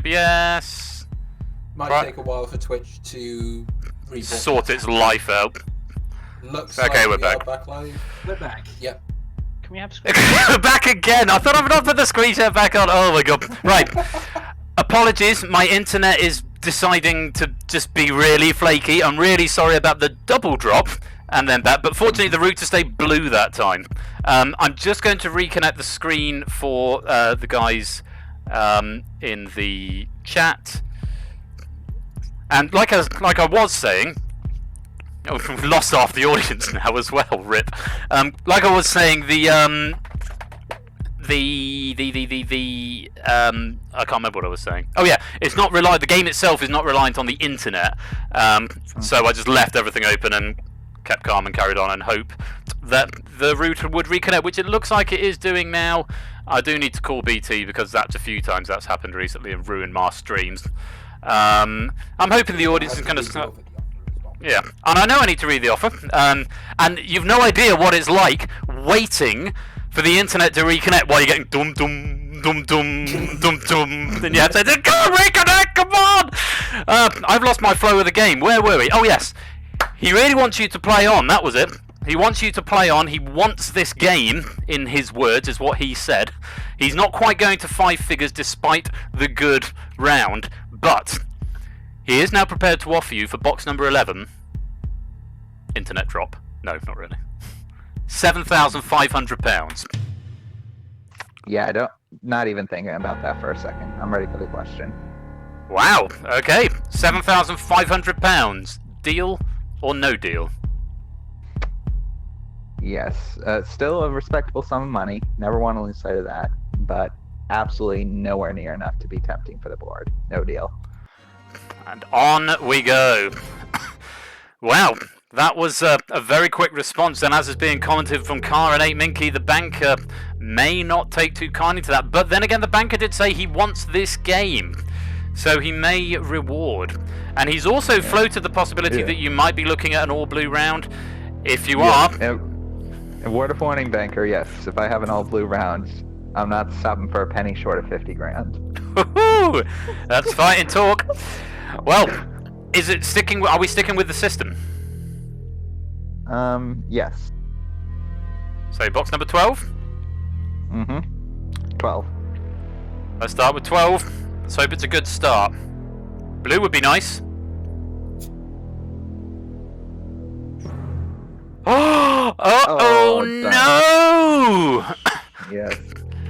OBS. Might take a while for Twitch to sort its life out. Looks okay, like we're we back. are back live. We're back. Yep. Can we have screen? We're back again. I thought I'd not put the screen share back on. Oh my god. Right. Apologies. My internet is deciding to just be really flaky. I'm really sorry about the double drop and then that. But fortunately, the router stayed blue that time. I'm just going to reconnect the screen for the guys in the chat. And like I was saying, oh, we've lost half the audience now as well. Rip. Like I was saying, I can't remember what I was saying. Oh yeah, it's not reliant. The game itself is not reliant on the internet. So I just left everything open and kept calm and carried on and hope that the router would reconnect, which it looks like it is doing now. I do need to call BT because that's a few times that's happened recently and ruined my streams. I'm hoping the audience is going to start. Yeah, and I know I need to read the offer. And you've no idea what it's like waiting for the internet to reconnect while you're getting dum dum dum dum dum dum. Then you have to say, "Come on, reconnect! Come on!" I've lost my flow of the game. Where were we? Oh yes, he really wants you to play on. That was it. He wants you to play on. He wants this game, in his words, is what he said. He's not quite going to 5 figures despite the good round. But he is now prepared to offer you for box number 11. Internet drop. No, not really. £7,500. Yeah, not even thinking about that for a second. I'm ready for the question. Wow. Okay. £7,500. Deal or no deal? Yes. Still a respectable sum of money. Never want to lose sight of that. But absolutely nowhere near enough to be tempting for the board. No deal. And on we go. Wow, that was a very quick response. And as is being commented from Car and 8 Minky, the banker may not take too kindly to that. But then again, the banker did say he wants this game. So he may reward. And he's also floated the possibility that you might be looking at an all-blue round. If you are... A word of warning, banker, yes. If I have an all-blue round, I'm not stopping for a penny short of 50 grand. Woohoo! That's fighting talk. Well, is it sticking? Are we sticking with the system? Yes. So box number 12. 12. Let's start with 12. Let's hope it's a good start. Blue would be nice. Oh no! Yes.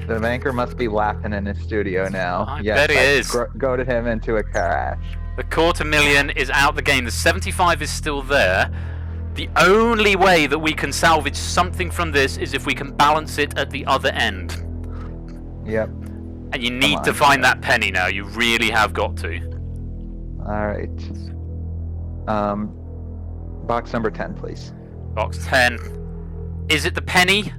The banker must be laughing in his studio now. I bet he is. Goaded him into a crash. The $250,000 is out the game. The 75 is still there. The only way that we can salvage something from this is if we can balance it at the other end. Yep. And you need to find that penny now. You really have got to. Alright. Box number 10, please. Box 10. Is it the penny?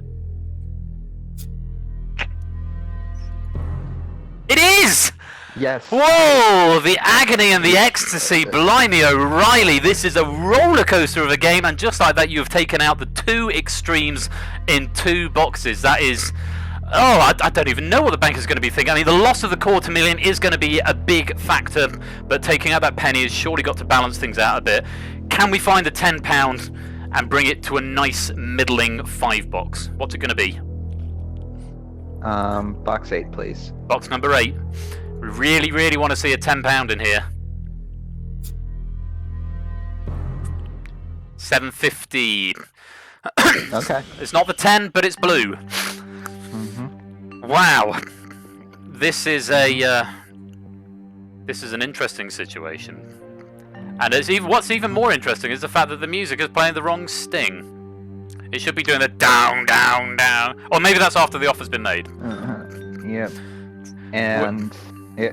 It is! Yes. Whoa! The agony and the ecstasy. Blimey O'Reilly. This is a roller coaster of a game, and just like that, you have taken out the 2 extremes in 2 boxes. That is... Oh, I don't even know what the banker's going to be thinking. I mean, the loss of the $250,000 is going to be a big factor, but taking out that penny has surely got to balance things out a bit. Can we find the £10 and bring it to a nice middling 5 box? What's it going to be? Box 8, please. Box number 8. We really, really want to see a £10 in here. $750. Okay. It's not the 10, but it's blue. Wow. This is an interesting situation. And what's even more interesting is the fact that the music is playing the wrong sting. It should be doing the down, down, down. Or maybe that's after the offer's been made. Yep. And,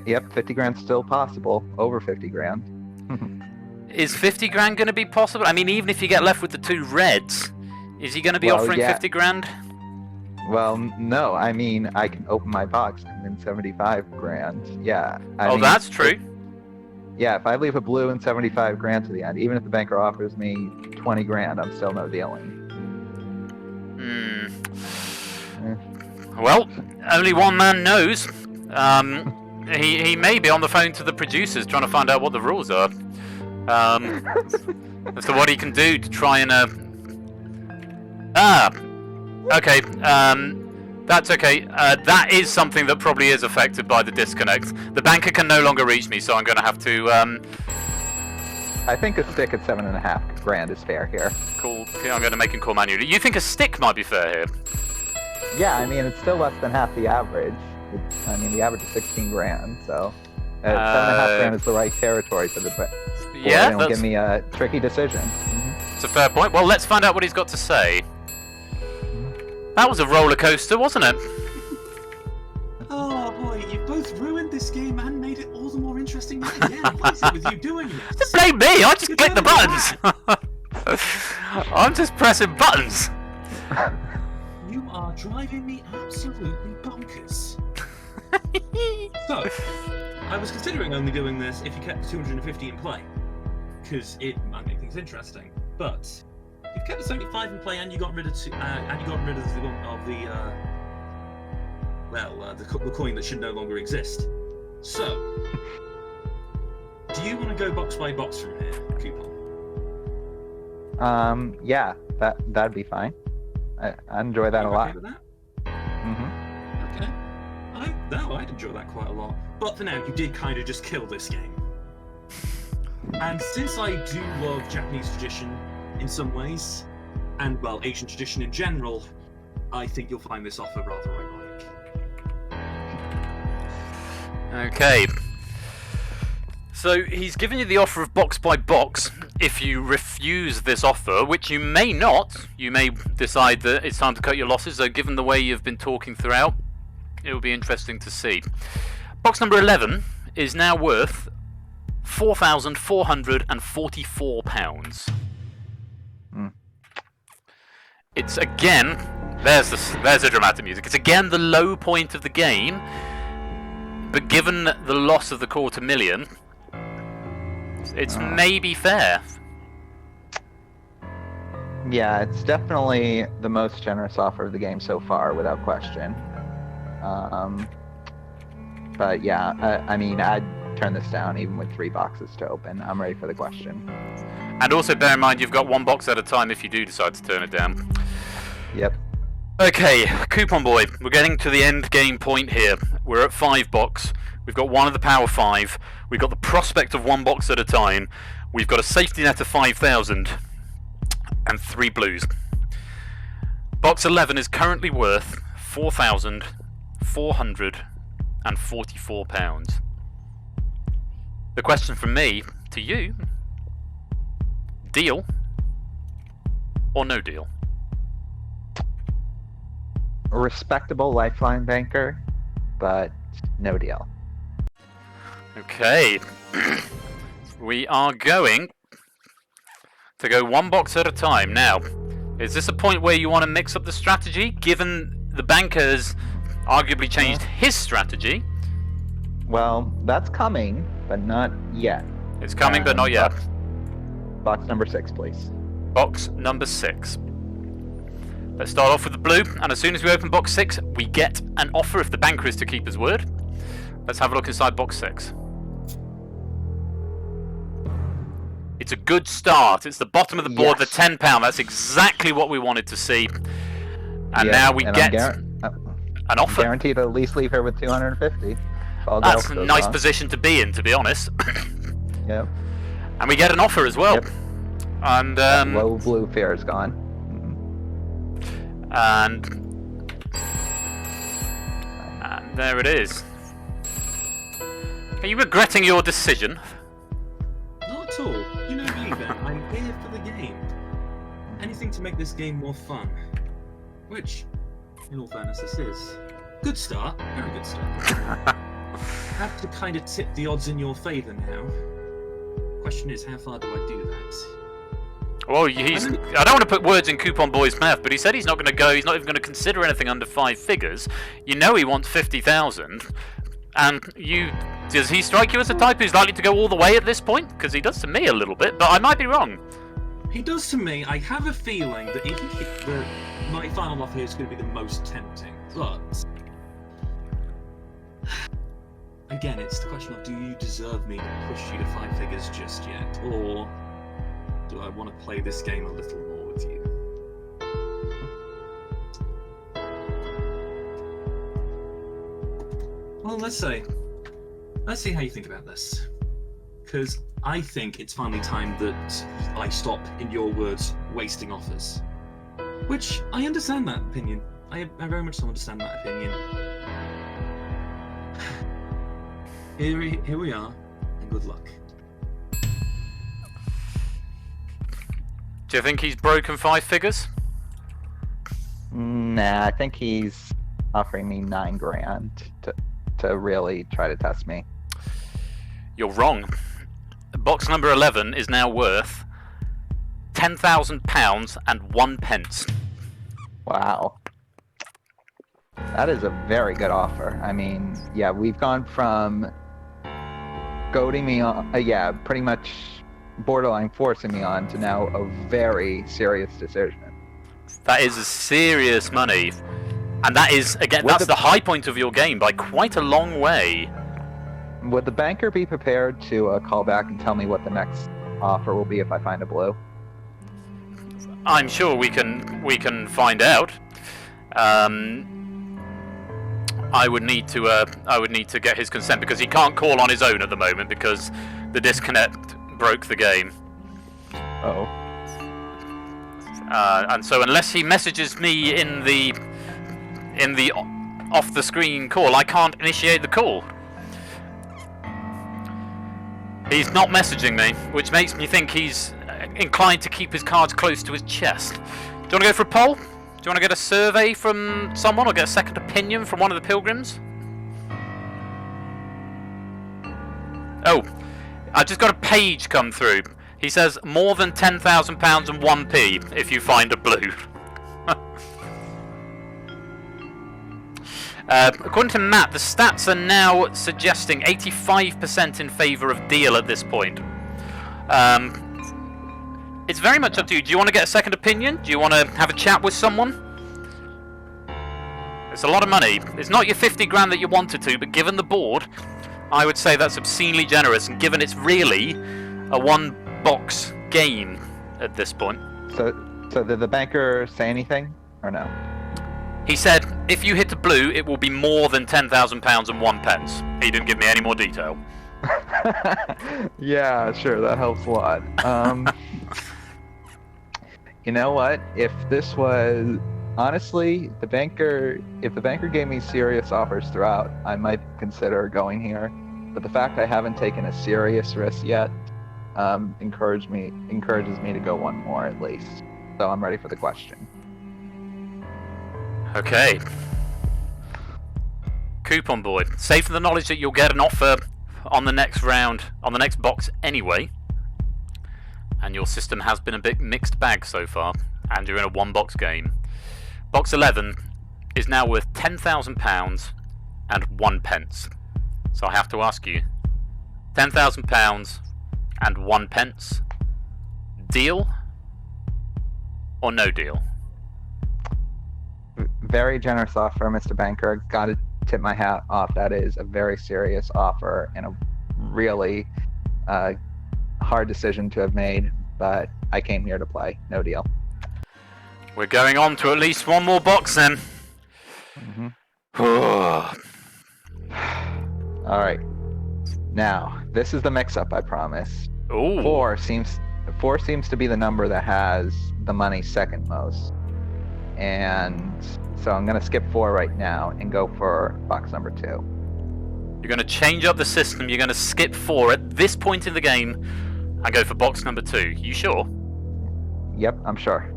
yep, 50 grand's still possible. Over 50 grand. Is 50 grand going to be possible? I mean, even if you get left with the 2 reds, is he going to be offering 50 grand? Well, no. I mean, I can open my box and win 75 grand. Yeah. I mean, that's true. Yeah, if I leave a blue and 75 grand to the end, even if the banker offers me 20 grand, I'm still no dealing. Well, only one man knows. He may be on the phone to the producers trying to find out what the rules are. As to what he can do to try and okay. That's okay. That is something that probably is affected by the disconnect. The banker can no longer reach me, so I'm going to have to I think a stick at $7.5 grand is fair here. call. I'm going to make him call manually. You think a stick might be fair here? Yeah, I mean, it's still less than half the average. I mean, the average is 16 grand, so 7.5 grand is the right territory for the. Yeah, don't give me a tricky decision. It's a fair point. Well, let's find out what he's got to say. That was a roller coaster, wasn't it? Oh boy, you both ruined this game and made it all the more interesting yet again. What is it with you doing this? Don't blame me. I just click the buttons. I'm just pressing buttons. You are driving me absolutely bonkers. So, I was considering only doing this if you kept 250 in play, because it might make things interesting. But if you kept the 75 in play and you got rid of the coin that should no longer exist. So, do you want to go box by box from here, Coupon? Yeah, that'd be fine. I enjoy that a lot. Okay with that? Mm-hmm. Okay. I'd enjoy that quite a lot. But for now, you did kind of just kill this game. And since I do love Japanese tradition in some ways, and well, Asian tradition in general, I think you'll find this offer rather ironic. Okay. So he's given you the offer of box by box. If you refuse this offer, which you may not, you may decide that it's time to cut your losses. So given the way you've been talking throughout, it will be interesting to see. Box number 11 is now worth £4,444. It's again, there's the dramatic music. It's again the low point of the game, but given the loss of the $250,000, it's maybe fair. Yeah, it's definitely the most generous offer of the game so far, without question. But yeah, I mean, I'd turn this down even with 3 boxes to open. I'm ready for the question. And also bear in mind you've got 1 box at a time if you do decide to turn it down. Yep. Okay, Coupon Boy, we're getting to the end game point here. We're at 5 box. We've got 1 of the power 5. We've got the prospect of 1 box at a time. We've got a safety net of 5,000 and 3 blues. Box 11 is currently worth £4,444. The question from me to you: deal or no deal? A respectable lifeline banker, but no deal. Okay. We are going to go 1 box at a time. Now, is this a point where you want to mix up the strategy, given the banker has arguably changed his strategy? Well, that's coming, but not yet. It's coming, but not yet. Box number 6, please. Box number 6. Let's start off with the blue, and as soon as we open box 6, we get an offer if the banker is to keep his word. Let's have a look inside box 6. It's a good start. It's the bottom of the board, Yes. the £10. That's exactly what we wanted to see. And now we get an offer. Guaranteed to at least leave here with 250. That's a nice position to be in, to be honest. Yep. And we get an offer as well. Yep. And Low blue fear is gone. and there it is. Are you regretting your decision? Not at all. You know me, Ben. I'm here for the game. Anything to make this game more fun. Which, in all fairness, this is. Good start. Very good start. Have to kind of tip the odds in your favour now. Question is, how far do I do that? Well, I don't want to put words in Coupon Boy's mouth, but he said he's not going to go. He's not even going to consider anything under 5 figures. You know he wants 50,000, and does he strike you as a type who's likely to go all the way at this point? Because he does to me a little bit, but I might be wrong. He does to me. I have a feeling that my final offer here is going to be the most tempting, but again, it's the question of, do you deserve me to push you to 5 figures just yet, or do I want to play this game a little more with you? Well, let's see how you think about this. Because I think it's finally time that I stop, in your words, wasting offers. Which, I understand that opinion. I very much so understand that opinion. Here we are, and good luck. Do you think he's broken 5 figures? Nah, I think he's offering me $9,000 to really try to test me. You're wrong. Box number 11 is now worth £10,000 and 1 pence. Wow. That is a very good offer. I mean, yeah, we've gone from goading me on, pretty much borderline forcing me on, to now a very serious decision. That is serious money. And that is, again, that's the high point of your game by quite a long way. Would the banker be prepared to call back and tell me what the next offer will be if I find a blue? I'm sure we can find out. I would need to get his consent, because he can't call on his own at the moment because the disconnect broke the game. Oh. And so unless he messages me in the off the screen call, I can't initiate the call. He's not messaging me, which makes me think he's inclined to keep his cards close to his chest. Do you want to go for a poll? Do you want to get a survey from someone, or get a second opinion from one of the pilgrims? Oh, I just got a page come through. He says more than £10,000 and 1p if you find a blue. According to Matt, the stats are now suggesting 85% in favour of deal at this point. It's very much up to you. Do you want to get a second opinion? Do you want to have a chat with someone? It's a lot of money. It's not your 50 grand that you wanted to, but given the board, I would say that's obscenely generous, and given it's really a one-box game at this point. So did the banker say anything, or no? He said, if you hit a blue, it will be more than £10,000 and 1 pence. He didn't give me any more detail. Yeah, sure, that helps a lot. You know what? If this was... Honestly, if the banker gave me serious offers throughout, I might consider going here. But the fact I haven't taken a serious risk yet encourages me to go one more at least. So I'm ready for the question. Okay. Coupon boy. Safe for the knowledge that you'll get an offer on the next round, on the next box anyway. And your system has been a bit mixed bag so far, and you're in a one-box game. Box 11 is now worth £10,000 and 1 pence. So I have to ask you, £10,000 and 1 pence, deal or no deal? Very generous offer, Mr. Banker. Gotta tip my hat off. That is a very serious offer and a really hard decision to have made, but I came here to play. No deal. We're going on to at least one more box then. Mm-hmm. All right. Now, this is the mix-up I promised. Ooh. Four seems to be the number that has the money second most. And so I'm going to skip 4 right now and go for box number 2. You're going to change up the system. You're going to skip 4 at this point in the game and go for box number 2. You sure? Yep, I'm sure.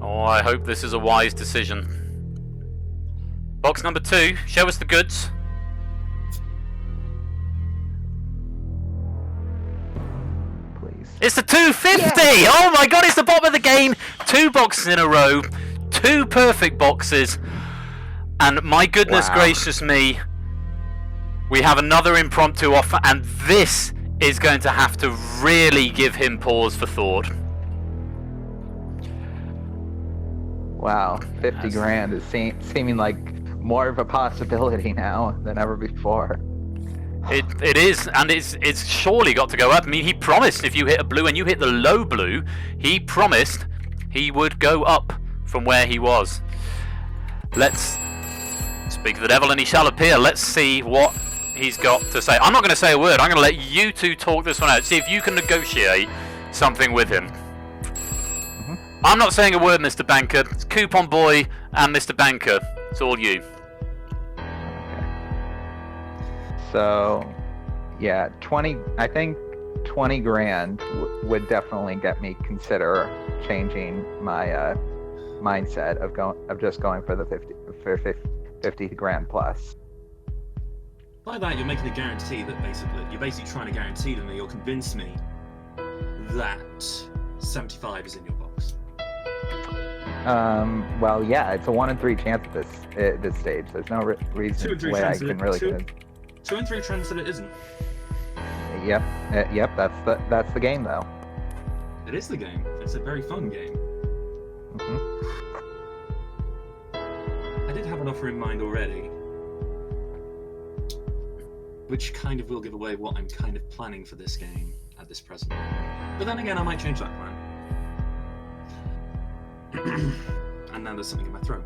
Oh, I hope this is a wise decision. Box number 2, show us the goods. Please. It's the 250! Yeah. Oh my god, it's the bottom of the game! 2 boxes in a row, 2 perfect boxes, and my goodness gracious me, we have another impromptu offer, and this is going to have to really give him pause for thought. Wow, 50 grand is seeming like more of a possibility now than ever before. It is, and it's surely got to go up. I mean, he promised if you hit a blue and you hit the low blue, he promised he would go up from where he was. Let's speak of the devil and he shall appear. Let's see what he's got to say. I'm not going to say a word. I'm going to let you two talk this one out. See if you can negotiate something with him. I'm not saying a word, Mr. Banker. It's Coupon Boy and Mr. Banker. It's all you. So, yeah, 20. I think 20 grand would definitely get me consider changing my mindset of just going for the 50 grand plus. By that, you're making a guarantee that you're basically trying to guarantee them that you'll convince me that 75 is in your box. Well, yeah, it's a 1 in 3 chance at this stage. There's no reason way I can really. 2 in 3 chance that it isn't. Yep, yep. That's the game, though. It is the game. It's a very fun game. I did have an offer in mind already, which kind of will give away what I'm kind of planning for this game at this present moment. But then again, I might change that plan. And now there's something in my throat.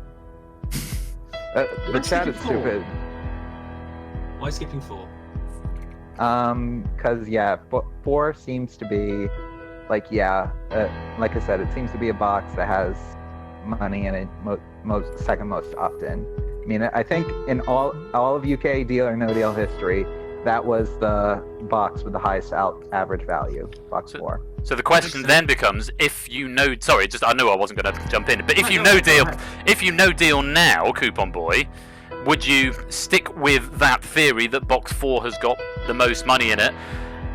The chat is stupid. Why skipping 4? Cause yeah, 4 seems to be like like I said, it seems to be a box that has money in it second most often. I mean, I think in all of UK Deal or No Deal history, that was the box with the highest average value, box 4. So the question then becomes, if you know, sorry, I knew I wasn't going to jump in, but if you know Deal now, Coupon Boy, would you stick with that theory that box 4 has got the most money in it,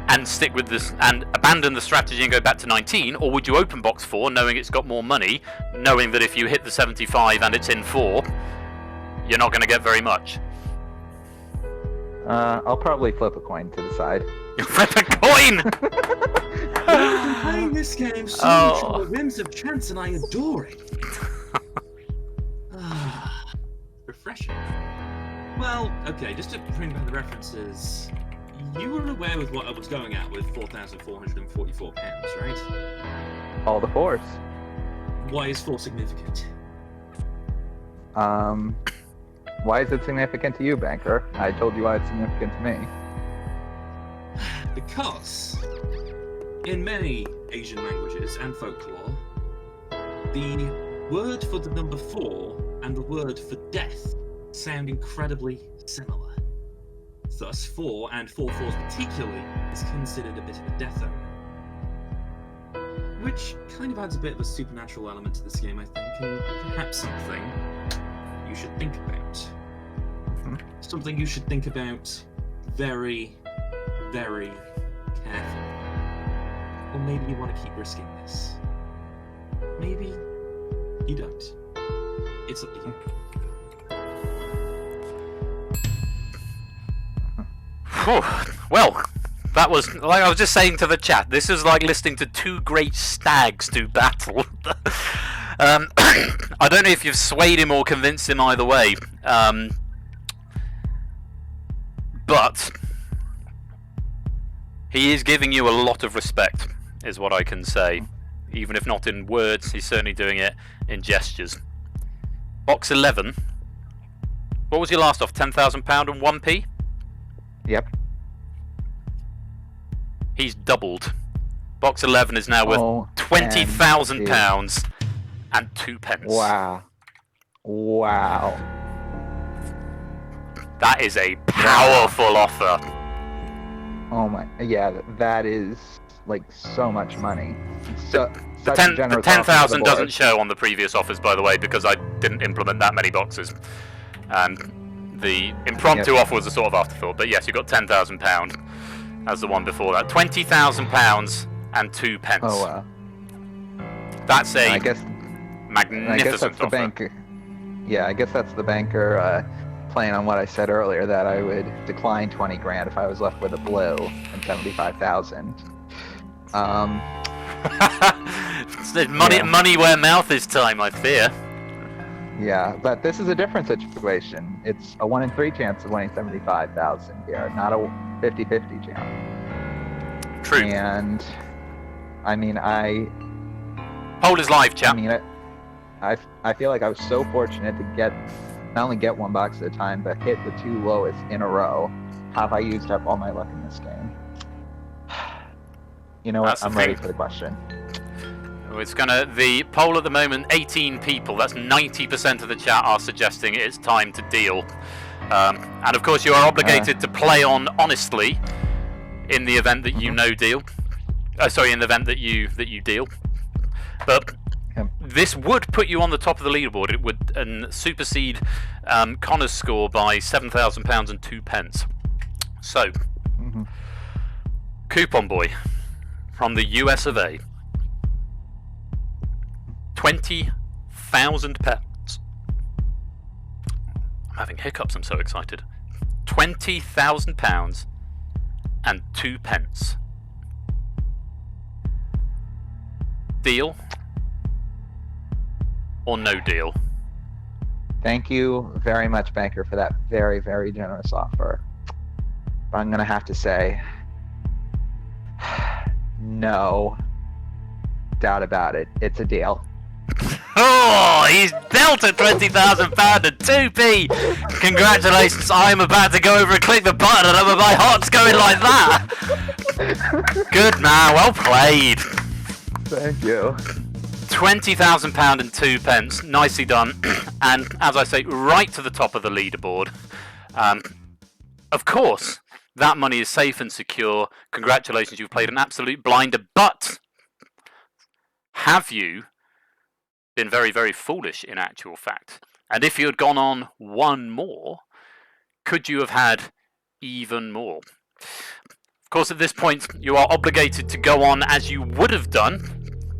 and stick with this and abandon the strategy and go back to 19, or would you open box 4 knowing it's got more money, knowing that if you hit the 75 and it's in 4, you're not going to get very much? I'll probably flip a coin to decide. Flip a coin! I've been playing this game so much on the whims of chance, and I adore it. Refreshing. Well, okay, just to bring back the references, you were aware with what I was going at with £4,444, right? All the 4s. Why is 4 significant? Why is it significant to you, Banker? I told you why it's significant to me. Because in many Asian languages and folklore, the word for the number 4 and the word for death sound incredibly similar. Thus, 4 and 4/4 particularly is considered a bit of a death omen. Which kind of adds a bit of a supernatural element to this game, I think, and perhaps something you should think about. Something you should think about very, very carefully. Or maybe you want to keep risking this. Maybe you don't. It's up to you. Well, that was, like I was just saying to the chat, this is like listening to two great stags do battle. I don't know if you've swayed him or convinced him either way, but he is giving you a lot of respect, is what I can say. Even if not in words, he's certainly doing it in gestures. Box 11. What was your last off? £10,000 and 1p? Yep. He's doubled. Box 11 is now worth £20,000 and 2 pence. Wow. Wow. That is a powerful offer. Oh my, yeah, that is like so much money. So, the 10,000 doesn't show on the previous offers, by the way, because I didn't implement that many boxes. And the impromptu offer was a sort of afterthought. But yes, you got £10,000 as the one before that. £20,000 and 2 pence. Oh wow. That's a magnificent I guess that's the offer. banker. Yeah, I guess that's the banker playing on what I said earlier, that I would decline 20 grand if I was left with a blue and 75,000. Money where mouth is time, I fear. Yeah, but this is a different situation. It's a 1 in 3 chance of winning 75,000 here, not a 50-50 chance. True. And I mean, Poll is live, I chat. mean, I feel like I was so fortunate to not only get 1 box at a time, but hit the 2 lowest in a row. Have I used up all my luck in this game? You know what? That's the I'm ready thing. for the question. It's the poll at the moment, 18 people, that's 90% of the chat are suggesting it's time to deal. And of course you are obligated to play on honestly in the event that you no deal. Sorry, in the event that you deal. But this would put you on the top of the leaderboard. It would supersede Connor's score by £7,000 and 2 pence. So, Coupon Boy from the US of A. £20,000. I'm having hiccups, I'm so excited. £20,000 and 2 pence. Deal or no deal? Thank you very much, Banker, for that very, very generous offer. But I'm going to have to say, no doubt about it. It's a deal. Oh, he's dealt a £20,000 and 2p. Congratulations! I'm about to go over and click the button, and my heart's going like that. Good man, well played. Thank you. £20,000 and 2 pence, nicely done. And as I say, right to the top of the leaderboard. Of course, that money is safe and secure. Congratulations, you've played an absolute blinder. But have you been very, very foolish in actual fact? And if you had gone on 1 more, could you have had even more? Of course, at this point, you are obligated to go on as you would have done.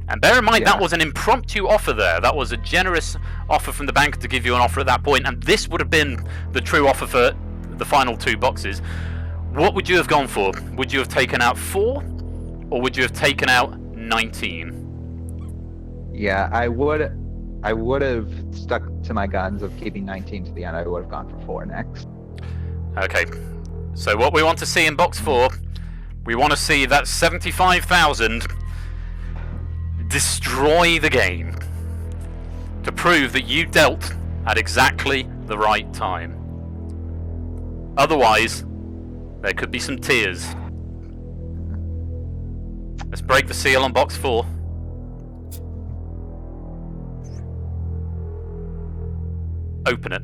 And bear in mind, that was an impromptu offer there. That was a generous offer from the bank to give you an offer at that point, and this would have been the true offer for the final 2 boxes. What would you have gone for? Would you have taken out 4, or would you have taken out 19? Yeah, I would have stuck to my guns of keeping 19 to the end. I would have gone for 4 next. Okay, so what we want to see in box 4, we want to see that 75,000 destroy the game to prove that you dealt at exactly the right time. Otherwise, there could be some tears. Let's break the seal on box 4. Open it.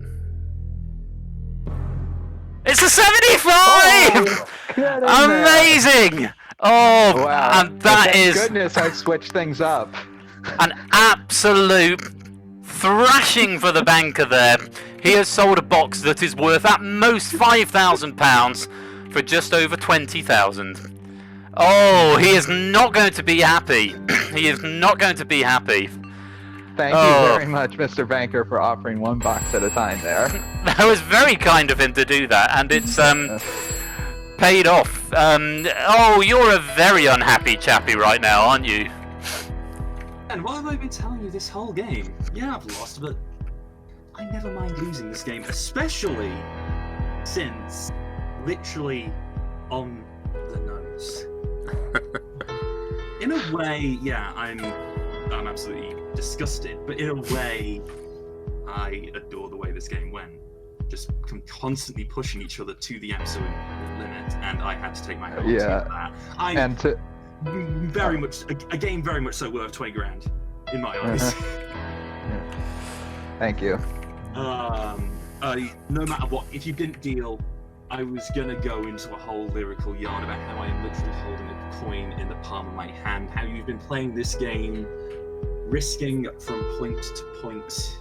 It's a 75! Amazing! Oh, wow. and that is goodness I've switched things up. an absolute thrashing for the banker there. He has sold a box that is worth at most £5,000 for just over 20,000. Oh, he is not going to be happy. He is not going to be happy. Thank you very much, Mr. Banker, for offering 1 box at a time there. That was very kind of him to do that, and it's paid off. Oh, you're a very unhappy chappy right now, aren't you? And what have I been telling you this whole game? Yeah, I've lost, but I never mind losing this game, especially since literally on the nose. In a way, yeah, I'm absolutely disgusted, but in a way, I adore the way this game went. Just constantly pushing each other to the absolute limit, and I had to take my head off that. Very much a game very much so worth 20 grand in my eyes. Thank you. No matter what, if you didn't deal, I was gonna go into a whole lyrical yarn about how I am literally holding a coin in the palm of my hand, how you've been playing this game, risking from point to point,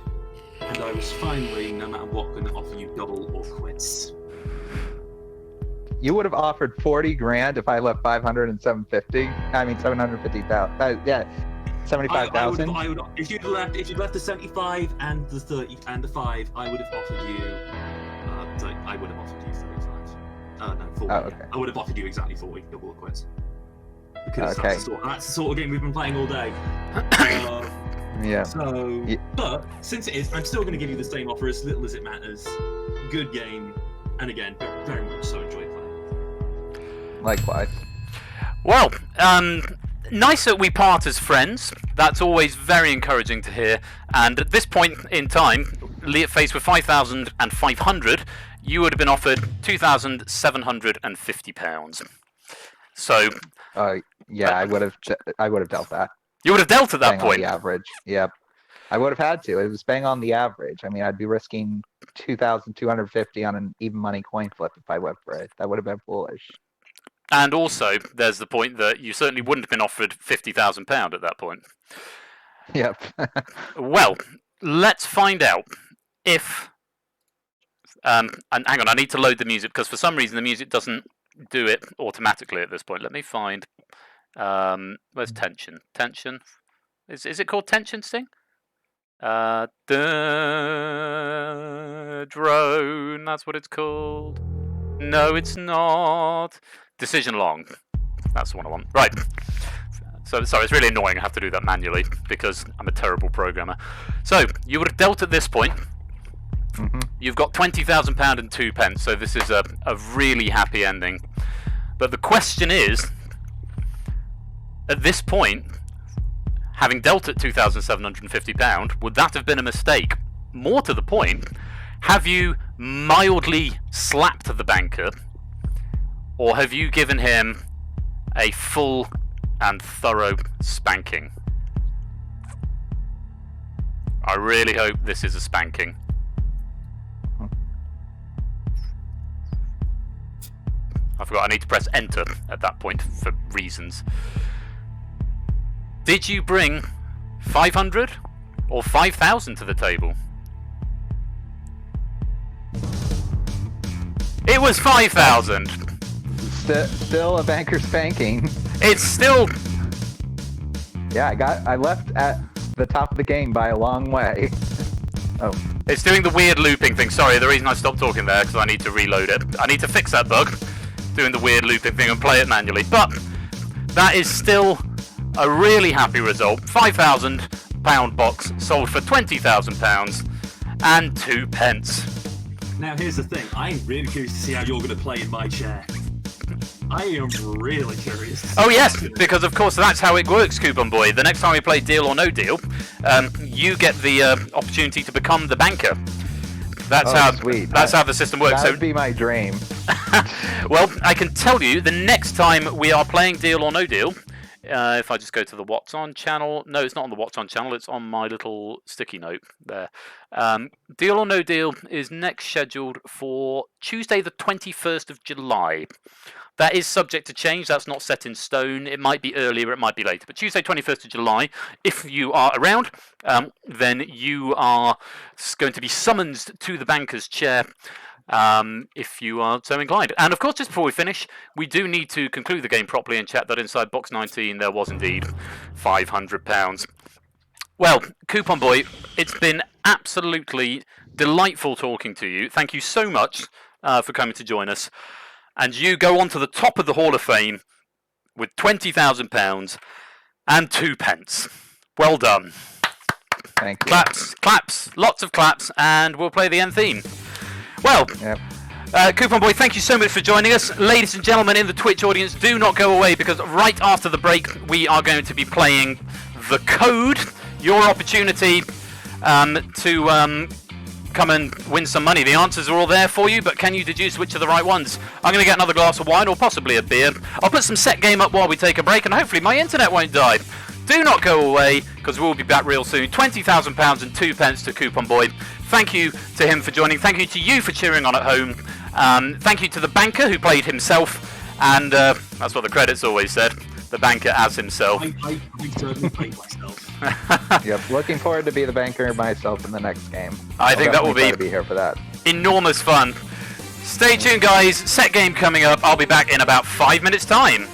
and I was finally, no matter what, going to offer you double or quits. You would have offered 40 grand if I left 500 and 750. I mean 750,000. Yeah, 75,000. I would if you'd left the 75 and the 30 and the 5, I would have offered you. I would have offered you 35. No, 40. Oh, okay. I would have offered you exactly 40 double or quits. Because Okay. that's the sort of game we've been playing all day. Yeah. So, Yeah. but since it is, I'm still going to give you the same offer as little as it matters. Good game, and again, very, very much so enjoy playing. Likewise. Well, nice that we part as friends. That's always very encouraging to hear. And at this point in time, faced with 5,500, you would have been offered £2,750. So. Yeah, I would have dealt that. You would have dealt at that Bang on point. the average. Yep. I would have had to. It was bang on the average. I mean, I'd be risking 2,250 on an even money coin flip if I went for it. That would have been foolish. And also, there's the point that you certainly wouldn't have been offered £50,000 at that point. Yep. Well, let's find out if. And hang on, I need to load the music because for some reason the music doesn't do it automatically at this point. Let me find. Where's tension? Tension. Is it called tension, Sting? Drone. That's what it's called. No, it's not. Decision long. That's the one I want. Right. So sorry, it's really annoying. I have to do that manually because I'm a terrible programmer. So you would have dealt at this point. Mm-hmm. You've got £20,000 and 2 pence. So this is a really happy ending. But the question is, at this point, having dealt at £2,750, would that have been a mistake? More to the point, have you mildly slapped the banker, or have you given him a full and thorough spanking? I really hope this is a spanking. I forgot I need to press enter at that point for reasons. Did you bring 500 or 5,000 to the table? It was 5,000. Still a banker spanking. It's still. Yeah, I left at the top of the game by a long way. Oh. It's doing the weird looping thing. Sorry, the reason I stopped talking there because I need to reload it. I need to fix that bug. Doing the weird looping thing and play it manually. But that is still a really happy result. £5,000 box sold for £20,000 and 2 pence. Now here's the thing, I'm really curious to see how you're going to play in my chair. I am really curious. Oh yes, because of course that's how it works, Coupon Boy. The next time we play Deal or No Deal, you get the opportunity to become the banker. That's sweet. That's how the system works. That would be my dream. Well, I can tell you, the next time we are playing Deal or No Deal, if I just go to the What's On channel, no, it's not on the What's On channel, it's on my little sticky note there. Deal or No Deal is next scheduled for Tuesday the 21st of July. That is subject to change, that's not set in stone. It might be earlier, it might be later. But Tuesday 21st of July, if you are around, then you are going to be summoned to the banker's chair. If you are so inclined. And of course, just before we finish, we do need to conclude the game properly and chat that inside box 19 there was indeed £500. Well, Coupon Boy, it's been absolutely delightful talking to you. Thank you so much for coming to join us. And you go on to the top of the Hall of Fame with £20,000 and 2 pence. Well done. Thank you. Claps, lots of claps, and we'll play the end theme. Well, Yep. Coupon Boy, thank you so much for joining us. Ladies and gentlemen in the Twitch audience, do not go away because right after the break we are going to be playing The Code, your opportunity to come and win some money. The answers are all there for you, but can you deduce which are the right ones? I'm going to get another glass of wine or possibly a beer. I'll put some set game up while we take a break and hopefully my internet won't die. Do not go away because we'll be back real soon. £20,000 and 2 pence to Coupon Boy. Thank you to him for joining. Thank you to you for cheering on at home. Thank you to the banker who played himself. And that's what the credits always said. The banker as himself. I certainly played myself. Yep. Looking forward to be the banker myself in the next game. I think that will I'll be here for that. Enormous fun. Stay tuned, guys. Set game coming up. I'll be back in about 5 minutes' time.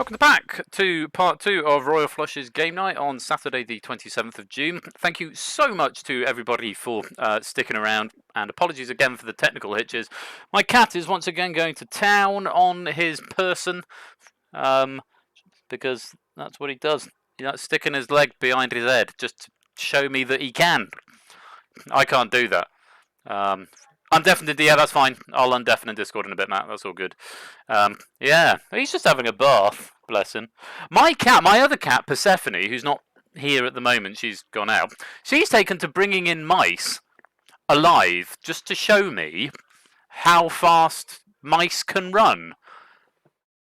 Welcome back to part 2 of Royal Flush's game night on Saturday the 27th of June. Thank you so much to everybody for sticking around, and apologies again for the technical hitches. My cat is once again going to town on his person, because that's what he does. Sticking his leg behind his head just to show me that he can. I can't do that. Undeafened, yeah, that's fine. I'll undeafen in Discord in a bit, Matt. That's all good. Yeah, he's just having a bath. Bless him. My other cat, Persephone, who's not here at the moment, she's gone out. She's taken to bringing in mice alive just to show me how fast mice can run.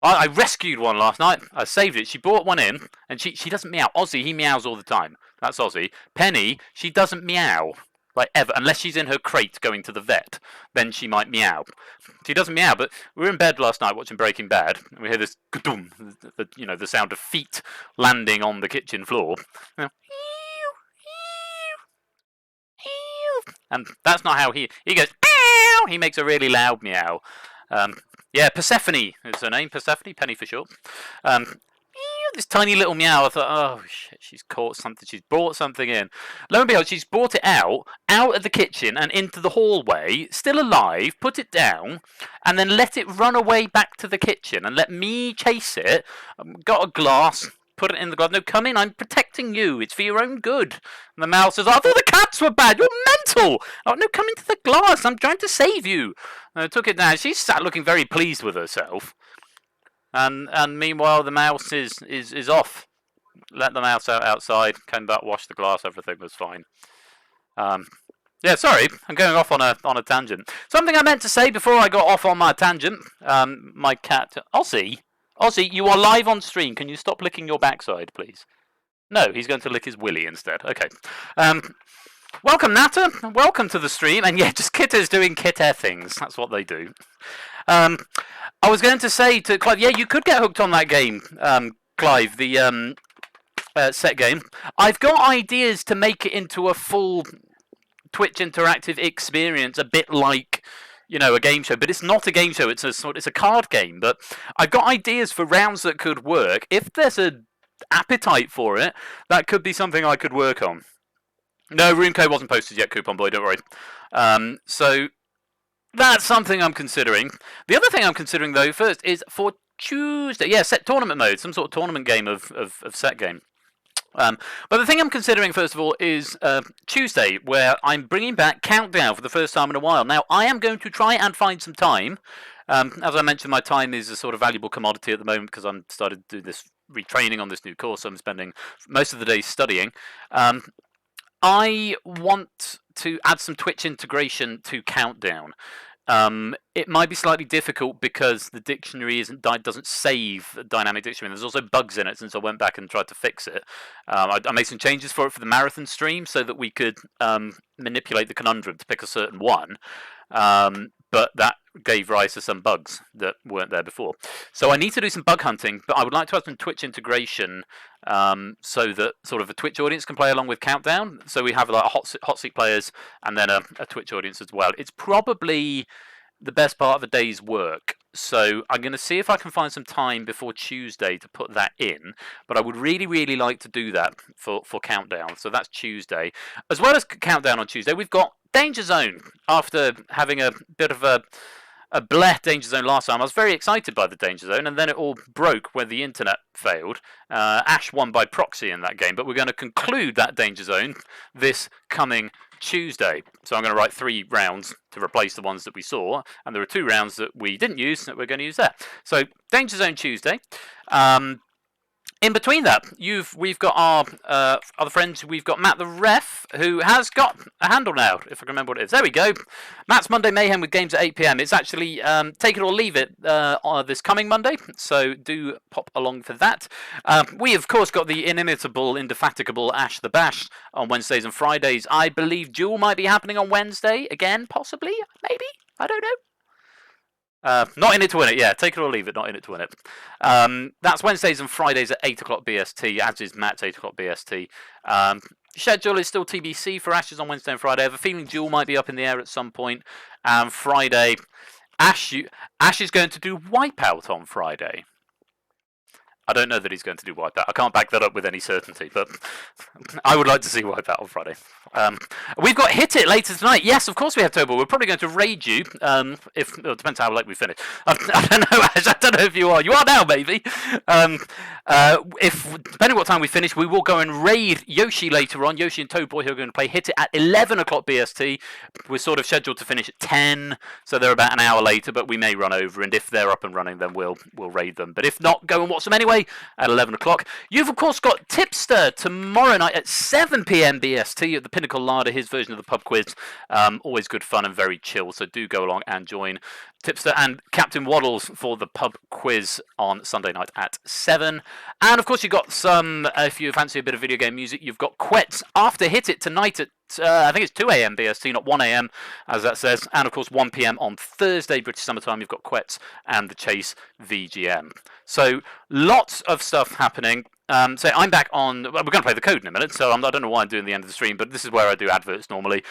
I rescued one last night. I saved it. She brought one in, and she doesn't meow. Ozzy, he meows all the time. That's Ozzy. Penny, she doesn't meow. Like ever, unless she's in her crate going to the vet, then she might meow. She doesn't meow, but we were in bed last night watching Breaking Bad, and we hear this the sound of feet landing on the kitchen floor. And that's not how he goes, meow! He makes a really loud meow. Yeah, Persephone is her name, Persephone, Penny for short. This tiny little meow. I thought, oh shit, she's caught something. She's brought something in. Lo and behold, she's brought it out of the kitchen and into the hallway, still alive. Put it down, and then let it run away back to the kitchen and let me chase it. Got a glass, put it in the glass. No, come in. I'm protecting you. It's for your own good. And the mouse says, I thought the cats were bad. You're mental. Oh no, come into the glass. I'm trying to save you. And I took it down. She sat looking very pleased with herself. And meanwhile, the mouse is off. Let the mouse outside. Came back, washed the glass. Everything was fine. Yeah, sorry, I'm going off on a tangent. Something I meant to say before I got off on my tangent. My cat, Ozzy, you are live on stream. Can you stop licking your backside, please? No, he's going to lick his willy instead. Okay. Welcome, Natter. Welcome to the stream. And yeah, just kitters doing kitter things. That's what they do. I was going to say to Clive, yeah, you could get hooked on that game, Clive, the set game. I've got ideas to make it into a full Twitch interactive experience, a bit like, a game show. But it's not a game show. It's a card game. But I've got ideas for rounds that could work. If there's an appetite for it, that could be something I could work on. No, room code wasn't posted yet, Coupon Boy, don't worry. So that's something I'm considering. The other thing I'm considering, though, first is for Tuesday. Yeah, set tournament mode, some sort of tournament game of set game. But the thing I'm considering, first of all, is Tuesday, where I'm bringing back Countdown for the first time in a while. Now, I am going to try and find some time. As I mentioned, my time is a sort of valuable commodity at the moment because I'm started to do this retraining on this new course. So I'm spending most of the day studying. I want to add some Twitch integration to Countdown. It might be slightly difficult because the dictionary doesn't save dynamic dictionary. There's also bugs in it since I went back and tried to fix it. I made some changes for it for the marathon stream so that we could manipulate the conundrum to pick a certain one. But that gave rise to some bugs that weren't there before. So I need to do some bug hunting, but I would like to have some Twitch integration so that sort of a Twitch audience can play along with Countdown. So we have like hot seat players and then a Twitch audience as well. It's probably the best part of a day's work. So I'm going to see if I can find some time before Tuesday to put that in. But I would really, really like to do that for Countdown. So that's Tuesday. As well as Countdown on Tuesday, we've got Danger Zone. After having a bit of a bleh Danger Zone last time, I was very excited by the Danger Zone, and then it all broke when the internet failed. Ash won by proxy in that game, but we're going to conclude that Danger Zone this coming Tuesday. So I'm going to write 3 rounds to replace the ones that we saw, and there are 2 rounds that we didn't use that we're going to use there. So Danger Zone Tuesday. In between that, we've got our other friends. We've got Matt the Ref, who has got a handle now, if I can remember what it is. There we go. Matt's Monday Mayhem with games at 8 PM. It's actually take it or leave it this coming Monday, so do pop along for that. We, of course, got the inimitable, indefatigable Ash the Bash on Wednesdays and Fridays. I believe Duel might be happening on Wednesday again, possibly, maybe. I don't know. Not in it to win it, yeah. Take it or leave it, not in it to win it. That's Wednesdays and Fridays at 8 o'clock BST, as is Matt's 8 o'clock BST. Schedule is still TBC for Ashes on Wednesday and Friday. I have a feeling Duel might be up in the air at some point. Friday, Ash is going to do Wipeout on Friday. I don't know that he's going to do Wipeout. I can't back that up with any certainty, but I would like to see Wipeout on Friday. We've got Hit It later tonight. Yes, of course we have, Tobo. We're probably going to raid you. If it depends how late we finish. I don't know. Ash, I don't know if you are. You are now, maybe. If depending what time we finish, we will go and raid Yoshi later on. Yoshi and Toadboy, who are going to play Hit It at 11 o'clock BST. We're sort of scheduled to finish at 10, so they're about an hour later. But we may run over, and if they're up and running, then we'll raid them. But if not, go and watch them anyway at 11 o'clock. You've of course got Tipster tomorrow night at 7 p.m. BST at the Pinnacle Larder, his version of the pub quiz. Always good fun and very chill, so do go along and join Tipster and Captain Waddles for the pub quiz on Sunday night at 7. And of course you've got some, if you fancy a bit of video game music, you've got Quets after Hit It tonight at I think it's 2 a.m. BST, not 1 a.m. as that says. And of course 1 p.m. on Thursday, British Summertime, you've got Quets and the Chase VGM. So lots of stuff happening. So I'm back on, well, we're going to play the code in a minute, so I don't know why I'm doing the end of the stream, but this is where I do adverts normally.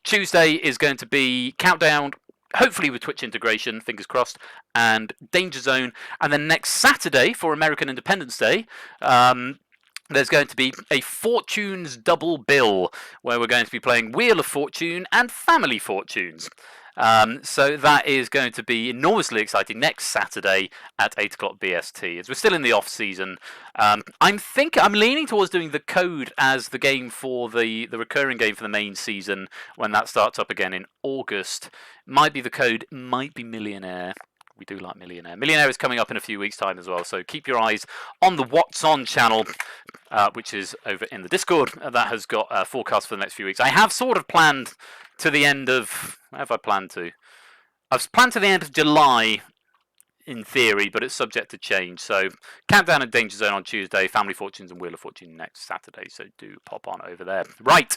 Tuesday is going to be Countdown, hopefully with Twitch integration, fingers crossed, and Danger Zone. And then next Saturday, for American Independence Day, there's going to be a Fortunes double bill, where we're going to be playing Wheel of Fortune and Family Fortunes. So that is going to be enormously exciting next Saturday at 8 o'clock BST. As we're still in the off season, I'm leaning towards doing the code as the game for the recurring game for the main season when that starts up again in August. Might be the code, might be Millionaire. We do like Millionaire. Millionaire is coming up in a few weeks' time as well, so keep your eyes on the What's On channel, which is over in the Discord. That has got a forecast for the next few weeks. I have sort of planned to the end of... Where have I planned to? I've planned to the end of July, in theory, but it's subject to change. So Countdown and Danger Zone on Tuesday, Family Fortunes and Wheel of Fortune next Saturday, so do pop on over there. Right.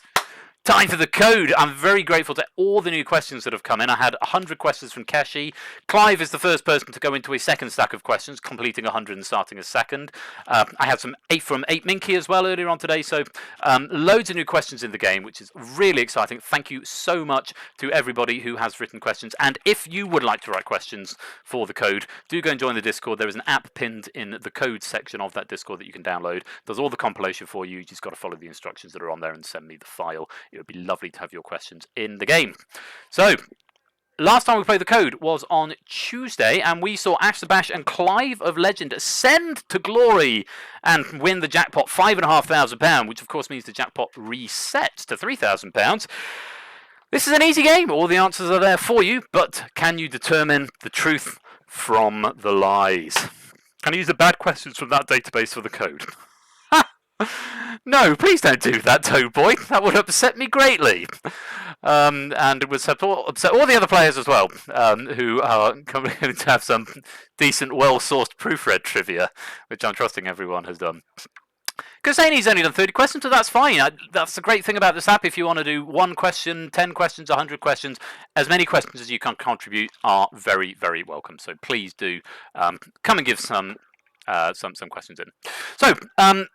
Time for the code. I'm very grateful to all the new questions that have come in. I had 100 questions from Keshi. Clive is the first person to go into a second stack of questions, completing 100 and starting a second. I had some 8 from 8 Minky as well earlier on today, so loads of new questions in the game, which is really exciting. Thank you so much to everybody who has written questions. And if you would like to write questions for the code, do go and join the Discord. There is an app pinned in the code section of that Discord that you can download. Does all the compilation for you. You just got to follow the instructions that are on there and send me the file. It would be lovely to have your questions in the game. So, last time we played the code was on Tuesday, and we saw Ash the Bash and Clive of Legend ascend to glory and win the jackpot £5,500, which of course means the jackpot resets to £3,000. This is an easy game. All the answers are there for you, but can you determine the truth from the lies? Can I use the bad questions from that database for the code? No, please don't do that, Toadboy. That would upset me greatly. And it would upset all the other players as well, who are coming to have some decent, well-sourced proofread trivia, which I'm trusting everyone has done. Kasani's only done 30 questions, so that's fine. That's the great thing about this app. If you want to do 1 question, 10 questions, 100 questions, as many questions as you can contribute are very, very welcome. So please do come and give some questions in. So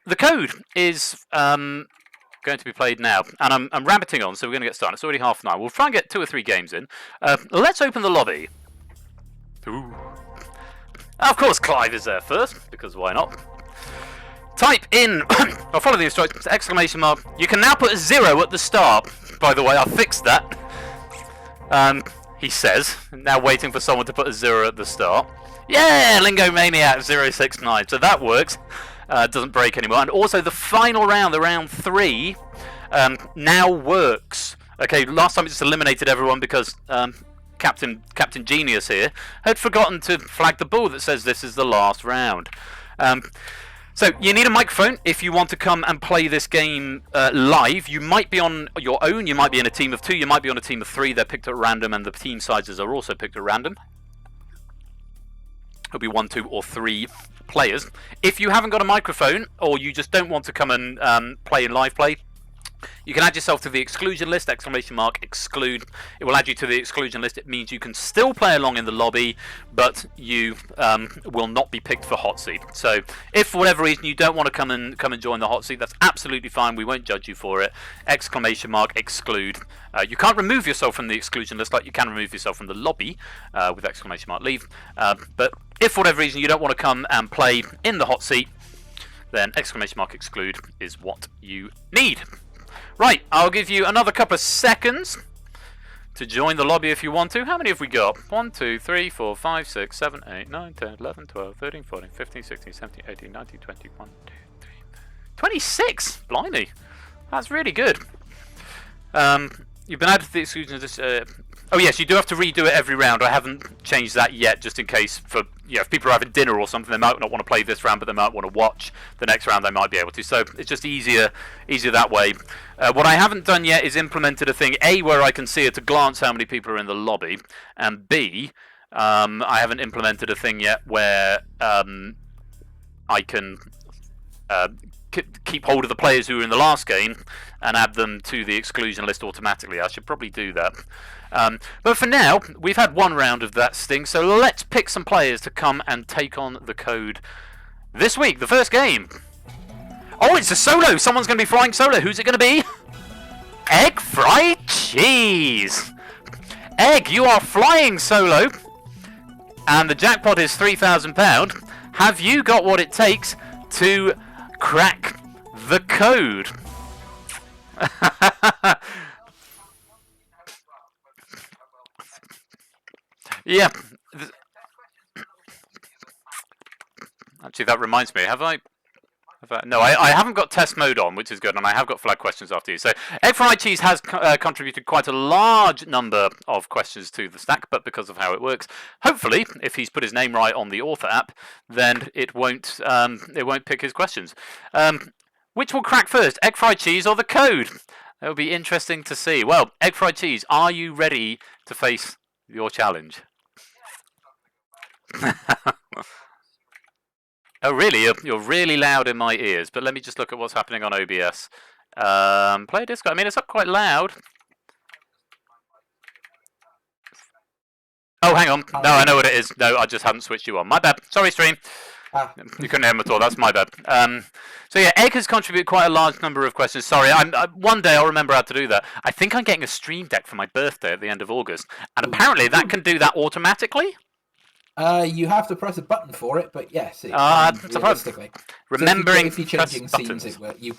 the code is going to be played now, and I'm rabbiting on, so we're going to get started. It's already 9:30. We'll try and get 2 or 3 games in. Let's open the lobby. Ooh. Of course, Clive is there first, because why not? Type in, I'll follow the instructions, exclamation mark. You can now put a 0 at the start. By the way, I fixed that. He says, now waiting for someone to put a 0 at the start. Yeah, Lingo Maniac 069. So that works. Doesn't break anymore. And also the final round, the round 3, now works. Okay, last time it just eliminated everyone because Captain Genius here had forgotten to flag the ball that says this is the last round. So you need a microphone if you want to come and play this game live. You might be on your own, you might be in a team of 2, you might be on a team of 3. They're picked at random, and the team sizes are also picked at random. It'll be 1, 2, or 3 players. If you haven't got a microphone, or you just don't want to come and play in live play, You can add yourself to the exclusion list, !exclude. It will add you to the exclusion list. It means you can still play along in the lobby, but you will not be picked for hot seat. So if for whatever reason you don't want to come and join the hot seat, that's absolutely fine. We won't judge you for it. !exclude. You can't remove yourself from the exclusion list like you can remove yourself from the lobby with !leave. But if for whatever reason you don't want to come and play in the hot seat, then !exclude is what you need. Right, I'll give you another couple of seconds to join the lobby if you want to. How many have we got? 1, 2, 3, 4, 5, 6, 7, 8, 9, 10, 11, 12, 13, 14, 15, 16, 17, 18, 19, 20, 1, 2, 3, 26! Blimey. That's really good. You've been added to the exclusion of this... oh yes, you do have to redo it every round. I haven't changed that yet, just in case for... if people are having dinner or something, they might not want to play this round, but they might want to watch the next round, they might be able to. So it's just easier that way. What I haven't done yet is implemented a thing, A, where I can see at a glance how many people are in the lobby, and B, I haven't implemented a thing yet where I can keep hold of the players who were in the last game and add them to the exclusion list automatically. I should probably do that. But for now, we've had one round of that sting, so let's pick some players to come and take on the code this week. The first game. Oh, it's a solo! Someone's going to be flying solo. Who's it going to be? Egg Fried Cheese! Egg, you are flying solo, and the jackpot is £3,000. Have you got what it takes to crack the code? Yeah. Actually, that reminds me. Have I? No, I haven't got test mode on, which is good, and I have got flag questions after you. So, Egg Fried Cheese has contributed quite a large number of questions to the stack, but because of how it works, hopefully, if he's put his name right on the author app, then it won't pick his questions. Which will crack first, Egg Fried Cheese or the code? That will be interesting to see. Well, Egg Fried Cheese, are you ready to face your challenge? Oh, really? You're really loud in my ears, but let me just look at what's happening on OBS. Play disco. I mean, it's up quite loud. Oh, hang on. No, I know what it is. No, I just haven't switched you on. My bad. Sorry, stream. You couldn't hear him at all. That's my bad. So yeah, Egg has contributed quite a large number of questions. Sorry, one day I'll remember how to do that. I think I'm getting a stream deck for my birthday at the end of August, and apparently that can do that automatically. You have to press a button for it, but yes, realistically. Remembering so if you're changing scenes, you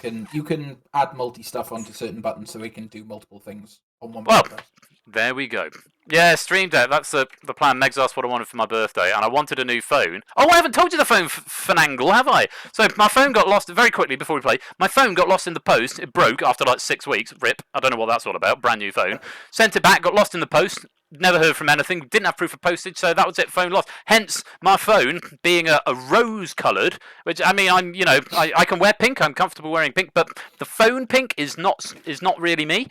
can add multi-stuff onto certain buttons so it can do multiple things on one button. Well, there we go. Yeah, Stream Deck, that's the plan. Megs asked what I wanted for my birthday, and I wanted a new phone. Oh, I haven't told you the phone finagle, have I? So my phone got lost very quickly before we play. My phone got lost in the post. It broke after like 6 weeks. RIP. I don't know what that's all about. Brand new phone. Sent it back, got lost in the post. Never heard from anything. Didn't have proof of postage, so that was it. Phone lost. Hence, my phone being a rose-coloured, which I mean, I can wear pink. I'm comfortable wearing pink, but the phone pink is not really me.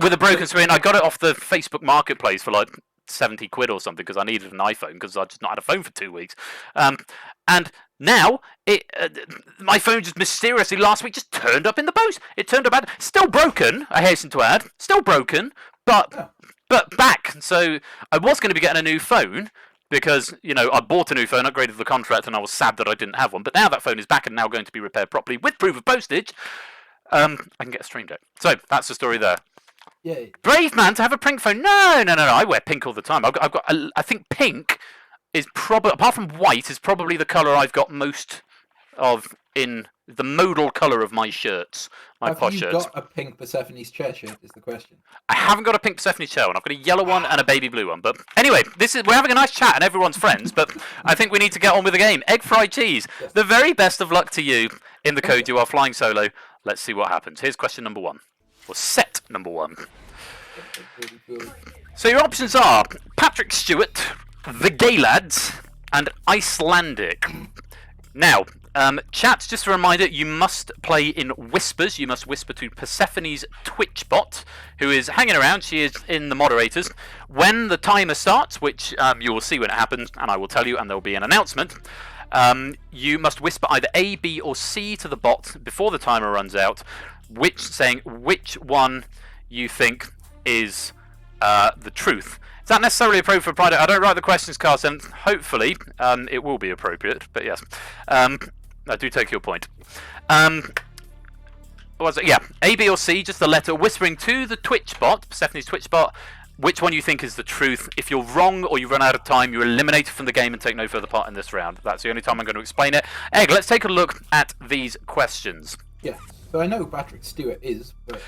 With a broken screen, I got it off the Facebook Marketplace for like 70 quid or something because I needed an iPhone because I just not had a phone for 2 weeks. And now my phone just mysteriously last week just turned up in the post. It turned up, still broken. I hasten to add, still broken, but back. So I was going to be getting a new phone because I bought a new phone, upgraded the contract, and I was sad that I didn't have one. But now that phone is back and now going to be repaired properly with proof of postage. I can get a Stream Deck. So that's the story there. Yeah. Brave man to have a pink phone. No. I wear pink all the time. I've got. I think pink is probably, apart from white, is probably the colour I've got most of in the modal colour of my shirts. My posh shirts. Have you got a pink Persephone's chair shirt? Is the question. I haven't got a pink Persephone's chair one. I've got a yellow one and a baby blue one. But anyway, we're having a nice chat and everyone's friends. But I think we need to get on with the game. Egg Fried Cheese. Yes. The very best of luck to you in the code. You are flying solo. Let's see what happens. Here's question number 1. Or set number 1. So your options are Patrick Stewart, The Gay Lads, and Icelandic. Now, chat, just a reminder, you must play in whispers. You must whisper to Persephone's Twitch bot, who is hanging around. She is in the moderators. When the timer starts, which you will see when it happens, and I will tell you, and there will be an announcement, you must whisper either A, B, or C to the bot before the timer runs out. saying which one you think is the truth. Is that necessarily appropriate for Pride? I don't write the questions, Carson. Hopefully, it will be appropriate. But yes, I do take your point. What was it? Yeah, A, B, or C, just the letter whispering to the Twitch bot, Persephone's Twitch bot, which one you think is the truth. If you're wrong or you run out of time, you're eliminated from the game and take no further part in this round. That's the only time I'm going to explain it. Egg, let's take a look at these questions. Yeah, so I know who Patrick Stewart is, but...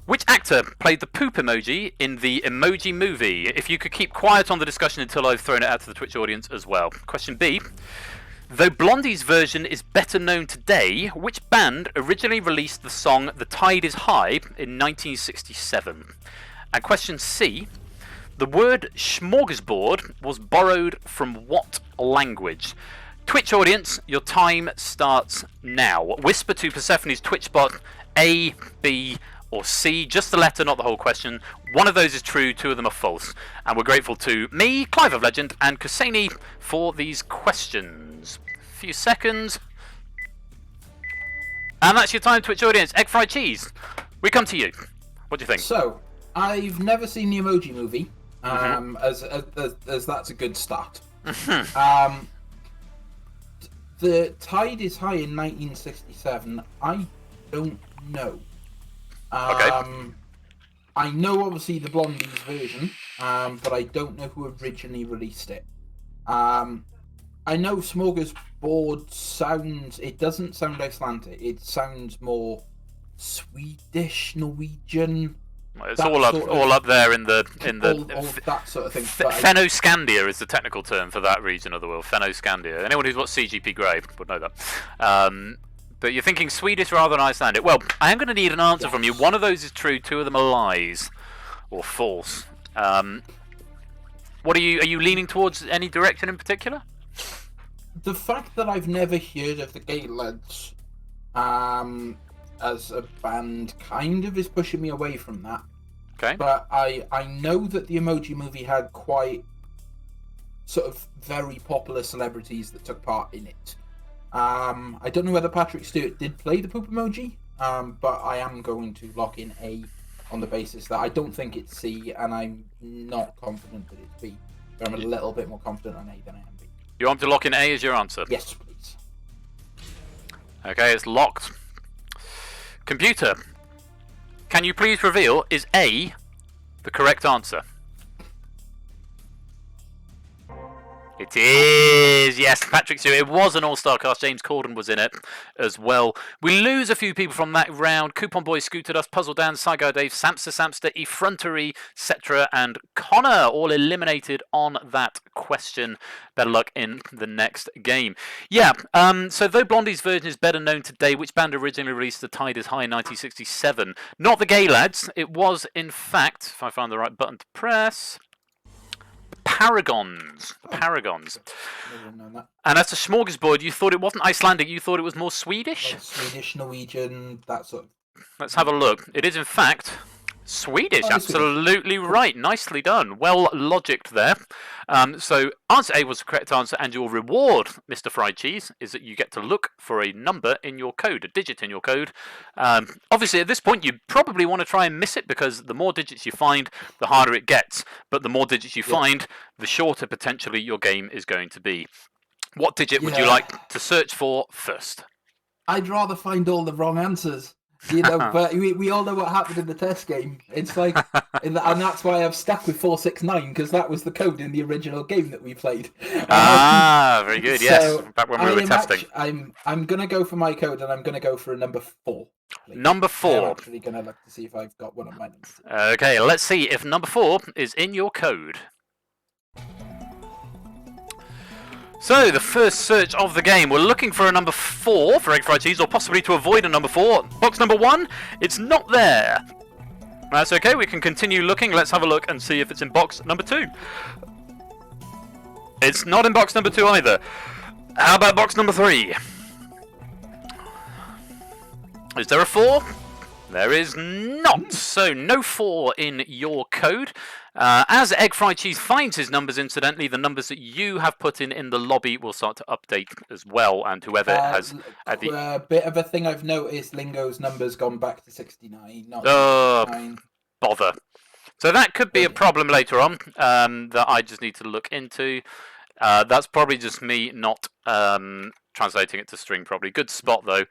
Which actor played the poop emoji in the Emoji Movie? If you could keep quiet on the discussion until I've thrown it out to the Twitch audience as well. Question B. Though Blondie's version is better known today, which band originally released the song The Tide is High in 1967? And question C. The word smorgasbord was borrowed from what language? Twitch audience, your time starts now. Whisper to Persephone's Twitch bot A, B, or C, just the letter, not the whole question. One of those is true, two of them are false. And we're grateful to me, Clive of Legend, and Kuseni for these questions. A few seconds. And that's your time, Twitch audience. Egg fried cheese. We come to you. What do you think? So, I've never seen the Emoji Movie, as that's a good start. The Tide is High in 1967. I don't know. Okay. I know obviously the Blondie's version, but I don't know who originally released it. I know Smorgasbord sounds... It doesn't sound Icelandic. It sounds more Swedish, Norwegian. It's all up there in the all that sort of thing. Fennoscandia is the technical term for that region of the world. Fennoscandia. Anyone who's watched CGP Grey would know that. But you're thinking Swedish rather than Icelandic. Well, I am going to need an answer from you. One of those is true, two of them are lies or false. What are you leaning towards? Any direction in particular? The fact that I've never heard of the Gaylords as a band kind of is pushing me away from that. Okay. But I know that the Emoji Movie had quite sort of very popular celebrities that took part in it. I don't know whether Patrick Stewart did play the poop emoji, but I am going to lock in A on the basis that I don't think it's C, and I'm not confident that it's B. But I'm a little bit more confident on A than I am B. You want to lock in A as your answer? Yes, please. Okay, it's locked. Computer, can you please reveal, is A the correct answer? It is, yes, Patrick Stewart. It was an all-star cast. James Corden was in it as well. We lose a few people from that round. Coupon Boy, Scooter Dust, Puzzle Dan, Saigo Dave, Samster, Effrontery, Cetra, and Connor all eliminated on that question. Better luck in the next game. Yeah, so though Blondie's version is better known today, which band originally released The Tide is High in 1967? Not the Gay Lads. It was, in fact, if I find the right button to press... Paragons. Paragons. Never known that. And as a smorgasbord, you thought it wasn't Icelandic, you thought it was more Swedish? Like Swedish, Norwegian, that sort of... Let's have a look. It is, in fact, Swedish. Oh, Absolutely right. Nicely done. Well logicked there. So answer A was the correct answer, and your reward, Mr. Fried Cheese, is that you get to look for a number in your code, a digit in your code. Obviously, at this point, you probably want to try and miss it, because the more digits you find, the harder it gets. But the more digits you find, the shorter potentially your game is going to be. What digit would you like to search for first? I'd rather find all the wrong answers. You know, but we all know what happened in the test game. It's like, and that's why I've stuck with 469, because that was the code in the original game that we played. Very good. Yes, So back when we were testing. I'm gonna go for my code, and I'm gonna go for a number 4. Please. Number 4. I'm actually gonna look to see if I've got one of my numbers. Okay, let's see if number 4 is in your code. So, the first search of the game. We're looking for a number 4 for Egg Fried Cheese, or possibly to avoid a number 4. Box number 1, it's not there. That's okay, we can continue looking. Let's have a look and see if it's in box number 2. It's not in box number 2 either. How about box number 3? Is there a 4? There is not. So no 4 in your code. As Egg Fried Cheese finds his numbers, incidentally, the numbers that you have put in the lobby will start to update as well. And whoever has a bit of a thing I've noticed, Lingo's numbers gone back to 69, not 69. Bother. So that could be a problem later on that I just need to look into. That's probably just me not translating it to string properly. Good spot, though.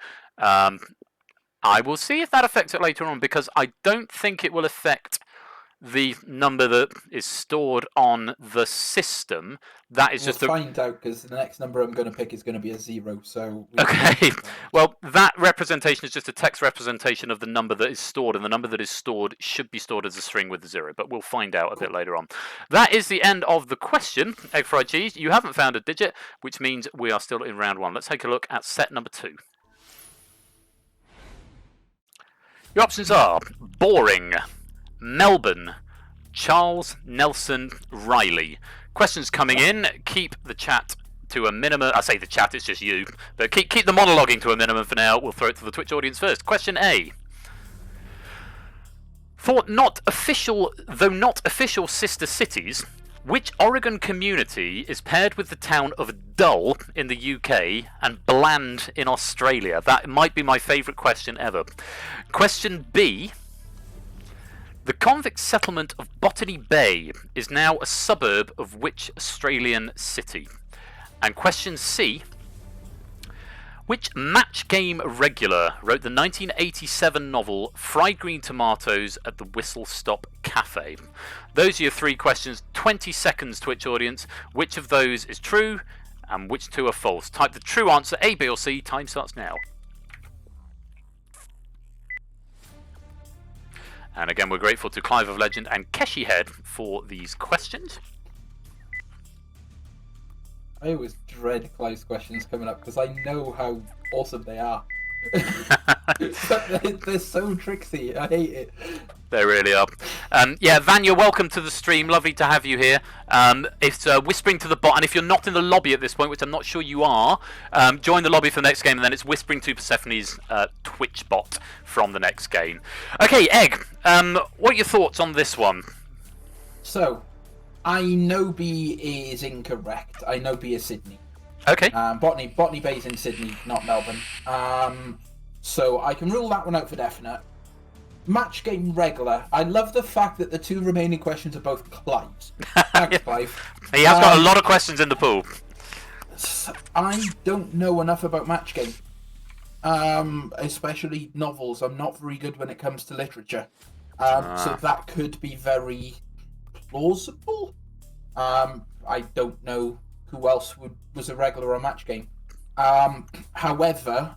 I will see if that affects it later on, because I don't think it will affect the number that is stored on the system. That is just we'll find out, because the next number I'm going to pick is going to be a 0. So okay. Well, that representation is just a text representation of the number that is stored, and the number that is stored should be stored as a string with a 0. But we'll find out a bit later on. That is the end of the question. Egg Fried Cheese, you haven't found a digit, which means we are still in round 1. Let's take a look at set number 2. Your options are boring, Melbourne, Charles Nelson Riley. Questions coming in. Keep the chat to a minimum. I say the chat, it's just you. But keep the monologuing to a minimum for now. We'll throw it to the Twitch audience first. Question A. For though not official sister cities, which Oregon community is paired with the town of Dull in the UK and Bland in Australia? That might be my favourite question ever. Question B. The convict settlement of Botany Bay is now a suburb of which Australian city? And question C. Which Match Game regular wrote the 1987 novel Fried Green Tomatoes at the Whistle Stop Cafe? Those are your 3 questions. 20 seconds, Twitch audience. Which of those is true and which 2 are false? Type the true answer, A, B or C. Time starts now. And again, we're grateful to Clive of Legend and Keshi Head for these questions. I always dread Clive's questions coming up because I know how awesome they are. They're so tricksy. I hate it. They really are. Yeah, Vanya, welcome to the stream. Lovely to have you here. It's Whispering to the Bot, and if you're not in the lobby at this point, which I'm not sure you are, join the lobby for the next game, and then it's Whispering to Persephone's Twitch bot from the next game. Okay, Egg, what are your thoughts on this one? So, I know B is incorrect. I know B is Sydney. Okay. Botany Bay's in Sydney, not Melbourne. So I can rule that one out for definite. Match Game regular. I love the fact that the 2 remaining questions are both Clive's. Thanks, Clive. He has got a lot of questions in the pool. I don't know enough about Match Game. Especially novels. I'm not very good when it comes to literature. So that could be very plausible. I don't know who else was a regular on Match Game. However,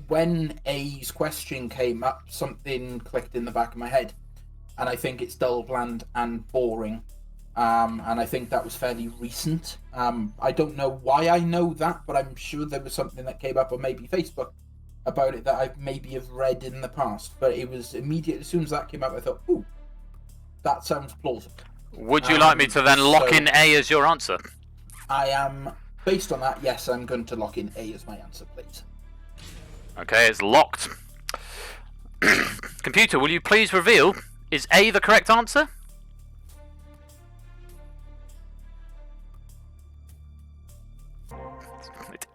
when A's question came up, something clicked in the back of my head, and I think it's dull, bland, and boring. And I think that was fairly recent. I don't know why I know that, but I'm sure there was something that came up on maybe Facebook about it that I maybe have read in the past. But it was immediate. As soon as that came up, I thought, ooh, that sounds plausible. Would you like me to then lock in A as your answer? I am, based on that, yes, I'm going to lock in A as my answer, please. Okay, it's locked. Computer, will you please reveal, is A the correct answer?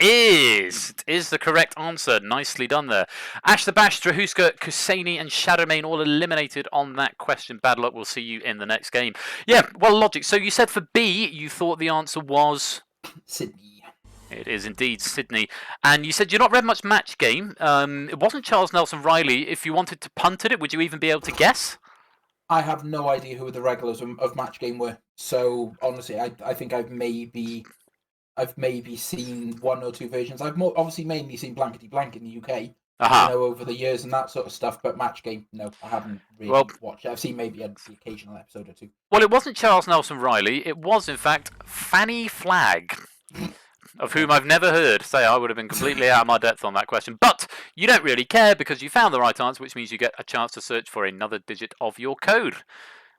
It is the correct answer. Nicely done there. Ash the Bash, Drahuska, Kusani, and Shadowmane all eliminated on that question. Bad luck. We'll see you in the next game. Yeah, well, logic. So you said for B, you thought the answer was Sydney. It is indeed Sydney. And you said you've not read much Match Game. It wasn't Charles Nelson Riley. If you wanted to punt at it, would you even be able to guess? I have no idea who the regulars of Match Game were. So honestly, I think I've maybe seen 1 or 2 versions. I've obviously mainly seen Blankety Blank in the UK, over the years and that sort of stuff. But Match Game, no, I haven't really watched it. I've seen maybe the occasional episode or 2. Well, it wasn't Charles Nelson Riley. It was, in fact, Fanny Flagg, of whom I've never heard. Say, I would have been completely out of my depth on that question. But you don't really care because you found the right answer, which means you get a chance to search for another digit of your code.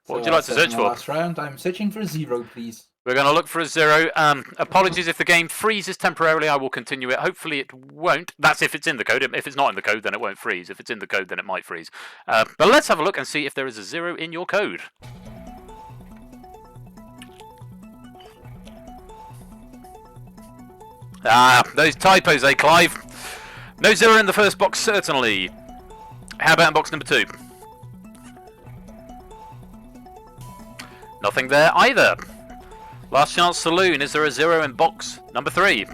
What would you like to search for? Last round, I'm searching for 0, please. We're going to look for a 0. Apologies if the game freezes temporarily. I will continue it. Hopefully it won't. That's if it's in the code. If it's not in the code, then it won't freeze. If it's in the code, then it might freeze. But let's have a look and see if there is a 0 in your code. Those typos, Clive? No 0 in the first box, certainly. How about in box number 2? Nothing there either. Last chance saloon, is there a 0 in box number 3?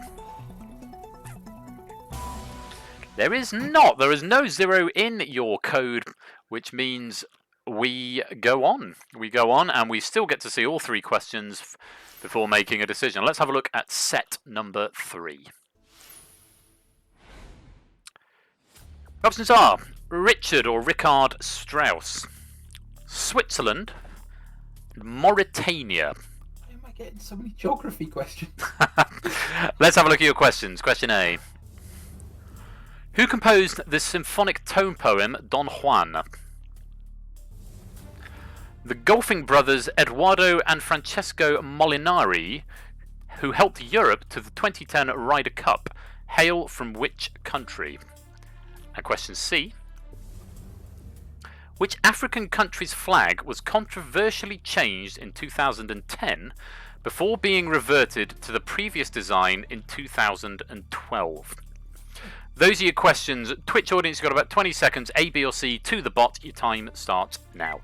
There is not. There is no 0 in your code, which means we go on. We go on, and we still get to see all 3 questions before making a decision. Let's have a look at set number 3. Options are Richard or Richard Strauss, Switzerland, Mauritania. Why am I getting so many geography questions? Let's have a look at your questions. Question A. Who composed the symphonic tone poem Don Juan? The golfing brothers Eduardo and Francesco Molinari, who helped Europe to the 2010 Ryder Cup, hail from which country? And question C. Which African country's flag was controversially changed in 2010 before being reverted to the previous design in 2012? Those are your questions. Twitch audience, you've got about 20 seconds. A, B or C to the bot. Your time starts now.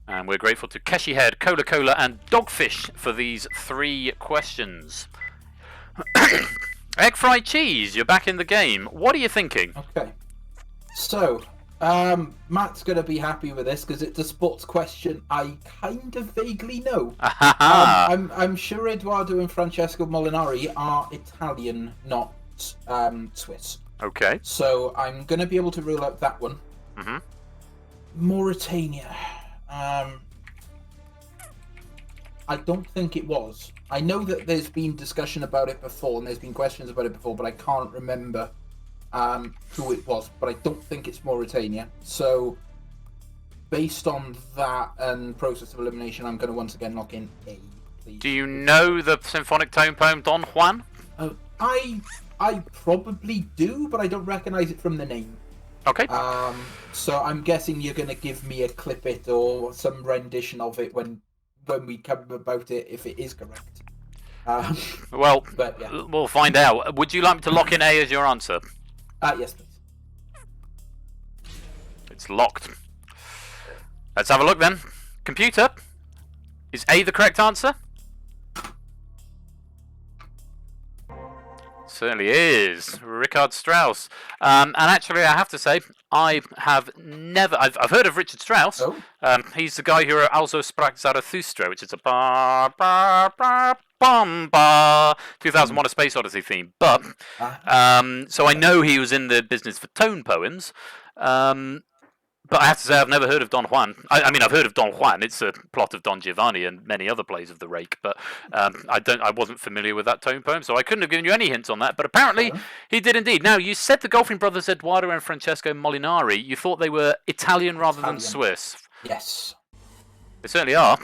And we're grateful to Keshi Head, Cola Cola and Dogfish for these 3 questions. Egg fried cheese, you're back in the game. What are you thinking? Okay. So, Matt's going to be happy with this because it's a sports question I kind of vaguely know. I'm sure Eduardo and Francesco Molinari are Italian, not Swiss. Okay. So I'm going to be able to rule out that one. Mm-hmm. Mauritania. I don't think it was. I know that there's been discussion about it before, and there's been questions about it before, but I can't remember who it was. But I don't think it's Mauritania. So, based on that and process of elimination, I'm going to once again lock in A, please. Do you know the symphonic tone poem Don Juan? I probably do, but I don't recognise it from the name. Okay. So I'm guessing you're going to give me a clip it or some rendition of it when we come about it, if it is correct. Well, but, yeah. We'll find out. Would you like me to lock in A as your answer? Yes, please. It's locked. Let's have a look then. Computer, is A the correct answer? Certainly is. Richard Strauss. And actually, I have to say, I've heard of Richard Strauss. Oh. He's the guy who wrote Also Sprach Zarathustra, which is a ba ba ba bum ba 2001: A Space Odyssey theme. But so I know he was in the business for tone poems. But I have to say, I've never heard of Don Juan. I mean, I've heard of Don Juan. It's a plot of Don Giovanni and many other plays of the Rake. But I wasn't familiar with that tone poem, so I couldn't have given you any hints on that. But apparently, he did indeed. Now, you said the golfing brothers Eduardo and Francesco Molinari. You thought they were Italian rather than Swiss. Yes. They certainly are.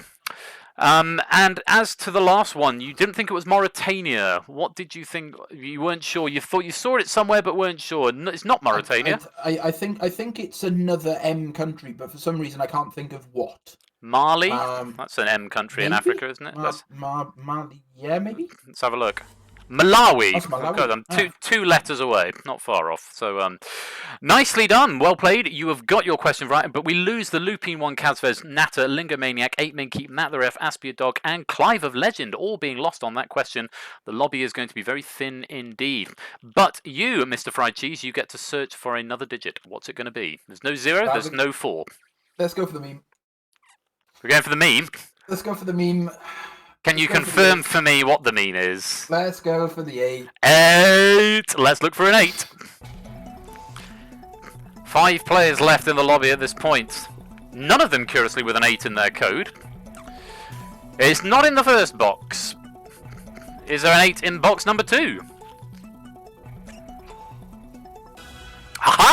And as to the last one, you didn't think it was Mauritania. What did you think? You weren't sure. You thought you saw it somewhere, but weren't sure. It's not Mauritania. I think it's another M country, but for some reason I can't think of what. Mali. That's an M country in Africa, isn't it? Mali. Yeah, maybe. Let's have a look. Malawi. That's Malawi. God, I'm two letters away, not far off. So, nicely done, well played. You have got your question right, but we lose the Lupine One, Kazvez, Natter, Lingomaniac, 8Minkeep, Matt the Ref, Aspia Dog, and Clive of Legend, all being lost on that question. The lobby is going to be very thin indeed. But you, Mr. Fried Cheese, you get to search for another digit. What's it going to be? There's no 0. There's no 4. Let's go for the meme. We're going for the meme. Let's go for the meme. Can you confirm for me what the meme is? Let's go for the 8. 8! Let's look for an 8. 5 players left in the lobby at this point. None of them, curiously, with an 8 in their code. It's not in the first box. Is there an 8 in box number 2? Haha!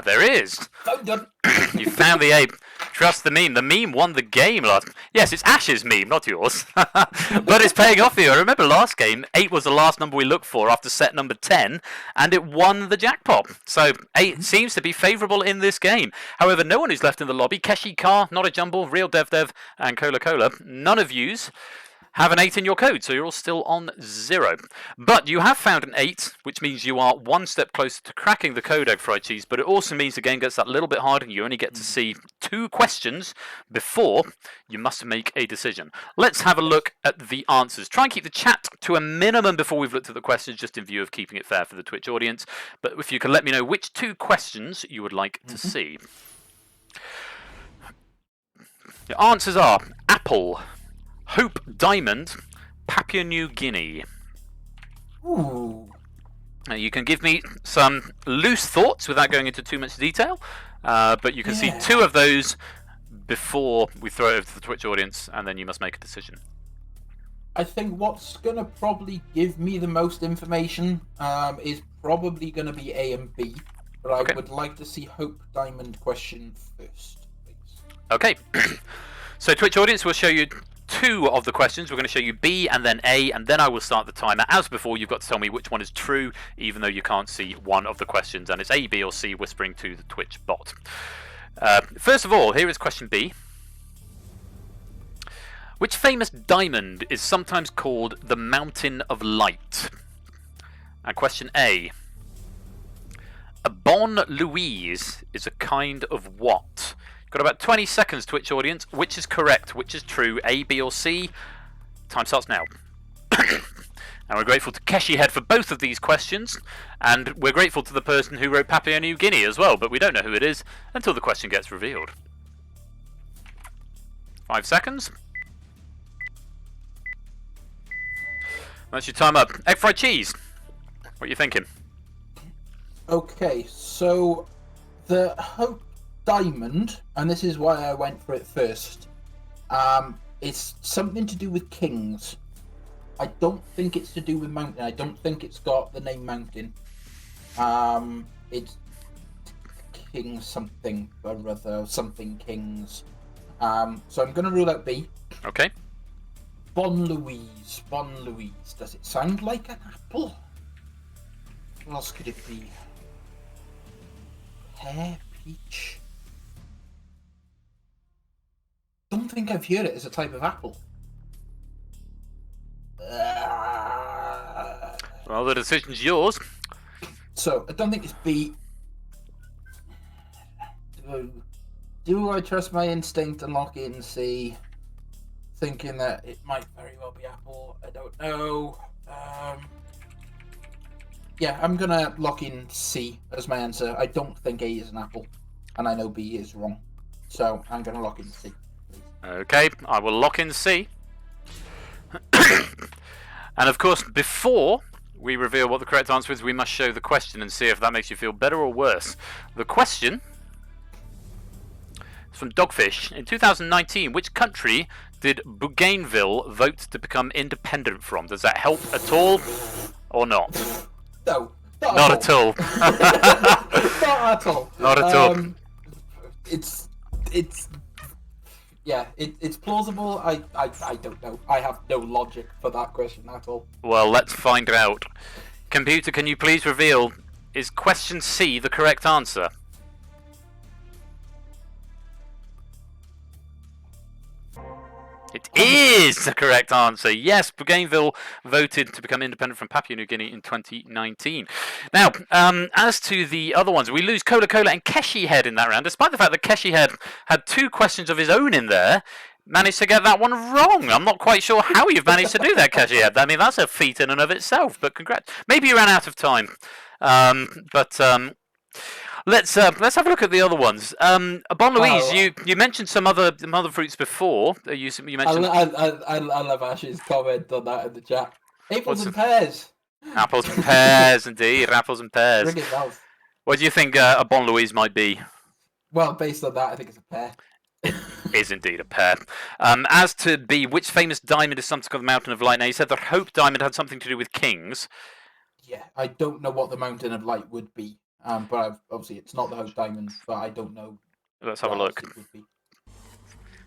there is. Found them. You found the ape. Trust the meme. The meme won the game last. Yes, it's Ash's meme, not yours. But it's paying off for you. I remember last game, 8 was the last number we looked for after set number 10, and it won the jackpot. So 8 seems to be favourable in this game. However, no one who's left in the lobby. Keshi, Car, Not a Jumble, Real Dev Dev, and Cola Cola. None of yous have an 8 in your code, so you're all still on 0. But you have found an 8, which means you are one step closer to cracking the code, Egg Fried Cheese, but it also means the game gets that little bit harder and you only get to see 2 questions before you must make a decision. Let's have a look at the answers. Try and keep the chat to a minimum before we've looked at the questions, just in view of keeping it fair for the Twitch audience. But if you can let me know which 2 questions you would like to see. The answers are Apple, Hope Diamond, Papua New Guinea. Ooh. Now, you can give me some loose thoughts without going into too much detail, but you can see 2 of those before we throw it over to the Twitch audience, and then you must make a decision. I think what's going to probably give me the most information is probably going to be A and B, but I would like to see Hope Diamond question first, please. Okay. So Twitch audience, will show you 2 of the questions. We're going to show you B and then A, and then I will start the timer. As before, you've got to tell me which one is true, even though you can't see one of the questions, and it's A, B, or C whispering to the Twitch bot. First of all, here is question B. Which famous diamond is sometimes called the Mountain of Light? And question A. A Bon Louise is a kind of what? Got about 20 seconds, Twitch audience. Which is correct? Which is true? A, B, or C? Time starts now. And we're grateful to Keshi Head for both of these questions, and we're grateful to the person who wrote Papua New Guinea as well, but we don't know who it is until the question gets revealed. 5 seconds. That's your time up. Egg Fried Cheese. What are you thinking? Okay, so the Hope Diamond, and this is why I went for it first, it's something to do with kings. I don't think it's to do with mountain. I don't think it's got the name mountain. It's King something or other, something kings. So I'm going to rule out B. Okay. Bon Louise. Bon Louise. Does it sound like an apple? What else could it be? Pear, peach. Don't think I've heard it as a type of apple. Well, the decision's yours. So I don't think it's B. Do I trust my instinct and lock in C? Thinking that it might very well be apple. I don't know. Yeah, I'm gonna lock in C as my answer. I don't think A is an apple, and I know B is wrong. So I'm gonna lock in C. Please. Okay, I will lock in C. And of course, before we reveal what the correct answer is, we must show the question and see if that makes you feel better or worse. The question is from Dogfish. In 2019, which country did Bougainville vote to become independent from? Does that help at all or not? No, Not at all. Not at all. Not at all. It's plausible. I don't know. I have no logic for that question at all. Well, let's find out. Computer, can you please reveal, is question C the correct answer? It is the correct answer. Yes, Bougainville voted to become independent from Papua New Guinea in 2019. Now, as to the other ones, we lose Cola Cola and Keshi Head in that round, despite the fact that Keshi Head had 2 questions of his own in there. Managed to get that one wrong. I'm not quite sure how you've managed to do that, Keshi Head. I mean, that's a feat in and of itself, but congrats. Maybe you ran out of time. Let's have a look at the other ones. Bon Louise, you mentioned some other fruits before. You mentioned. I love Ash's comment on that in the chat. Apples and pears. Apples and pears, indeed. Apples and pears. Ring it bells. What do you think a Bon Louise might be? Well, based on that, I think it's a pear. Is indeed a pear. As to B, which famous diamond is something called the Mountain of Light? Now, you said the Hope Diamond had something to do with kings. Yeah, I don't know what the Mountain of Light would be. But obviously it's not the Hope Diamond, but I don't know. Let's have a what else look. it would be.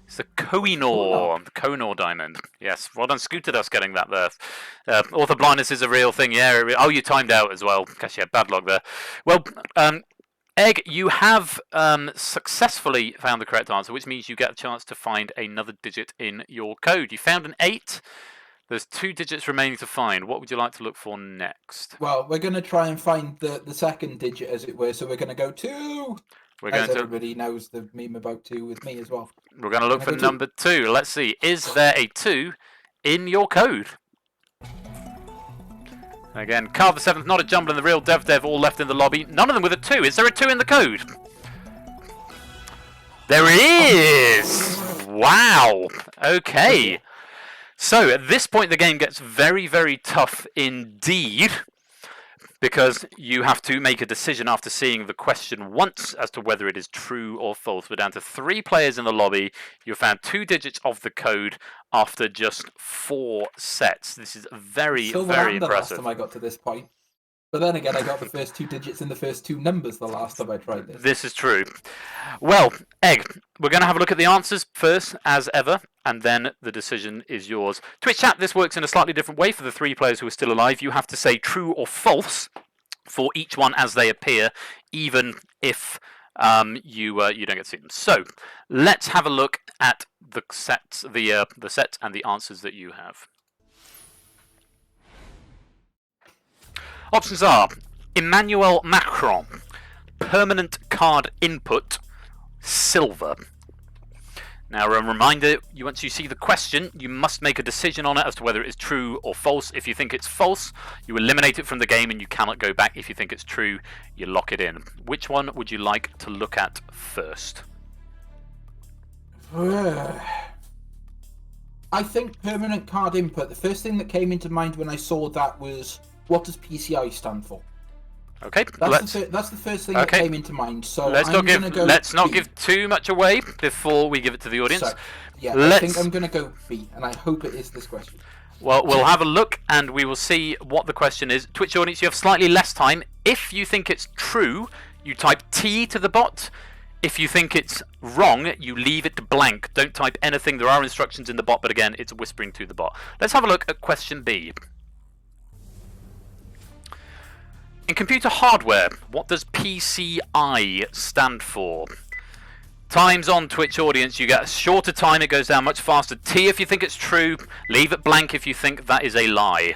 It's the Kohinoor, the Kohinoor diamond. Yes, well done, Scooter Dust, getting that there. Author blindness is a real thing. Yeah. Oh, you timed out as well. Guess you had bad luck there. Well, Egg, you have successfully found the correct answer, which means you get a chance to find another digit in your code. You found an 8. There's 2 digits remaining to find. What would you like to look for next? Well, we're going to try and find the second digit, as it were. So we're going to go 2. Everybody knows the meme about 2 with me as well. We're going to look for number 2. Let's see. Is there a 2 in your code? Again, Carl the 7th, not a jumble, and the real Dev all left in the lobby. None of them with a 2. Is there a 2 in the code? There is! Wow. Okay. So, at this point, the game gets very, very tough indeed, because you have to make a decision after seeing the question once as to whether it is true or false. We're down to 3 players in the lobby. You found 2 digits of the code after just 4 sets. This is very, very impressive. Last time I got to this point. But then again, I got the first 2 digits in the first 2 numbers the last time I tried this. This is true. Well, Egg, we're going to have a look at the answers first, as ever, and then the decision is yours. Twitch chat, this works in a slightly different way for the 3 players who are still alive. You have to say true or false for each one as they appear, even if you don't get to see them. So, let's have a look at the sets, the set and the answers that you have. Options are Emmanuel Macron, permanent card input, silver. Now, a reminder, once you see the question, you must make a decision on it as to whether it is true or false. If you think it's false, you eliminate it from the game and you cannot go back. If you think it's true, you lock it in. Which one would you like to look at first? I think permanent card input. The first thing that came into mind when I saw that was, what does PCI stand for? Okay, that's the first thing that came into mind. So let's not give too much away before we give it to the audience. So, yeah, I think I'm going to go B, and I hope it is this question. Well, we'll have a look, and we will see what the question is. Twitch audience, you have slightly less time. If you think it's true, you type T to the bot. If you think it's wrong, you leave it blank. Don't type anything. There are instructions in the bot, but again, it's whispering to the bot. Let's have a look at question B. In computer hardware, what does PCI stand for? Times on Twitch audience, you get a shorter time, it goes down much faster. T if you think it's true, leave it blank if you think that is a lie.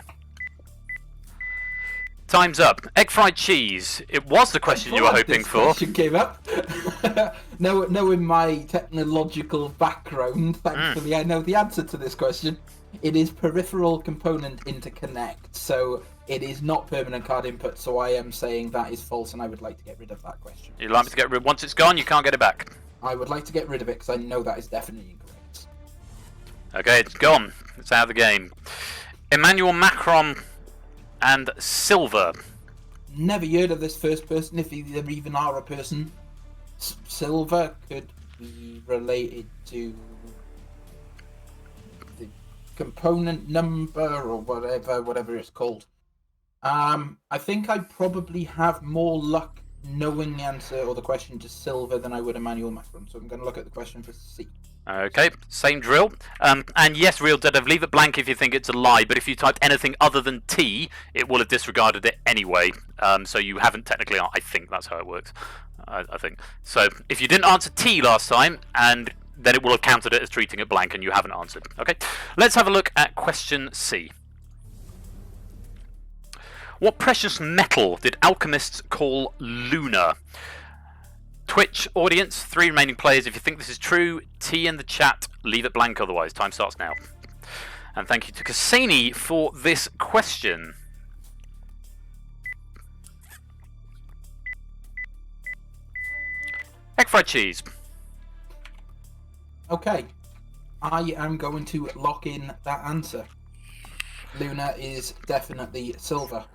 Time's up. Egg fried cheese. It was the question you were hoping for. Question came up. Knowing my technological background, thankfully I know the answer to this question. It is peripheral component interconnect, so it is not permanent card input, so I am saying that is false, and I would like to get rid of that question. You'd like me to get rid? Once it's gone, you can't get it back. I would like to get rid of it, because I know that is definitely incorrect. Okay, it's gone. It's out of the game. Emmanuel Macron and silver. Never heard of this first person, if there even are a person. Silver could be related to the component number or whatever it's called. I think I probably have more luck knowing the answer or the question to silver than I would Emmanuel Macron, so I'm going to look at the question for C. Okay, same drill. And yes, Real Dead, leave it blank if you think it's a lie, but if you typed anything other than T, it will have disregarded it anyway. So you haven't technically, I think that's how it works. I think. So if you didn't answer T last time, and then it will have counted it as treating it blank and you haven't answered. Okay, let's have a look at question C. What precious metal did alchemists call Luna? Twitch audience, 3 remaining players. If you think this is true, T in the chat, leave it blank otherwise. Time starts now. And thank you to Cassini for this question. Egg fried cheese. Okay, I am going to lock in that answer. Luna is definitely silver.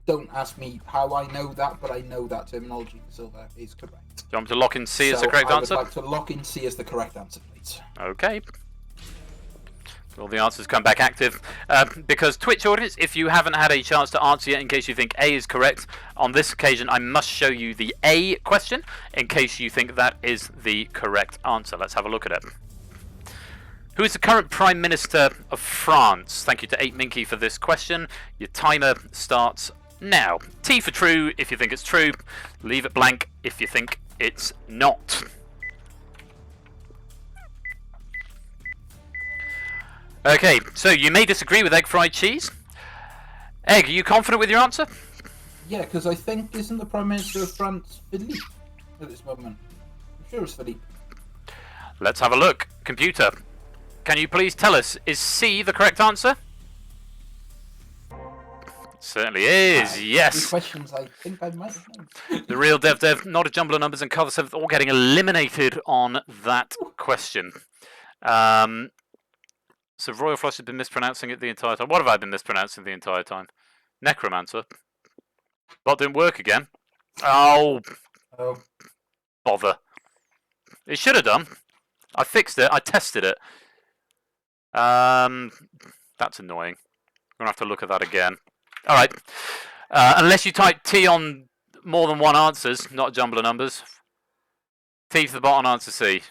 Don't ask me how I know that, but I know that terminology for silver is correct. Do you want me to lock in C as the correct answer? I would like to lock in C as the correct answer, please. Okay. All the answers come back active. Because Twitch audience, if you haven't had a chance to answer yet, in case you think A is correct, on this occasion I must show you the A question, in case you think that is the correct answer. Let's have a look at it. Who is the current Prime Minister of France? Thank you to 8Minky for this question. Your timer starts now. T for true if you think it's true. Leave it blank if you think it's not. Okay, so you may disagree with egg fried cheese. Egg, are you confident with your answer? Yeah, because I think, isn't the Prime Minister of France Philippe at this moment? I'm sure it's Philippe. Let's have a look. Computer, can you please tell us, is C the correct answer? Certainly is, yes. The questions I think I might have known. The real Dev, not a jumble of numbers, and Carl the Seventh all getting eliminated on that question. So Royal Flush has been mispronouncing it the entire time. What have I been mispronouncing the entire time? Necromancer. That didn't work again. Oh. Bother. It should have done. I fixed it. I tested it. That's annoying. I'm going to have to look at that again. Alright. Unless you type T on more than one answers, not a jumble of numbers. T to the bottom, answer C.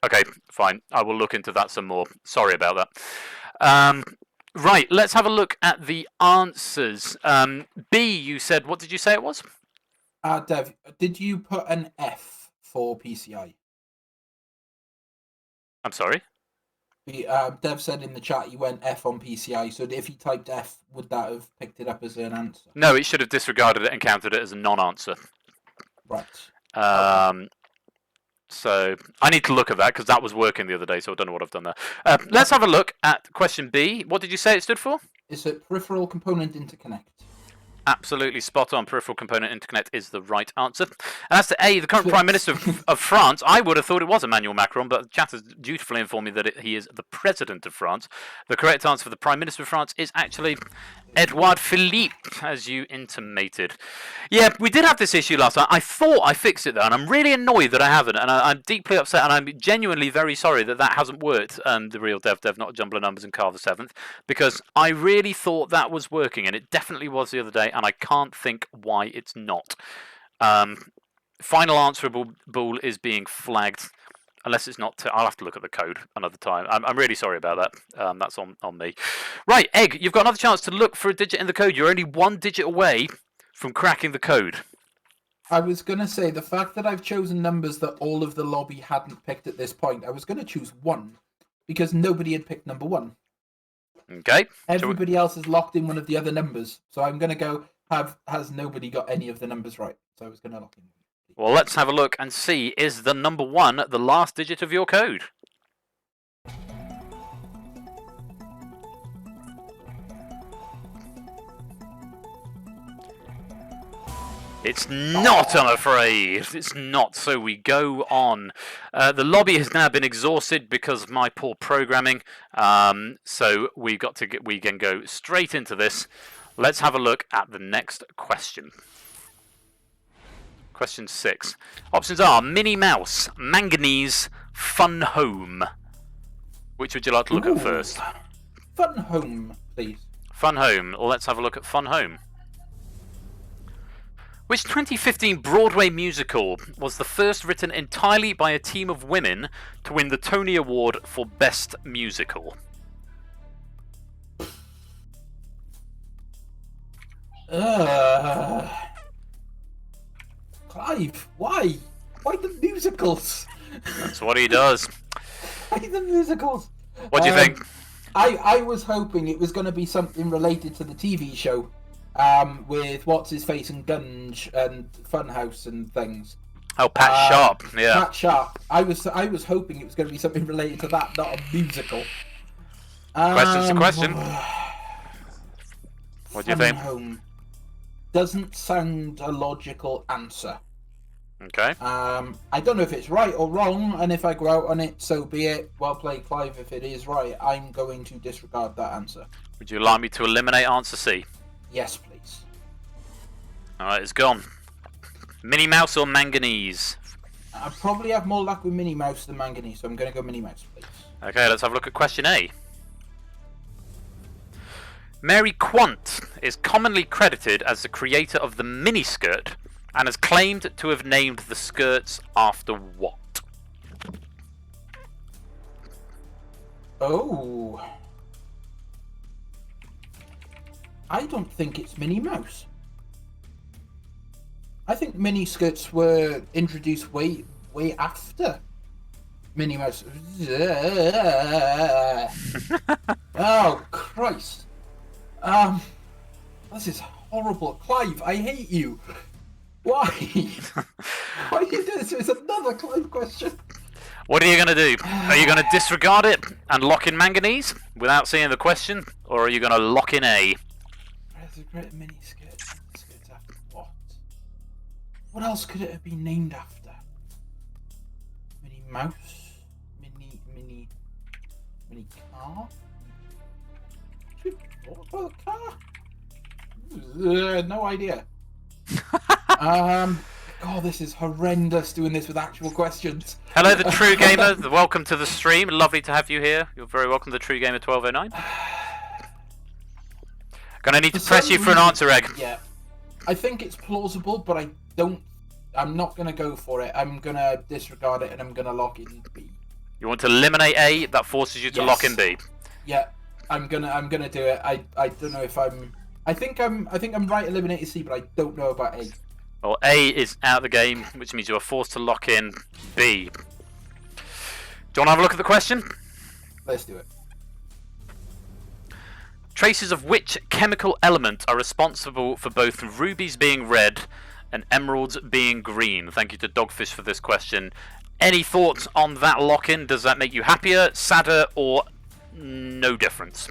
Okay, fine. I will look into that some more. Sorry about that. Right, let's have a look at the answers. B, you said, what did you say it was? Dev, did you put an F for PCI? I'm sorry? Dev said in the chat he went F on PCI, so if he typed F, would that have picked it up as an answer? No, it should have disregarded it and counted it as a non-answer. Right. So I need to look at that because that was working the other day, so I don't know what I've done there. Let's have a look at question B. What did you say it stood for? It's a peripheral component interconnect. Absolutely spot on. Peripheral component interconnect is the right answer. And as to A, the current Prime Minister of France, I would have thought it was Emmanuel Macron, but the chat has dutifully informed me that he is the President of France. The correct answer for the Prime Minister of France is actually Edouard Philippe, as you intimated. Yeah, we did have this issue last time. I thought I fixed it though, and I'm really annoyed that I haven't, and I'm deeply upset, and I'm genuinely very sorry that that hasn't worked. The real Dev, not a jumble of numbers, and Carl the Seventh, because I really thought that was working, and it definitely was the other day, and I can't think why it's not. Final answerable ball is being flagged. Unless it's not, I'll have to look at the code another time. I'm really sorry about that. That's on me. Right, Egg, you've got another chance to look for a digit in the code. You're only one digit away from cracking the code. I was going to say, the fact that I've chosen numbers that all of the lobby hadn't picked at this point, I was going to choose 1, because nobody had picked number 1. Okay. Everybody else has locked in one of the other numbers, so I'm going to go, has nobody got any of the numbers right? So I was going to lock in. Well, let's have a look and see, is the number 1 the last digit of your code? It's not, I'm afraid. It's not, so we go on. The lobby has now been exhausted because of my poor programming, so we can go straight into this. Let's have a look at the next question. Question 6. Options are Minnie Mouse, Manganese, Fun Home. Which would you like to look at first? Fun Home, please. Fun Home. Let's have a look at Fun Home. Which 2015 Broadway musical was the first written entirely by a team of women to win the Tony Award for Best Musical? Clive, why? Why the musicals? That's what he does. Why the musicals? What do you think? I was hoping it was going to be something related to the TV show, with what's his face and Gunge and Funhouse and things. Oh, Pat Sharp, yeah. Pat Sharp. I was hoping it was going to be something related to that, not a musical. Question's a question. What do you think? Home doesn't sound a logical answer. Okay. I don't know if it's right or wrong, and if I go out on it, so be it. Well played, Clive. If it is right, I'm going to disregard that answer. Would you like me to eliminate answer C? Yes, please. Alright, it's gone. Minnie Mouse or Manganese? I probably have more luck with Minnie Mouse than Manganese, so I'm going to go Minnie Mouse, please. Okay, let's have a look at question A. Mary Quant is commonly credited as the creator of the miniskirt and has claimed to have named the skirts after what? Oh. I don't think it's Minnie Mouse. I think mini skirts were introduced way after Minnie Mouse. Oh Christ! This is horrible, Clive. I hate you. Why? Why you do this? It's another Clive question. What are you going to do? Are you going to disregard it and lock in manganese without seeing the question, or are you going to lock in A? Great mini skirts. Skirts after what? What else could it have been named after? Minnie Mouse? Mini car? What about a car? No idea. God, this is horrendous doing this with actual questions. Hello, the True Gamer. Welcome to the stream. Lovely to have you here. You're very welcome, the True Gamer 1209. Gonna need to press you for an answer, Egg. Yeah, I think it's plausible, but I'm not gonna go for it. I'm gonna disregard it and I'm gonna lock in B. You want to eliminate A? That forces you to lock in B. Yeah, I'm gonna do it. I don't know if I think I'm right eliminating C, but I don't know about A. Well, A is out of the game, which means you are forced to lock in B. Do you want to have a look at the question? Let's do it. Traces of which chemical element are responsible for both rubies being red and emeralds being green? Thank you to Dogfish for this question. Any thoughts on that lock-in? Does that make you happier, sadder, or no difference?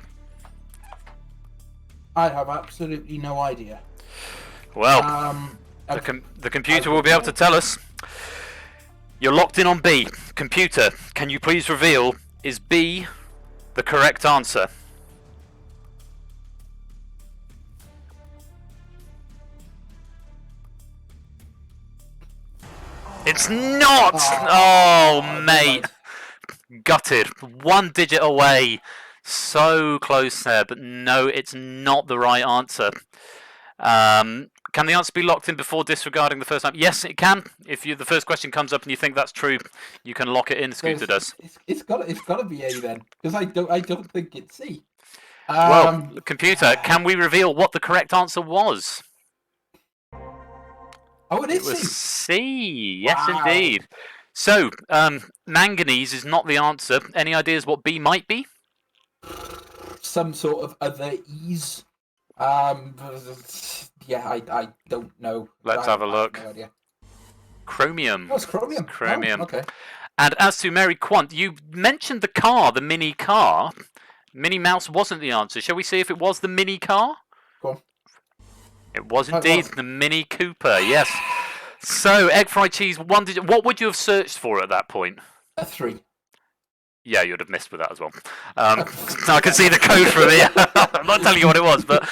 I have absolutely no idea. Well, the computer will be able to tell us. You're locked in on B. Computer, can you please reveal, is B the correct answer? It's not! Oh, mate. Gutted. One digit away. So close there, but no, it's not the right answer. Can the answer be locked in before disregarding the first time? Yes, it can. If the first question comes up and you think that's true, you can lock it in. Scooter does. It's got to be A then, because I don't think it's C. Well, computer, can we reveal what the correct answer was? Oh, it was C. C. Yes, Wow. indeed. So, manganese is not the answer. Any ideas what B might be? Some sort of other E's. Yeah, I don't know. Let's have a look. No idea. Chromium. Oh, it's chromium. It's chromium. Oh, okay. And as to Mary Quant, you mentioned the car, the mini car. Minnie Mouse wasn't the answer. Shall we see if it was the mini car? Go on. It was indeed the Mini Cooper, yes. So, egg fried cheese, one digit. What would you have searched for at that point? A 3. Yeah, you'd have missed with that as well. I can see the code from it. I'm not telling you what it was, but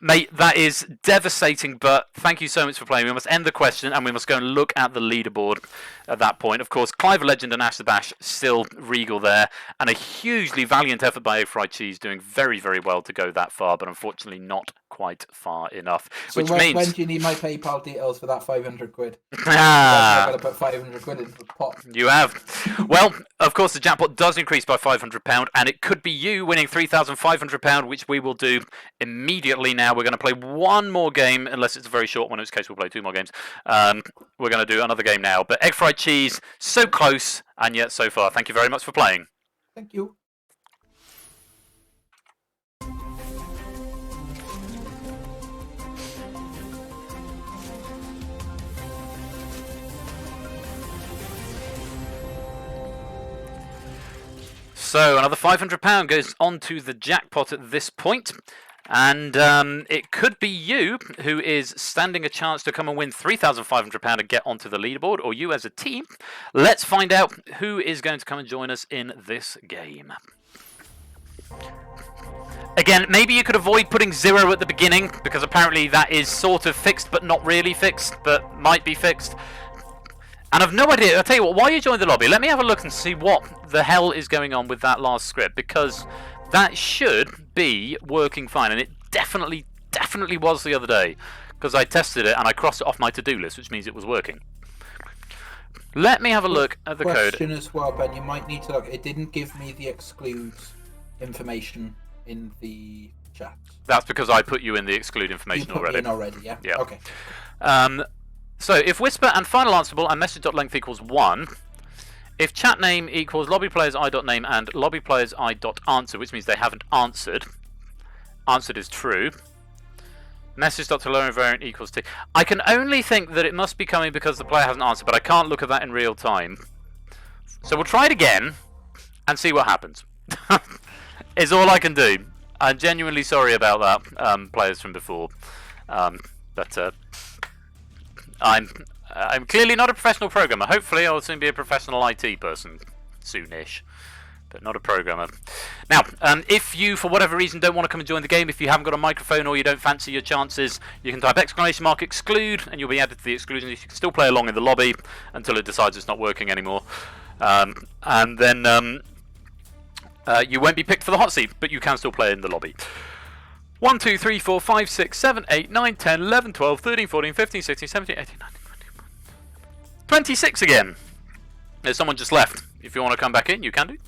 mate, that is devastating. But thank you so much for playing. We must end the question and we must go and look at the leaderboard at that point. Of course, Clive Legend and Ash the Bash still regal there, and a hugely valiant effort by Egg Fried Cheese, doing very, very well to go that far, but unfortunately not quite far enough. So which when means do you need my PayPal details for that 500 quid? Ah. I've got to put 500 quid into the pot. You have. Well, of course, the jackpot does increase by £500, and it could be you winning £3,500, which we will do immediately now. We're going to play one more game, unless it's a very short one, in which case we'll play 2 more games. We're going to do another game now. But Egg Fried Cheese, so close, and yet so far. Thank you very much for playing. Thank you. So another £500 goes onto the jackpot at this point. And it could be you who is standing a chance to come and win £3,500 and get onto the leaderboard, or you as a team. Let's find out who is going to come and join us in this game. Again, maybe you could avoid putting 0 at the beginning, because apparently that is sort of fixed, but not really fixed, but might be fixed. And I've no idea. I'll tell you what, while you join the lobby, let me have a look and see what the hell is going on with that last script, because that should be working fine, and it definitely was the other day, because I tested it and I crossed it off my to-do list, which means it was working. Let me have a look at the code. Question as well, Ben. You might need to look. It didn't give me the excludes information in the chat. That's because I put you in the exclude information You put already. me in already, yeah? Yeah. Okay. So if whisper and final answerable and message.length equals 1, if chat name equals lobbyplayersi.name and lobbyplayersi.answer, which means they haven't answered, answered is true. Message.to-lower invariant equals T. I can only think that it must be coming because the player hasn't answered, but I can't look at that in real time. So we'll try it again and see what happens. Is all I can do. I'm genuinely sorry about that, players from before. But I'm clearly not a professional programmer. Hopefully I'll soon be a professional IT person soonish. But not a programmer. Now, if you, for whatever reason, don't want to come and join the game, if you haven't got a microphone or you don't fancy your chances, you can type !exclude and you'll be added to the exclusion list. You can still play along in the lobby until it decides it's not working anymore. And then you won't be picked for the hot seat, but you can still play in the lobby. 1, 2, 3, 4, 5, 6, 7, 8, 9, 10, 11, 12, 13, 14, 15, 16, 17, 18, 19, 20, 26 again. There's someone just left. If you want to come back in, you can do.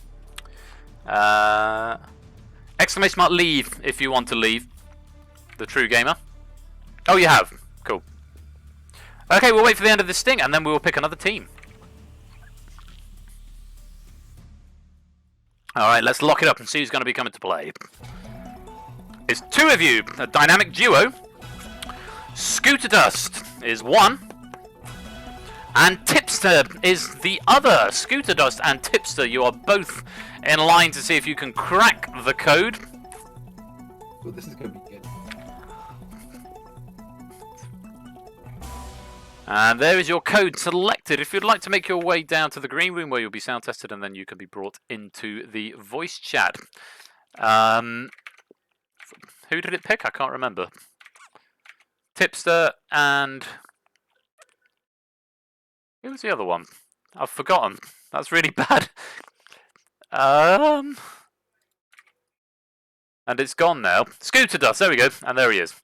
Exclamation mark leave if you want to leave. The true gamer. Oh, you have. Cool. Okay, we'll wait for the end of this sting and then we will pick another team. Alright, let's lock it up and see who's going to be coming to play. It's 2 of you, a dynamic duo. Scooter Dust is 1. And Tipster is the other. Scooter Dust and Tipster, you are both in line to see if you can crack the code. Well, this is going to be good. And there is your code selected. If you'd like to make your way down to the green room where you'll be sound tested and then you can be brought into the voice chat. Who did it pick? I can't remember. Tipster and... who was the other one? I've forgotten. That's really bad. And it's gone now. Scooter Dust, there we go. And there he is.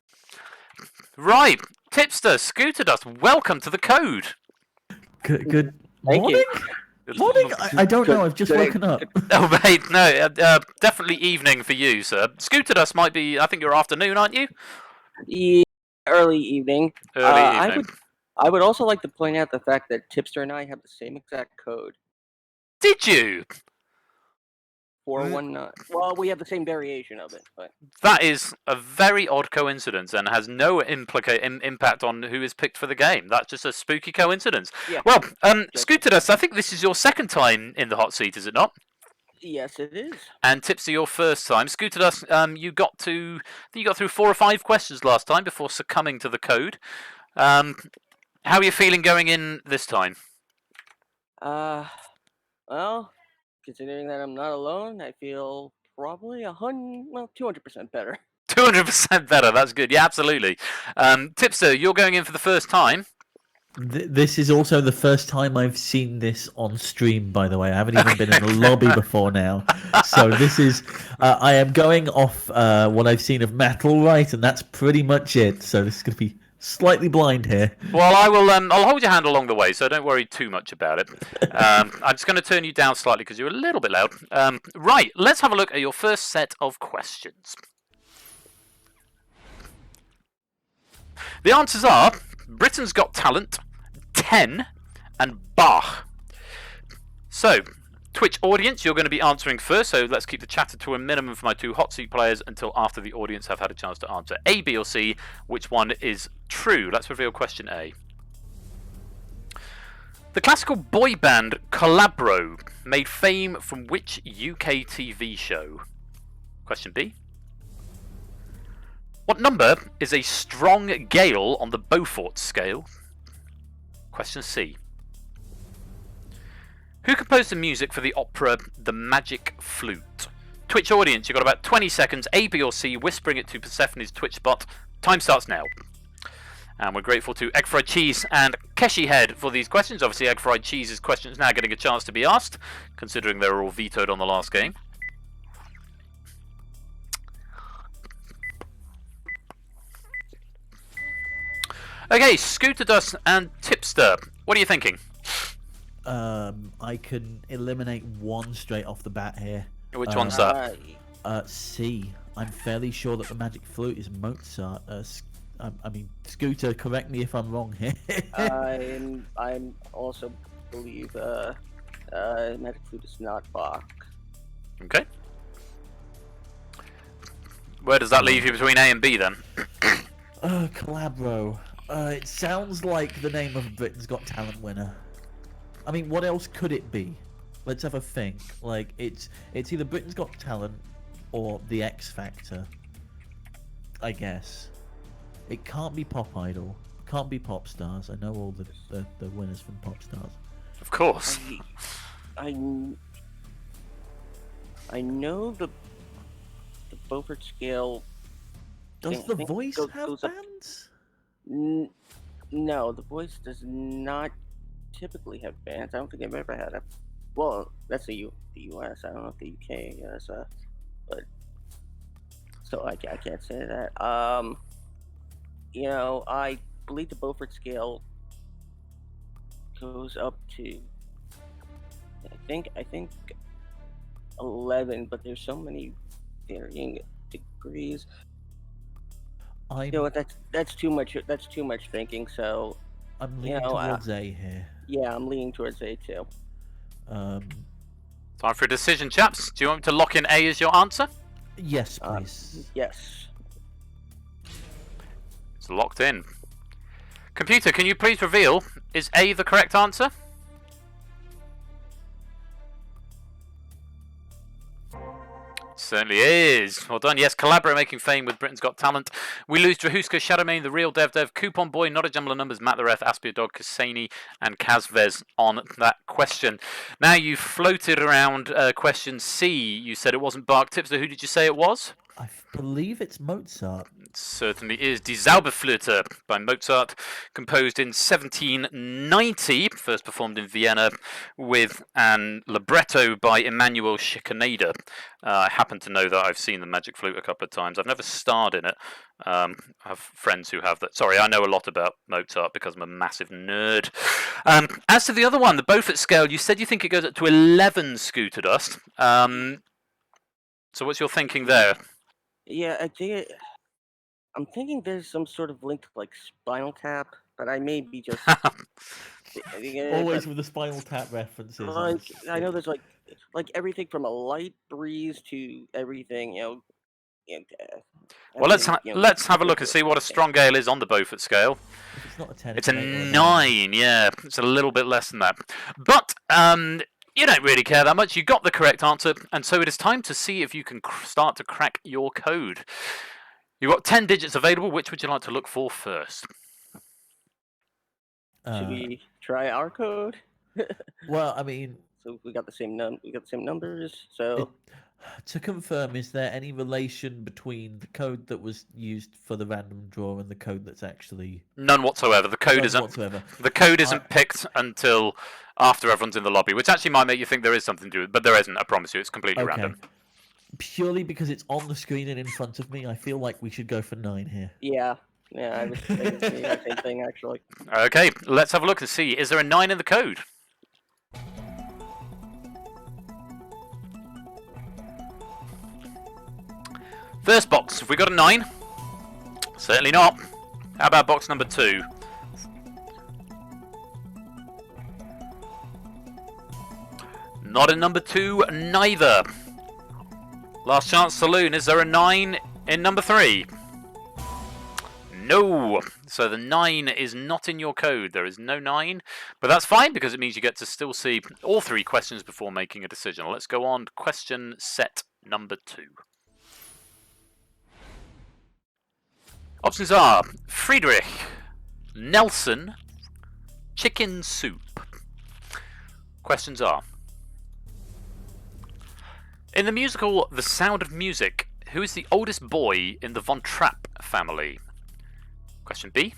Right. Tipster, Scooter Dust, welcome to the code. Good Thank morning? Good Morning? I don't know, I've just woken up. Oh, mate, no, definitely evening for you, sir. Scooter Dust might be, I think you're afternoon, aren't you? Yeah, early evening. Early evening. I would also like to point out the fact that Tipster and I have the same exact code. Did you? 419. Well, we have the same variation of it, but That is a very odd coincidence and has no impact on who is picked for the game. That's just a spooky coincidence. yeah. Well, Scooter Dust, I think this is your second time in the hot seat, is it not? Yes, it is. And Tipsy, your first time. Scooter Dust, you got through 4 or 5 questions last time before succumbing to the code. How are you feeling going in this time? Well, considering that I'm not alone, I feel probably 200% better. 200% better, that's good. Yeah, absolutely. Tipster, you're going in for the first time. This is also the first time I've seen this on stream, by the way. I haven't even been in the lobby before now. So this is... I am going off what I've seen of Metal Right, and that's pretty much it. So this is going to be slightly blind here. Well, I will. I'll hold your hand along the way, so don't worry too much about it. I'm just going to turn you down slightly because you're a little bit loud. Right, let's have a look at your first set of questions. The answers are Britain's Got Talent, 10, and Bach. So, Twitch audience, you're going to be answering first, so let's keep the chatter to a minimum for my 2 hot seat players until after the audience have had a chance to answer A, B, or C. Which one is true? Let's reveal question A. The classical boy band Collabro made fame from which UK TV show? Question B. What number is a strong gale on the Beaufort scale? Question C. Who composed the music for the opera The Magic Flute? Twitch audience, you've got about 20 seconds. A, B, or C, whispering it to Persephone's Twitch bot. Time starts now. And we're grateful to Egg Fried Cheese and Keshi Head for these questions. Obviously, Egg Fried Cheese's question is now getting a chance to be asked, considering they were all vetoed on the last game. Okay, Scooter Dust and Tipster. What are you thinking? I can eliminate one straight off the bat here. Which one's that? C. I'm fairly sure that the Magic Flute is Mozart. I mean, Scooter, correct me if I'm wrong here. I'm also believe Magic Flute is not Bach. Okay. Where does that leave you between A and B then? Calabro. It sounds like the name of a Britain's Got Talent winner. I mean, what else could it be? Let's have a think. Like, it's either Britain's Got Talent or The X Factor, I guess. It can't be Pop Idol. Can't be Pop Stars. I know all the winners from Pop Stars. Of course. I know the Beaufort scale. Does I The think Voice goes have up- bands? No, The Voice does not typically have bands. I don't think they've ever had a. Well, that's the U.S. I don't know if the U.K. has a, but so I can't say that. I believe the Beaufort scale goes up to. I think 11, but there's so many varying degrees. You know what? That's too much. That's too much thinking. So I'm leaning towards A here. yeah, I'm leaning towards A too. Time for a decision, chaps. Do you want me to lock in A as your answer? Yes, please. Yes. It's locked in. Computer, can you please reveal, is A the correct answer? Certainly is. Well done. Yes, collaborate making fame with Britain's Got Talent. We lose Drahuska, Shadowmane, The Real Dev, Coupon Boy, Not a Jumble of Numbers, Matt the Ref, Aspia Dog, Kasani, and Kazvez on that question. Now you've floated around question C. You said it wasn't Bach. Tipster, who did you say it was? I believe it's Mozart. It certainly is. Die Zauberflöte by Mozart, composed in 1790, first performed in Vienna, with an libretto by Emanuel Schikaneder. I happen to know that I've seen the Magic Flute a couple of times. I've never starred in it. I have friends who have that. Sorry, I know a lot about Mozart because I'm a massive nerd. As to the other one, the Beaufort scale, you said you think it goes up to 11, Scooter Dust. So what's your thinking there? Yeah, I'm thinking there's some sort of link to like Spinal Tap, but I may be just. Always with the Spinal Tap references. Like I know there's like everything from a light breeze to everything, Well, let's have a look and see what a strong gale is on the Beaufort scale. If it's not a 10, It's a an 8 or a 9, yeah. It's a little bit less than that. But you don't really care that much. You got the correct answer, and so it is time to see if you can start to crack your code. You've got 10 digits available. Which would you like to look for first? Should we try our code? Well, I mean, So we got the same numbers. So to confirm, is there any relation between the code that was used for the random draw and the code that's actually None whatsoever. The code none isn't. whatsoever? The code isn't picked until after everyone's in the lobby, which actually might make you think there is something to it, but there isn't. I promise you, it's completely random. Purely because it's on the screen and in front of me, I feel like we should go for 9 here. yeah, I was thinking the same thing actually. Okay, let's have a look and see. Is there a 9 in the code? First box, have we got a 9? Certainly not. How about box number 2? Not in number 2, neither. Last chance saloon, is there a 9 in number 3? No. So the 9 is not in your code. There is no 9. But that's fine because it means you get to still see all 3 questions before making a decision. Let's go on to question set number 2. Options are Friedrich, Nelson, chicken soup. Questions are: in the musical The Sound of Music, who is the oldest boy in the Von Trapp family? Question B.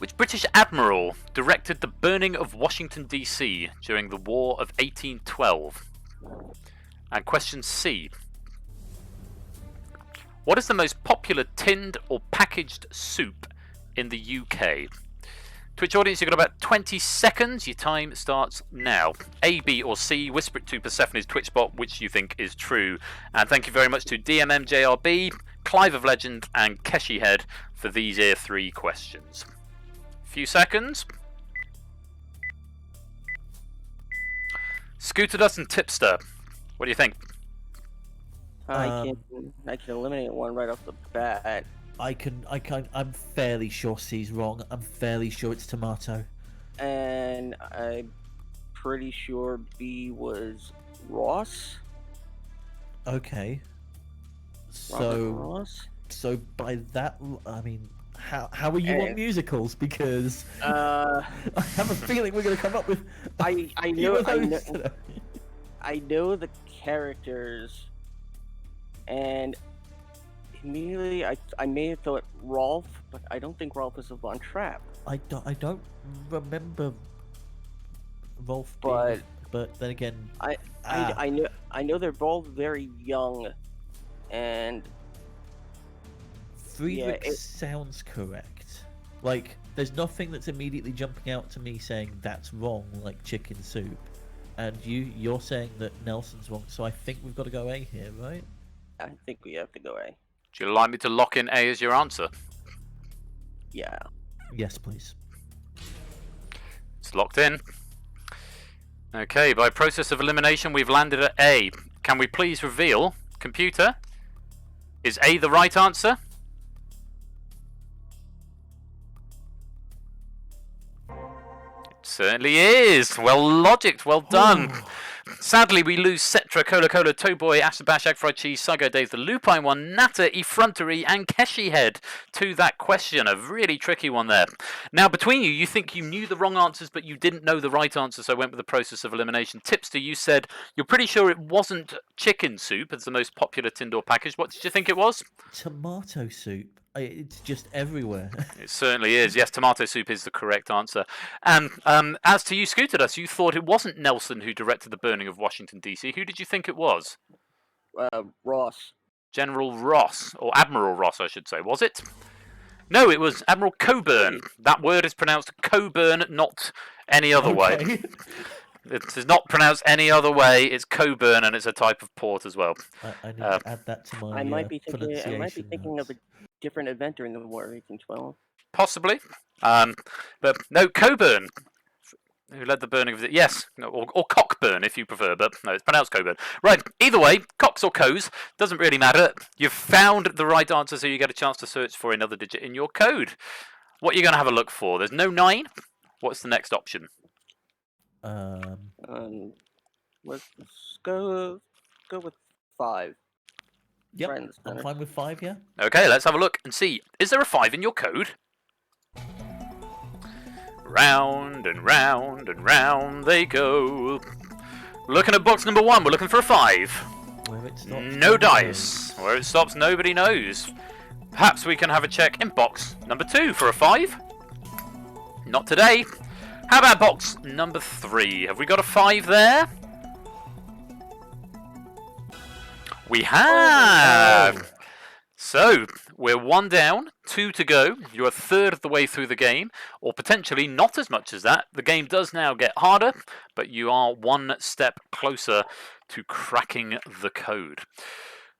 Which British admiral directed the burning of Washington, D.C. during the War of 1812? And question C. What is the most popular tinned or packaged soup in the UK? Twitch audience, you've got about 20 seconds. Your time starts now. A, B, or C. Whisper it to Persephone's Twitchbot, which you think is true. And thank you very much to DMMJRB, Clive of Legend, and Keshi Head for these here 3 questions. Few seconds. Scooter Dust and Tipster, what do you think? I can eliminate one right off the bat. I'm fairly sure C's wrong. I'm fairly sure it's tomato. And I'm pretty sure B was Ross. Okay. Robert Ross. So by that, I mean, how are you on musicals? Because I have a feeling we're going to come up with. I know the characters, and immediately I may have thought Rolf, but I don't think Rolf is a Von Trapp. I don't remember Rolf, but then again, I know they're both very young, and Friedrich sounds correct. Like, there's nothing that's immediately jumping out to me saying that's wrong, like chicken soup, and you're saying that Nelson's wrong. So I think we've got to go A here, right? I think we have to go A. Do you like me to lock in A as your answer? Yeah. Yes, please. It's locked in. Okay, by process of elimination, we've landed at A. Can we please reveal, computer, is A the right answer? It certainly is. Well logicked, well done. Ooh. Sadly, we lose Cetra, Cola Cola, Toyboy, Aston Bash, Egg Fried Cheese, Psycho Dave, the Lupine one, Natter, Effrontery, and Keshi Head to that question. A really tricky one there. Now, between you, you think you knew the wrong answers, but you didn't know the right answer, so I went with the process of elimination. Tipster, you said you're pretty sure it wasn't chicken soup as the most popular tinned or packaged. What did you think it was? Tomato soup. It's just everywhere. It certainly is. Yes, tomato soup is the correct answer. And as to you, Scooter Dust, you thought it wasn't Nelson who directed the burning of Washington, D.C. Who did you think it was? Ross. General Ross, or Admiral Ross, I should say. Was it? No, it was Admiral Coburn. That word is pronounced Coburn, not any other way. It is not pronounced any other way. It's Coburn, and it's a type of port as well. I need to add that to my I might be thinking notes. of a different event during the War of 1812. Possibly. But no, Coburn, who led the burning of it. Yes, or Cockburn if you prefer, but no, it's pronounced Coburn. Right, either way, Cox or Coes, doesn't really matter. You've found the right answer, so you get a chance to search for another digit in your code. What are you going to have a look for? There's no 9. What's the next option? Let's go with 5. Yep, Friends, I'm fine with 5, yeah? Okay, let's have a look and see. Is there a 5 in your code? Round and round and round they go. Looking at box number 1, we're looking for a 5. Where it stops, No dice. Where it stops, nobody knows. Perhaps we can have a check in box number 2 for a 5. Not today. How about box number 3? Have we got a 5 there? We have! Oh. So, we're 1 down, 2 to go. You're a third of the way through the game, or potentially not as much as that. The game does now get harder, but you are 1 step closer to cracking the code.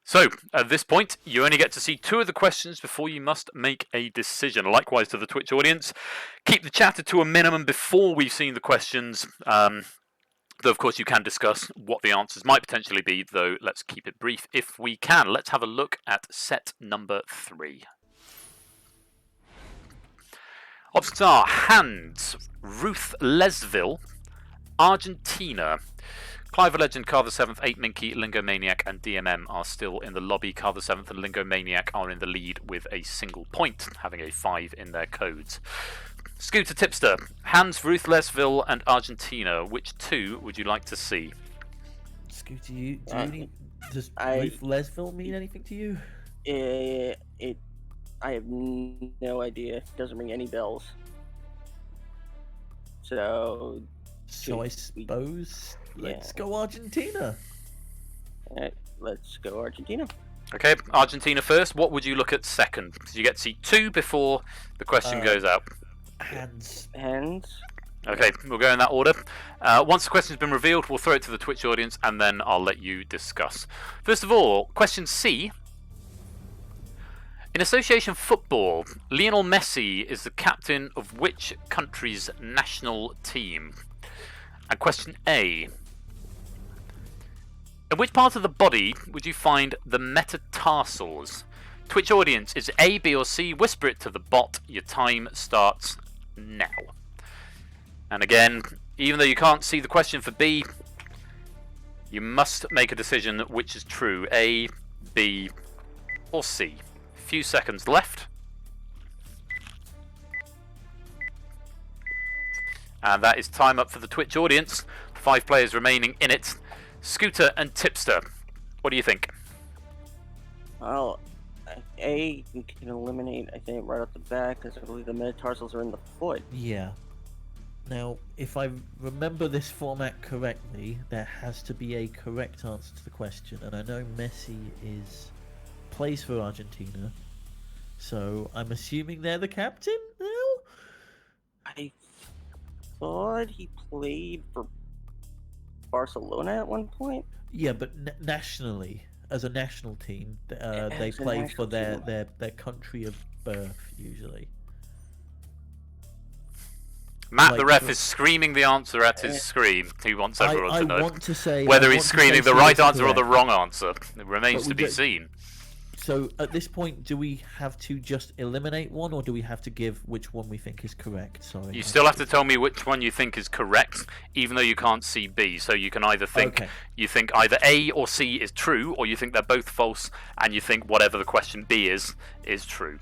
So, at this point, you only get to see 2 of the questions before you must make a decision. Likewise to the Twitch audience. Keep the chatter to a minimum before we've seen the questions. Though, of course, you can discuss what the answers might potentially be, though let's keep it brief if we can. Let's have a look at set number 3. Options are Hands, Ruth Lesville, Argentina. Clive Legend, Car the 7th, 8 Minky, Lingomaniac, and DMM are still in the lobby. Car the 7th and Lingomaniac are in the lead with a single point, having a 5 in their codes. Scooter Tipster, Hans, Ruth Lesville, and Argentina. Which 2 would you like to see? Scooter, does Ruth Lesville mean anything to you? I have no idea. It doesn't ring any bells. So, So I suppose let's go Argentina. alright, let's go Argentina. Okay, Argentina first. What would you look at second? So you get to see 2 before the question goes out. Hands. Hands. Okay, we'll go in that order. Once the question's been revealed, we'll throw it to the Twitch audience, and then I'll let you discuss. First of all, question C. In association football, Lionel Messi is the captain of which country's national team? And question A. In which part of the body would you find the metatarsals? Twitch audience, is it A, B, or C? Whisper it to the bot. Your time starts now. And again, even though you can't see the question for B, you must make a decision which is true. A, B, or C. Few seconds left. And that is time up for the Twitch audience. 5 players remaining in it. Scooter and Tipster, what do you think? Well, A, you can eliminate, I think, right off the bat, because I believe the metatarsals are in the foot. Yeah. Now, if I remember this format correctly, there has to be a correct answer to the question, and I know Messi plays for Argentina, so I'm assuming they're the captain now? I thought he played for Barcelona at one point. Yeah, but nationally, as a national team, they As a play for national their team. country of birth, usually. Matt, Like, the ref, is screaming the answer at his screen. He wants everyone to know want to say whether I he's want to screaming say the C right is answer or the correct. wrong answer. It remains But we to be don't- seen. So at this point, do we have to just eliminate one, or do we have to give which one we think is correct? Sorry. You still have to tell me which one you think is correct, even though you can't see B. So you can either think Okay. you think either A or C is true, or you think they're both false, and you think whatever the question B is true.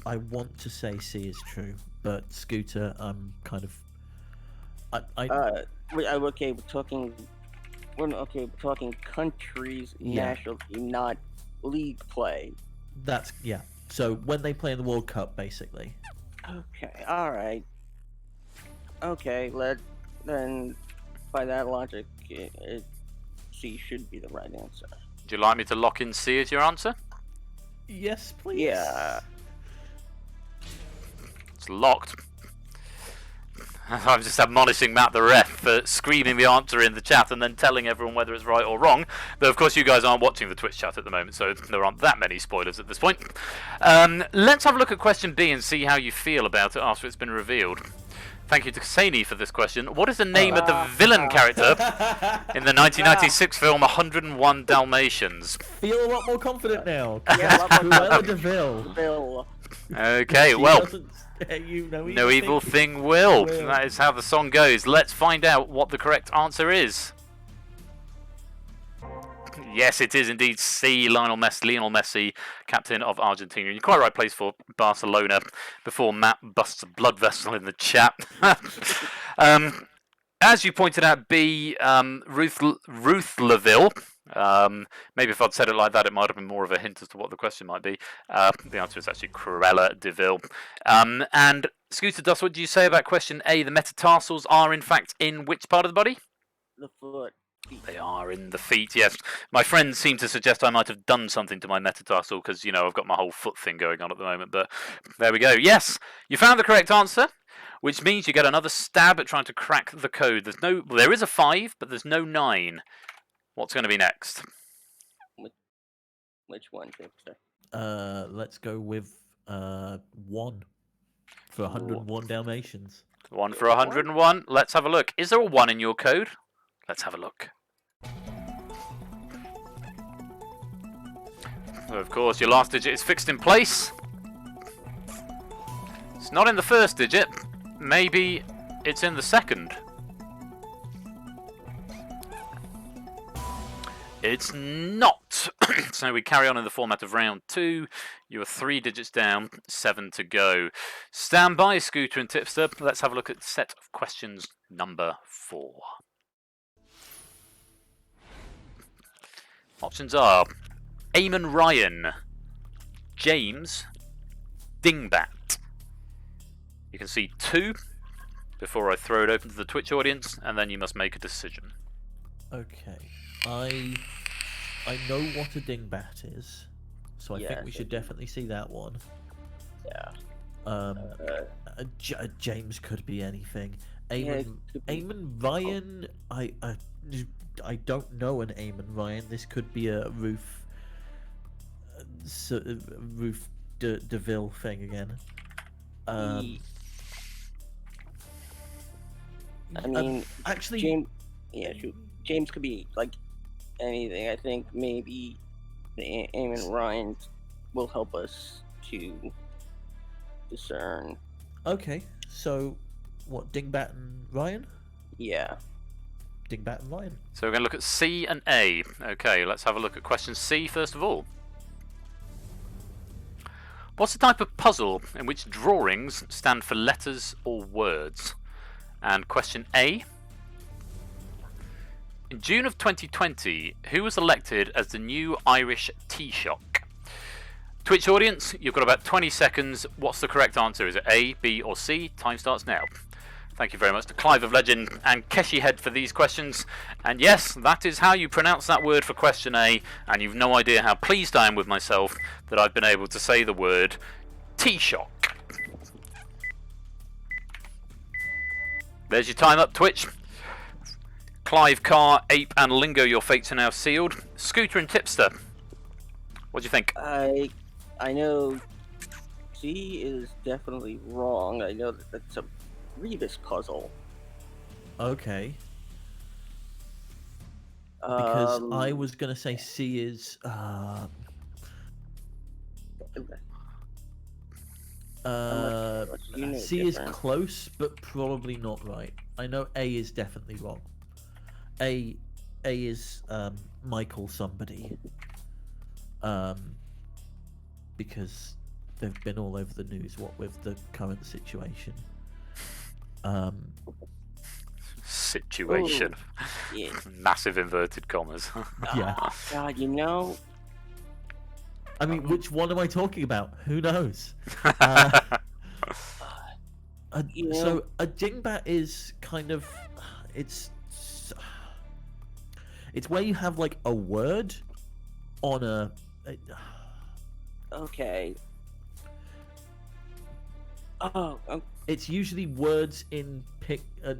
I want to say C is true, but Scooter, I'm kind of. Okay, we're talking countries, Yeah. national team, not league play. That's yeah. So when they play in the World Cup, basically. Okay, alright. Okay, then by that logic, C should be the right answer. Would you like me to lock in C as your answer? Yes, please. Yeah. It's locked. I'm just admonishing Matt the ref for screaming the answer in the chat and then telling everyone whether it's right or wrong. Though, of course, you guys aren't watching the Twitch chat at the moment, so there aren't that many spoilers at this point. Let's have a look at question B and see how you feel about it after it's been revealed. Thank you to Kasani for this question. What is the name of the villain character in the 1996 film 101 Dalmatians? Feel a lot more confident now. Yeah, a lot more Cruella de Vil. Bill. Okay, She well, doesn't spare you no evil thing will. That is how the song goes. Let's find out what the correct answer is. Yes, it is indeed C. Lionel Messi, captain of Argentina. You're quite right, plays for Barcelona. Before Matt busts a blood vessel in the chat. As you pointed out, B. Ruth Laville. Maybe if I'd said it like that, it might have been more of a hint as to what the question might be. The answer is actually Cruella de Vil. And Scooter Dust, what do you say about question A? The metatarsals are in fact in which part of the body? The foot. They are in the feet, yes. My friends seem to suggest I might have done something to my metatarsal because, you know, I've got my whole foot thing going on at the moment. But there we go. Yes, you found the correct answer, which means you get another stab at trying to crack the code. There is a 5, but there's no 9. What's going to be next? Which one, Tipster? Let's go with 1 for 101 Dalmatians. 1 for 101. Let's have a look. Is there a 1 in your code? Let's have a look. Of course, your last digit is fixed in place. It's not in the first digit. Maybe it's in the second. It's not. So we carry on in the format of round 2. You are 3 digits down, 7 to go. Stand by, Scooter and Tipster. Let's have a look at set of questions number 4. Options are Eamon Ryan, James, Dingbat. You can see 2, before I throw it open to the Twitch audience, and then you must make a decision. Okay. I know what a dingbat is, so I think we should definitely see that one. Yeah. James could be anything. Yeah, Eamon Ryan, I don't know an Eamon Ryan. This could be a Ruth DeVille thing again. I mean, actually, James could be like anything. I think maybe the Eamon Ryan will help us to discern. Okay, so what, Dingbat and Ryan? Yeah. Dingbat and Ryan. So we're going to look at C and A. Okay, let's have a look at question C first of all. What's the type of puzzle in which drawings stand for letters or words? And question A. In June of 2020, who was elected as the new Irish Taoiseach? Twitch audience, you've got about 20 seconds. What's the correct answer? Is it A, B, or C? Time starts now. Thank you very much to Clive of Legend and Keshi Head for these questions. And yes, that is how you pronounce that word for question A. And you've no idea how pleased I am with myself that I've been able to say the word Taoiseach. There's your time up, Twitch. Clive, Carr, Ape, and Lingo, your fates are now sealed. Scooter and Tipster, what do you think? I know C is definitely wrong. I know that that's a Rebus puzzle. Okay. Because I was gonna say C is C is close, but probably not right. I know A is definitely wrong. A is Michael somebody. Because they've been all over the news, what with the current situation. Situation. Ooh, yeah. Massive inverted commas. Yeah. God, you know. I mean, which one am I talking about? Who knows? You know, so a dingbat is kind of it's where you have like a word on a okay. Oh, it's usually words in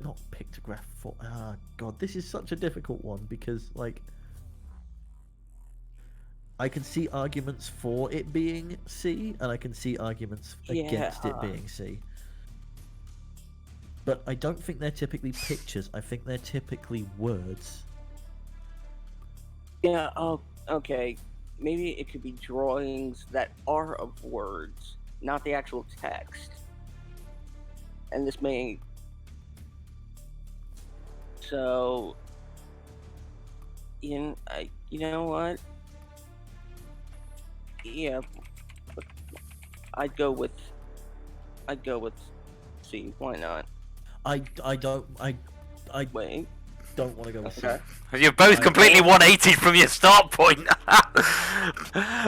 not pictograph form. Ah, God, this is such a difficult one because like I can see arguments for it being C, and I can see arguments against it being C. But I don't think they're typically pictures. I think they're typically words. yeah. Oh, okay. Maybe it could be drawings that are of words, not the actual text. And this may. So. You know what? Yeah. I'd go with C. Why not? I don't Wait. don't want to go with Okay. C. You're both completely 180 from your start point.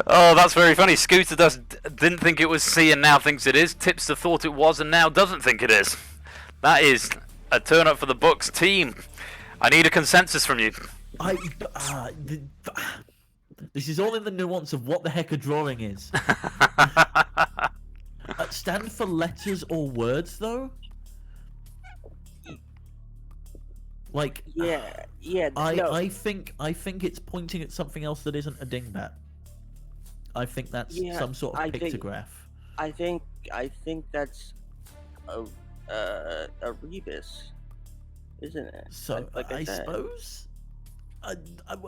Oh, that's very funny. Scooter didn't think it was C and now thinks it is. Tipster thought it was and now doesn't think it is. That is a turn up for the books team. I need a consensus from you. This is all in the nuance of what the heck a drawing is. Stand for letters or words, though? Like, Yeah. No. I think it's pointing at something else that isn't a dingbat. I think that's some sort of pictograph. I think that's a rebus, isn't it? So like I said. suppose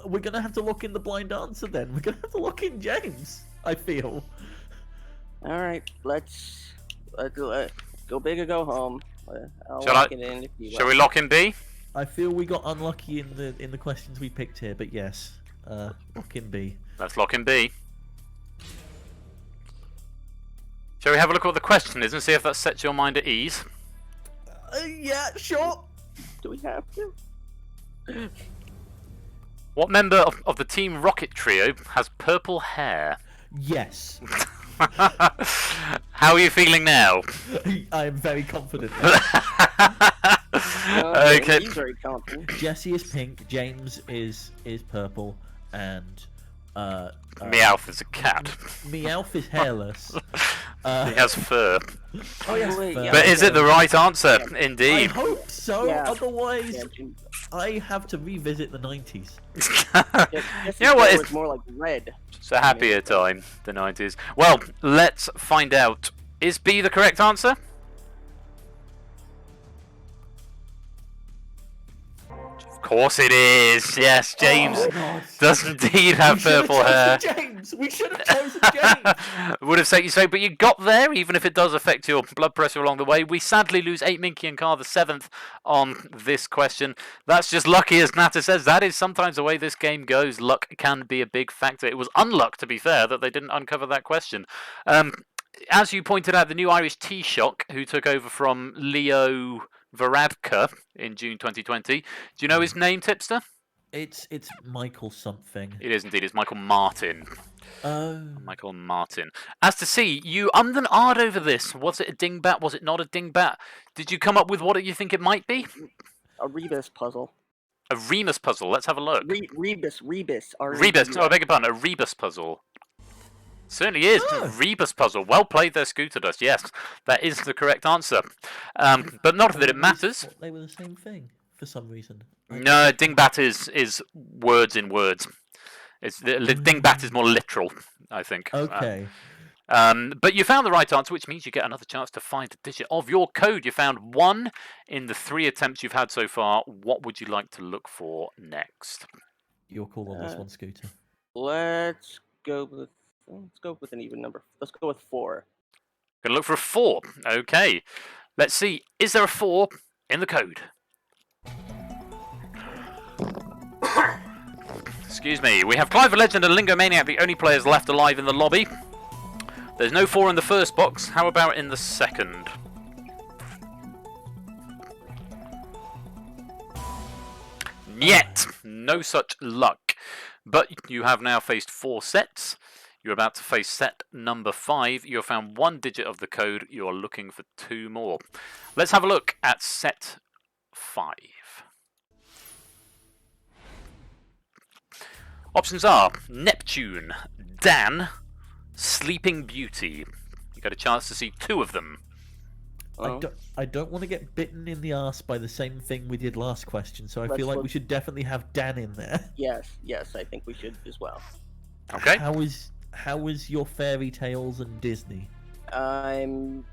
we're gonna have to lock in the blind answer then. We're gonna have to lock in James. I feel. All right, let's go big or go home. I'll Shall lock it in if you Shall we lock in B? I feel we got unlucky in the questions we picked here, but yes, lock in B. Let's lock in B. Shall we have a look at what the question is and see if that sets your mind at ease? Yeah, sure. Do we have to? What member of the Team Rocket trio has purple hair? Yes. How are you feeling now? I am very confident. Okay. He's very confident. Jesse is pink, James is purple, and Meowth is a cat. Meowth is hairless. He has fur. Oh yes, Wait, fur. yeah. But is it the right answer? Yeah. I Indeed. hope so. Yeah. Otherwise, Yeah, Jim- I have to revisit the 90s. Jesse's You know what? hair It's was more like red. a happier time, the 90s. Well, let's find out. Is B the correct answer? Of course it is. Yes, James Oh, God. does indeed have We should have purple hair. chosen James. We should have chosen James. Would have said you so, but you got there, even if it does affect your blood pressure along the way. We sadly lose 8 Minky and Car the 7th on this question. That's just lucky, as Nata says. That is sometimes the way this game goes. Luck can be a big factor. It was unluck, to be fair, that they didn't uncover that question. As you pointed out, the new Irish Taoiseach, who took over from Leo Varadkar in June 2020. Do you know his name, Tipster? It's Michael something. It is indeed. It's Michael Martin. Oh. Michael Martin. As to see, you ummed and ahed over this. Was it a dingbat? Was it not a dingbat? Did you come up with what you think it might be? A Rebus puzzle. A Remus puzzle. Let's have a look. Rebus. Rebus. Oh, I beg your pardon. A Rebus puzzle. Certainly is. Oh. Rebus puzzle. Well played there, Scooter Dust. Yes, that is the correct answer. But not that it matters. They were the same thing for some reason. No, dingbat is words in words. Dingbat is more literal, I think. Okay. But you found the right answer, which means you get another chance to find a digit of your code. You found 1 in the 3 attempts you've had so far. What would you like to look for next? Your call on this one, Scooter. Let's go with an even number. Let's go with 4. Gonna look for a 4. Okay. Let's see. Is there a 4 in the code? Excuse me. We have Clive the Legend and Lingo Maniac, the only players left alive in the lobby. There's no 4 in the first box. How about in the second? Yet. No such luck. But you have now faced 4 sets. You're about to face set number 5. You have found 1 digit of the code. You're looking for 2 more. Let's have a look at set 5. Options are Neptune, Dan, Sleeping Beauty. You got a chance to see 2 of them. I don't want to get bitten in the ass by the same thing we did last question, so I feel like we should definitely have Dan in there. Yes, I think we should as well. Okay. How was your fairy tales and Disney? I'm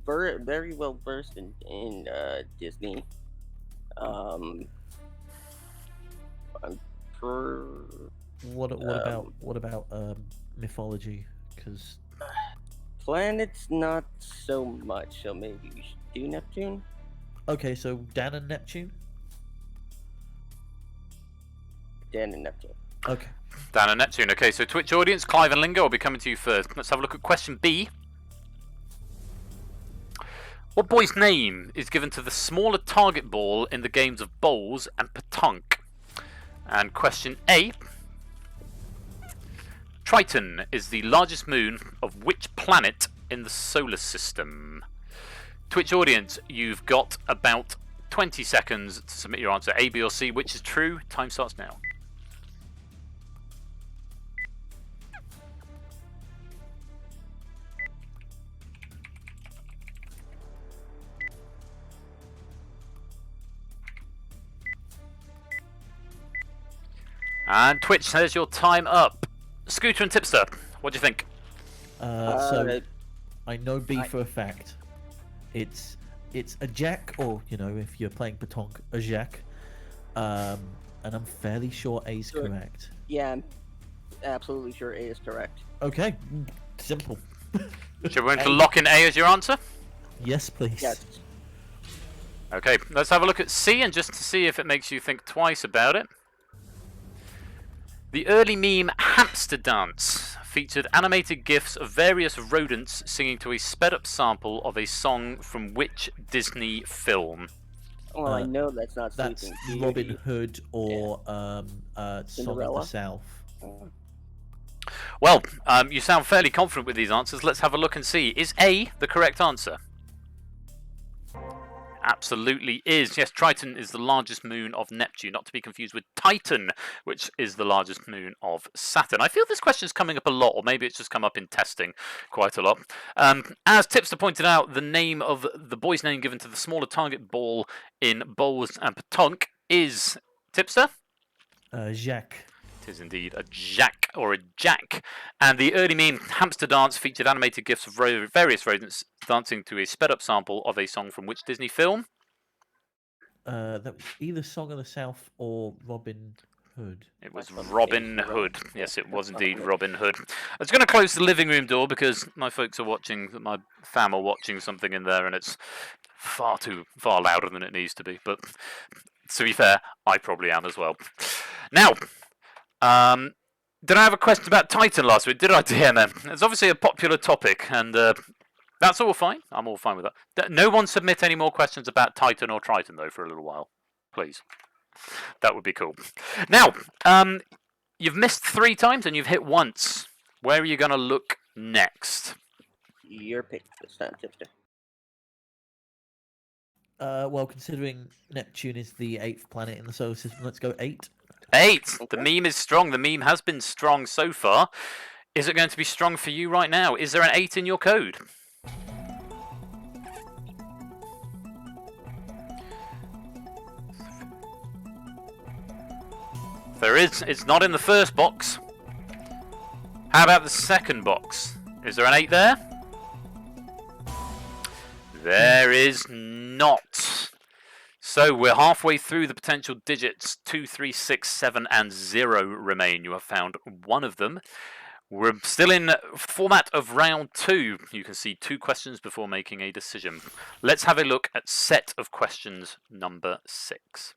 very well versed in Disney. I'm What about mythology? Because planets not so much. So maybe we should do Neptune. okay, so Dan and Neptune. Dan and Neptune. Okay. Dan and Neptune. Okay, so Twitch audience, Clive and Lingo will be coming to you first. Let's have a look at question B. What boy's name is given to the smaller target ball in the games of bowls and petanque? And question A. Triton is the largest moon of which planet in the solar system? Twitch audience, you've got about 20 seconds to submit your answer. A, B or C, which is true? Time starts now. And Twitch says your time up. Scooter and Tipster, what do you think? So I know B for a fact. It's a jack, or if you're playing petanque, a jack. And I'm fairly sure A's Sure. correct. Yeah, I'm absolutely sure A is correct. Okay, simple. Should we want to lock in A as your answer? Yes, please. Yes. Okay, let's have a look at C, and just to see if it makes you think twice about it. The early meme Hamster Dance featured animated GIFs of various rodents singing to a sped-up sample of a song from which Disney film? Well, I know that's not That's Sleeping Beauty. Robin Hood or Song of the Cinderella? South. Well, you sound fairly confident with these answers. Let's have a look and see. Is A the correct answer? Absolutely is. Yes, Triton is the largest moon of Neptune, not to be confused with Titan, which is the largest moon of Saturn. I feel this question is coming up a lot, or maybe it's just come up in testing quite a lot. As Tipster pointed out, the name of the boy's name given to the smaller target ball in bowls and pétanque is Tipster? Jacques. It is indeed a jack or a jack. And the early meme hamster dance featured animated gifs of various rodents dancing to a sped up sample of a song from which Disney film? That was either Song of the South or Robin Hood. It was That's Robin Hood. Yes, it was indeed Robin Hood. I was going to close the living room door because my folks are watching, my fam are watching something in there, and it's far louder than it needs to be. But to be fair, I probably am as well. Now, did I have a question about Titan last week? Did I, DMM? It's obviously a popular topic, and that's all fine. I'm all fine with that. No one submit any more questions about Titan or Triton, though, for a little while. Please. That would be cool. Now, you've missed 3 times and you've hit once. Where are you going to look next? Your pick this time, Tipster. Well, considering Neptune is the 8th planet in the solar system, let's go 8. 8. Okay. The meme is strong. The meme has been strong so far. Is it going to be strong for you right now? Is there an 8 in your code? There is. It's not in the first box. How about the second box? Is there an 8 there? There is not. So we're halfway through the potential digits. 2, 3, 6, 7, and 0 remain. You have found one of them. We're still in format of round 2. You can see 2 questions before making a decision. Let's have a look at set of questions number 6.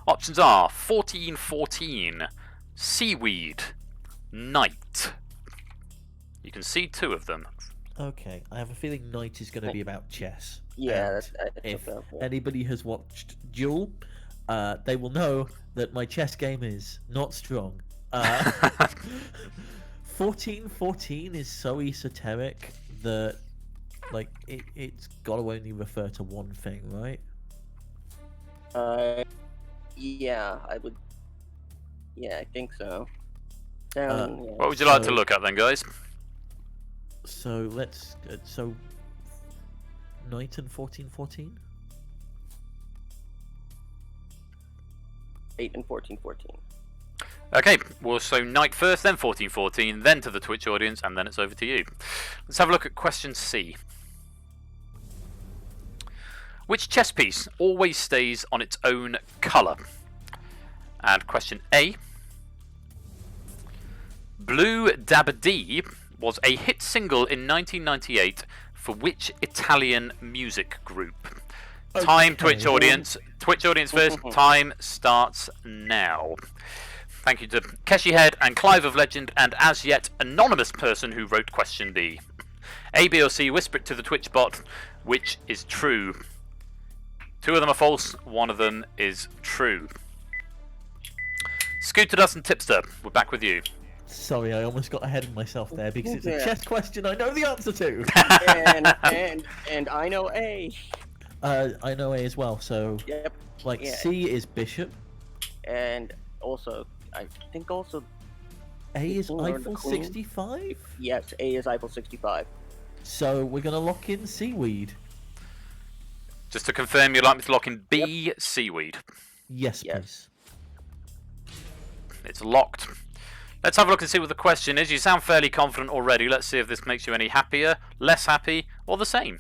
Options are 1414, seaweed, night. You can see 2 of them. Okay, I have a feeling night is going to be about chess. Yeah, And that's if okay. anybody has watched Duel, they will know that my chess game is not strong. 1414 is so esoteric that, like, it's got to only refer to one thing, right? Yeah, I would. Yeah, I think so. Down. Yeah. What would you like to So- look at then, guys? So let's night and 1414. 8 and 1414. Okay, well, so night first, then 1414, then to the Twitch audience, and then it's over to you. Let's have a look at question C. Which chess piece always stays on its own colour? And question A. Blue Dabba-Dee was a hit single in 1998 for which Italian music group? Time, Okay. Twitch audience. Twitch audience first. Time starts now. Thank you to Keshi Head and Clive of Legend and as yet anonymous person who wrote question B. A, B or C, whisper it to the Twitch bot, which is true. 2 of them are false, 1 of them is true. Scooter Dust and Tipster, we're back with you. Sorry, I almost got ahead of myself there because it's a Yeah. chess question I know the answer to. and I know A. I know A as well, so Yep. like Yeah. C is bishop, And also, I think also A is Or the Eiffel queen. 65. yes, A is Eiffel 65. So we're gonna lock in seaweed. Just to confirm, you'd like me to lock in B, seaweed. Yes, Yes. please. It's locked. Let's have a look and see what the question is. You sound fairly confident already. Let's see if this makes you any happier, less happy, or the same.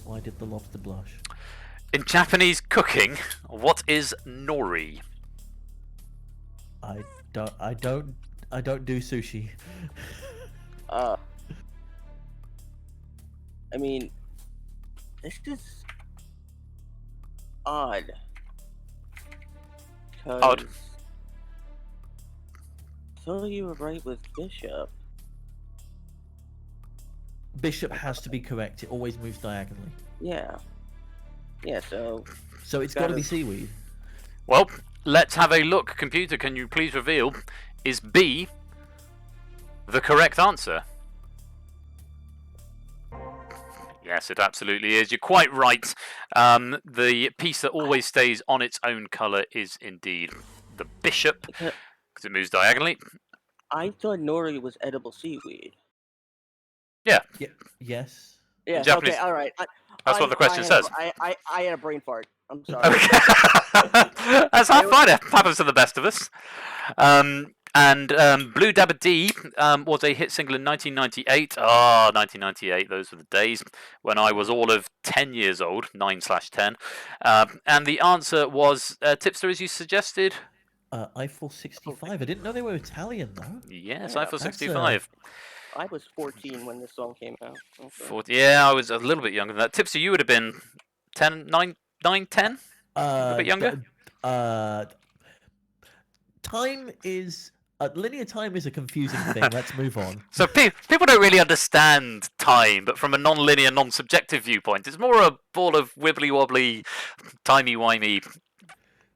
Why did the lobster blush? In Japanese cooking, what is nori? I don't do sushi. I mean, this is odd. Odd. So you were right with Bishop. Bishop has to be correct. It always moves diagonally. Yeah. Yeah, so So it's got to Gotta- be seaweed. Well, let's have a look. Computer, can you please reveal, is B the correct answer? Yes, it absolutely is. You're quite right. The piece that always stays on its own colour is indeed the bishop, because it moves diagonally. I thought nori was edible seaweed. Yeah, Yes. Yes. Japanese- Okay. All right. that's what the question I says. I had a brain fart. I'm sorry. Okay. That's fine. It happens to the best of us. And Blue Dabba D was a hit single in 1998. 1998, those were the days when I was all of 10 years old, 9/10. And the answer was, Tipster, as you suggested. Eiffel 65. I didn't know they were Italian, though. Yes, Yeah, Eiffel that's, 65. I was 14 when this song came out. Okay. 40, yeah, I was a little bit younger than that. Tipster, you would have been 10, 9, 10? A bit younger? Time is... linear time is a confusing thing. Let's move on. So people don't really understand time, but from a non-linear, non-subjective viewpoint, it's more a ball of wibbly-wobbly, timey-wimey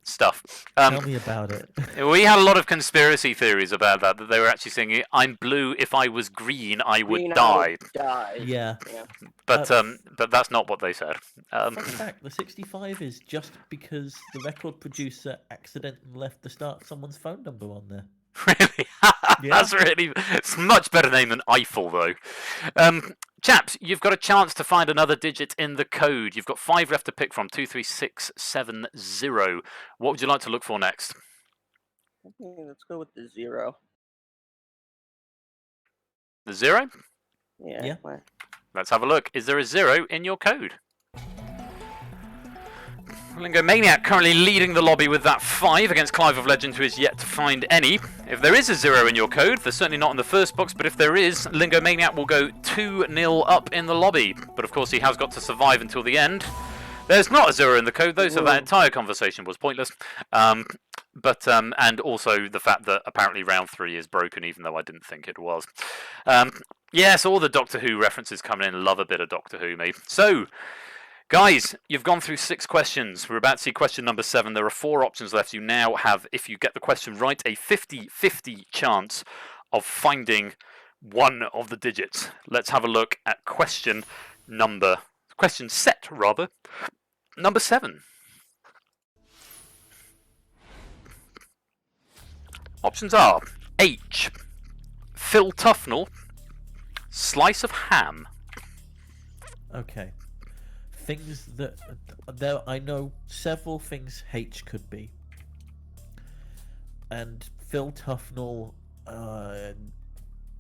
stuff. Tell me about it. We had a lot of conspiracy theories about that they were actually saying, I'm blue, if I was green, I would Green, I die. would die. Yeah. But that's not what they said. Fun fact, the 65 is just because the record producer accidentally left someone's phone number on there. Really? Yeah. It's a much better name than Eiffel, though. Chaps, you've got a chance to find another digit in the code. You've got 5 left to pick from, 23670. What would you like to look for next? Okay, let's go with the 0. The 0? Yeah. Yeah. why- Let's have a look. Is there a 0 in your code? Lingo Maniac currently leading the lobby with that 5 against Clive of Legend, who is yet to find any. If there is a 0 in your code, they're certainly not in the first box, but if there is, Lingo Maniac will go 2-0 up in the lobby. But of course he has got to survive until the end. There's not a 0 in the code, though, so that entire conversation was pointless. And also the fact that apparently round 3 is broken, even though I didn't think it was. Yes, all the Doctor Who references coming in. Love a bit of Doctor Who, me. So, guys, you've gone through 6 questions. We're about to see question number 7. There are 4 options left. You now have, if you get the question right, a 50-50 chance of finding one of the digits. Let's have a look at question set, number 7. Options are H, Phil Tufnell, slice of ham. Okay. Things that... I know several things H could be. And Phil Tufnell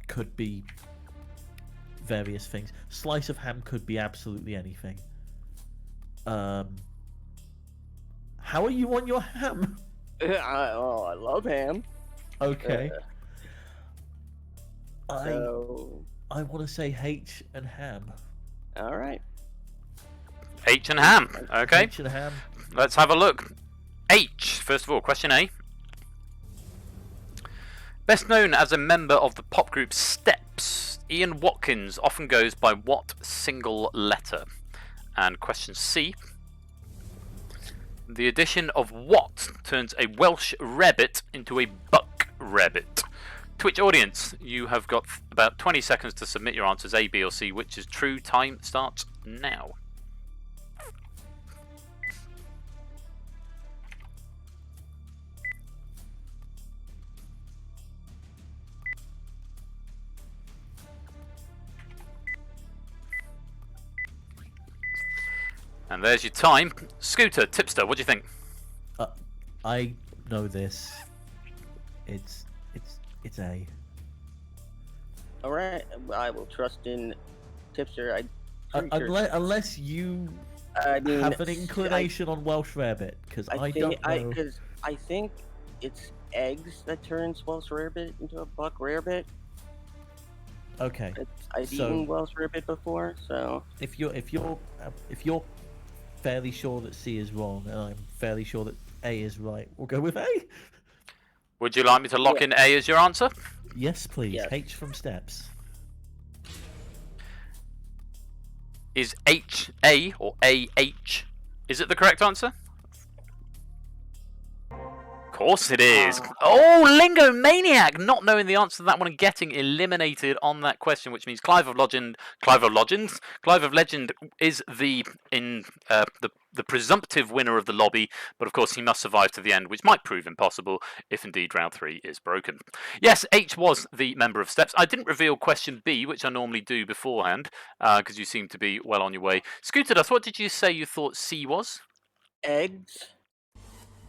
could be various things. Slice of ham could be absolutely anything. How are you on your ham? I love ham. Okay. So, I want to say H and ham. all right. H and ham. Okay. H and ham. Let's have a look. H, first of all, question A. Best known as a member of the pop group Steps, Ian Watkins often goes by what single letter? And question C. The addition of what turns a Welsh rabbit into a buck rabbit? Twitch audience, you have got about 20 seconds to submit your answers A, B or C. Which is true? Time starts now. And there's your time. Scooter, Tipster, what do you think? I know this. It's A. All right. I will trust in Tipster. Unless you I mean, have an inclination on Welsh rabbit, because I don't know. Because I think it's eggs that turns Welsh rarebit into a buck rarebit. Okay. I've So- eaten Welsh rarebit before, so If you're fairly sure that C is wrong, and I'm fairly sure that A is right, we'll go with A. Would you like me to lock in A as your answer? Yes, please. Yes. H from Steps. Is H A or AH? Is it the correct answer? course it is. Oh, Lingo Maniac, not knowing the answer to that one and getting eliminated on that question, which means Clive of Legend is the presumptive winner of the lobby, but of course he must survive to the end, which might prove impossible if indeed round 3 is broken. Yes, H was the member of Steps. I didn't reveal question B, which I normally do beforehand, because you seem to be well on your way. Scooter Dust, what did you say you thought C was? Eggs.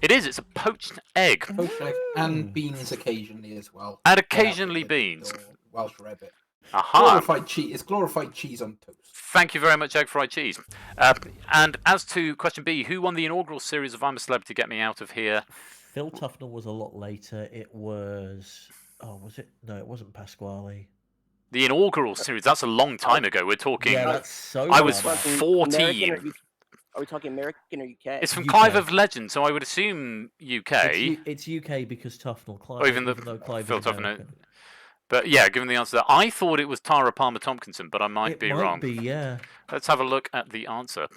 It is. It's a poached egg. Poached egg and beans occasionally as well. And occasionally beans. Or Welsh rabbit. Aha. Glorified cheese. It's glorified cheese on toast. Thank you very much, Egg Fried Cheese. And as to question B, who won the inaugural series of I'm a Celebrity, Get Me Out of Here? Phil Tufnell was a lot later. It was... Oh, was it? No, it wasn't Pasquale. The inaugural series, that's a long time ago. We're talking... Yeah, that's so I was far back. 14. Are we talking American or UK? It's from UK. Clive of Legend, so I would assume UK. It's UK because Tufnell. Clive, Or even though Clive Phil is Tufnell. American. But yeah, given the answer, I thought it was Tara Palmer Tompkinson, but I might be wrong. Be, yeah. Let's have a look at the answer.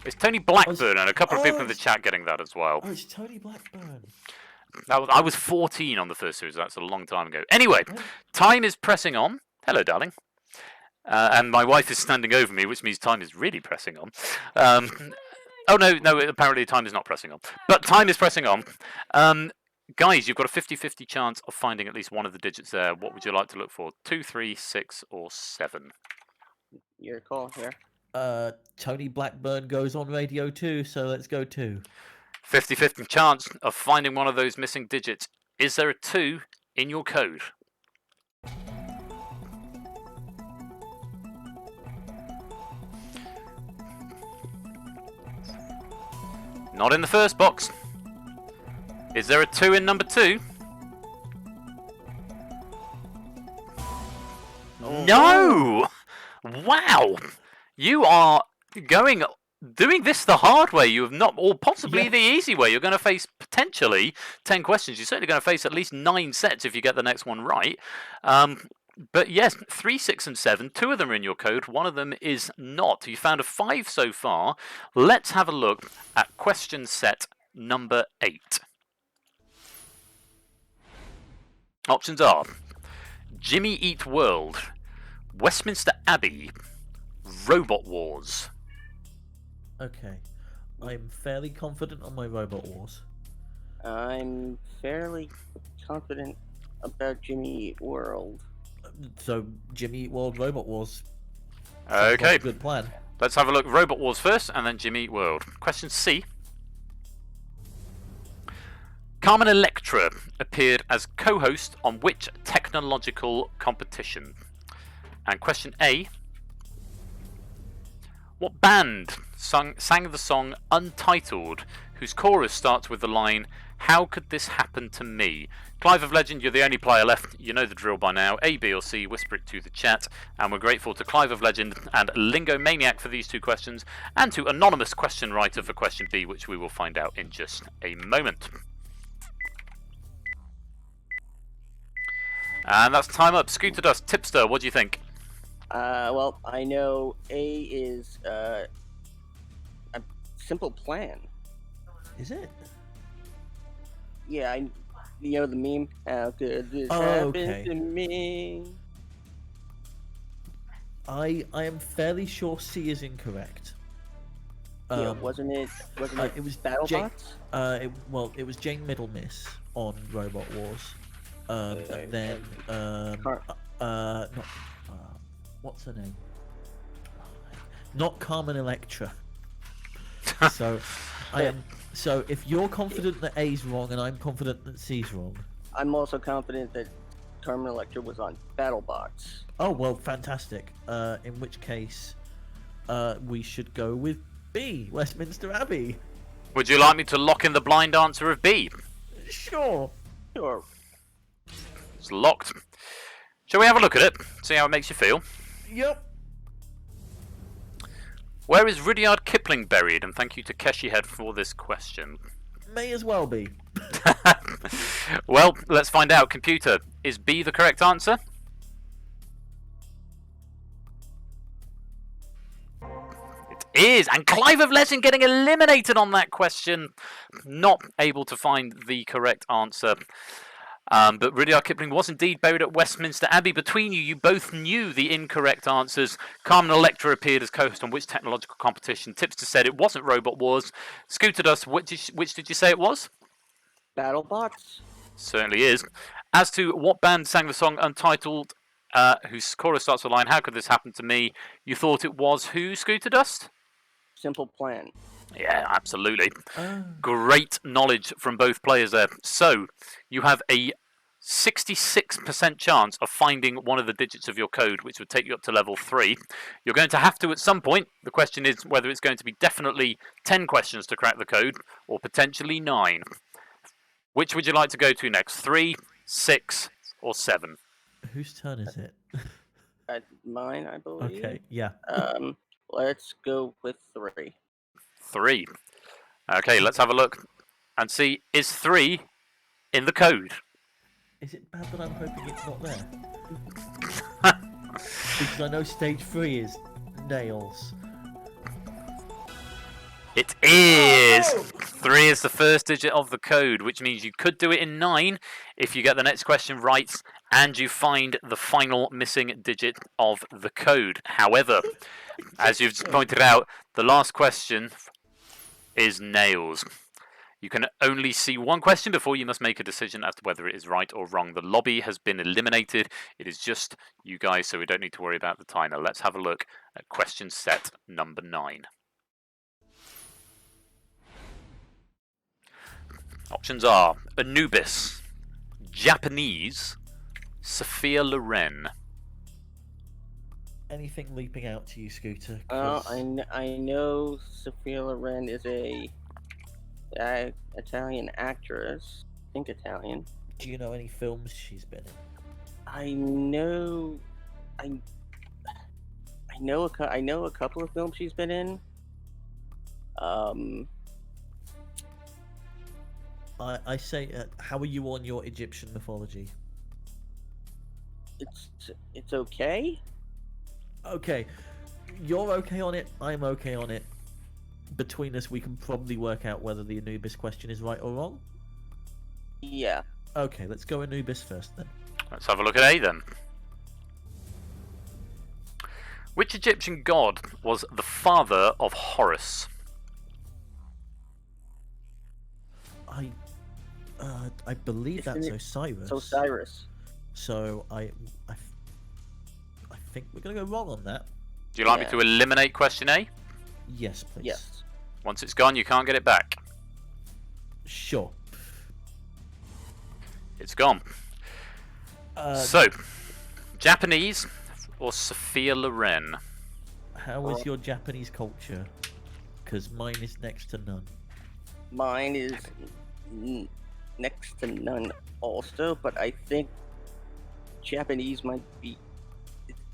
It's Tony Blackburn, and a couple of people in the chat getting that as well. Oh, it's Tony Blackburn. I was 14 on the first series. That's a long time ago. Anyway, time is pressing on. Hello, darling. And my wife is standing over me, which means time is really pressing on. Oh, no, apparently time is not pressing on. But time is pressing on. Guys, you've got a 50-50 chance of finding at least one of the digits there. What would you like to look for? 2, 3, 6, or 7? Your call here. Tony Blackburn goes on radio too, so let's go 2. 50-50 chance of finding one of those missing digits. Is there a 2 in your code? Not in the first box. Is there a 2 in number 2? Oh. No! Wow! You are doing this the hard way. You have not, or possibly the easy way. You're going to face potentially 10 questions. You're certainly going to face at least 9 sets if you get the next one right. But yes, 3, 6, and 7. 2 of them are in your code. 1 of them is not. You found a 5 so far. Let's have a look at question set number 8. Options are Jimmy Eat World, Westminster Abbey, Robot Wars. Okay. I'm fairly confident on my Robot Wars. I'm fairly confident about Jimmy Eat World. So, Jimmy Eat World, Robot Wars. Sounds Okay, like a good plan. let's have a look. Robot Wars first, and then Jimmy Eat World. Question C. Carmen Electra appeared as co-host on which technological competition? And question A. What band sang the song Untitled, whose chorus starts with the line, "How could this happen to me?" Clive of Legend, you're the only player left. You know the drill by now. A, B, or C, whisper it to the chat. And we're grateful to Clive of Legend and Lingo Maniac for these 2 questions, and to Anonymous Question Writer for question B, which we will find out in just a moment. And that's time up. Scooter Dust, Tipster, what do you think? Well, I know A is a Simple Plan. Is it? Yeah, you know the meme. How could this Oh, happen okay. to me? I am fairly sure C is incorrect. Yeah, wasn't it it was BattleBots? It was Jane Middlemiss on Robot Wars. And then what's her name? Not Carmen Electra. So I am. So if you're confident that A's wrong and I'm confident that C's wrong. I'm also confident that Carmen Electra was on BattleBots. Oh well, fantastic. In which case, we should go with B, Westminster Abbey. Would you like me to lock in the blind answer of B? Sure. Sure. It's locked. Shall we have a look at it? See how it makes you feel? Yep. Where is Rudyard Kipling buried? And thank you to Keshi Head for this question. May as well be. Well, let's find out. Computer, is B the correct answer? It is. And Clive of Lesson getting eliminated on that question. Not able to find the correct answer. But Rudyard Kipling was indeed buried at Westminster Abbey. Between you, you both knew the incorrect answers. Carmen Electra appeared as co-host on which technological competition? Tipster said it wasn't Robot Wars. Scooter Dust, which did you say it was? BattleBots. Certainly is. As to what band sang the song Untitled, whose chorus starts with the line, "How could this happen to me?" You thought it was who, Scooter Dust? Simple Plan. Yeah, absolutely. Great knowledge from both players there. So, you have a 66% chance of finding one of the digits of your code, which would take you up to level 3. You're going to have to at some point. The question is whether it's going to be definitely 10 questions to crack the code, or potentially 9. Which would you like to go to next? 3, 6, or 7? Whose turn is it? Mine, I believe. Okay, yeah. Let's go with 3. 3. Okay, let's have a look and see, is 3 in the code? Is it bad that I'm hoping it's not there? Because I know stage 3 is nails. It is! 3 is the first digit of the code, which means you could do it in 9 if you get the next question right and you find the final missing digit of the code. However, as you've pointed out, the last question is nails. You can only see one question before you must make a decision as to whether it is right or wrong. The lobby has been eliminated. It is just you guys, so we don't need to worry about the timer. Let's have a look at question set number 9. Options are Anubis, Japanese, Sophia Loren. Anything leaping out to you, Scooter? I know Sophia Loren is a Italian actress. I think Italian. Do you know any films she's been in? I know a couple of films she's been in. I say, how are you on your Egyptian mythology? It's okay. Okay, you're okay on it. I'm okay on it. Between us, we can probably work out whether the Anubis question is right or wrong. Yeah. Okay, let's go Anubis first then. Let's have a look at A then. Which Egyptian god was the father of Horus? I believe Isn't that's it Osiris. Osiris. So I think we're gonna go wrong on that. Do you like me to eliminate question A? Yes, please. Yes. Once it's gone, you can't get it back. Sure. It's gone. So, Japanese or Sophia Loren? How is your Japanese culture? Because mine is next to none. Mine is next to none also, but I think Japanese might be...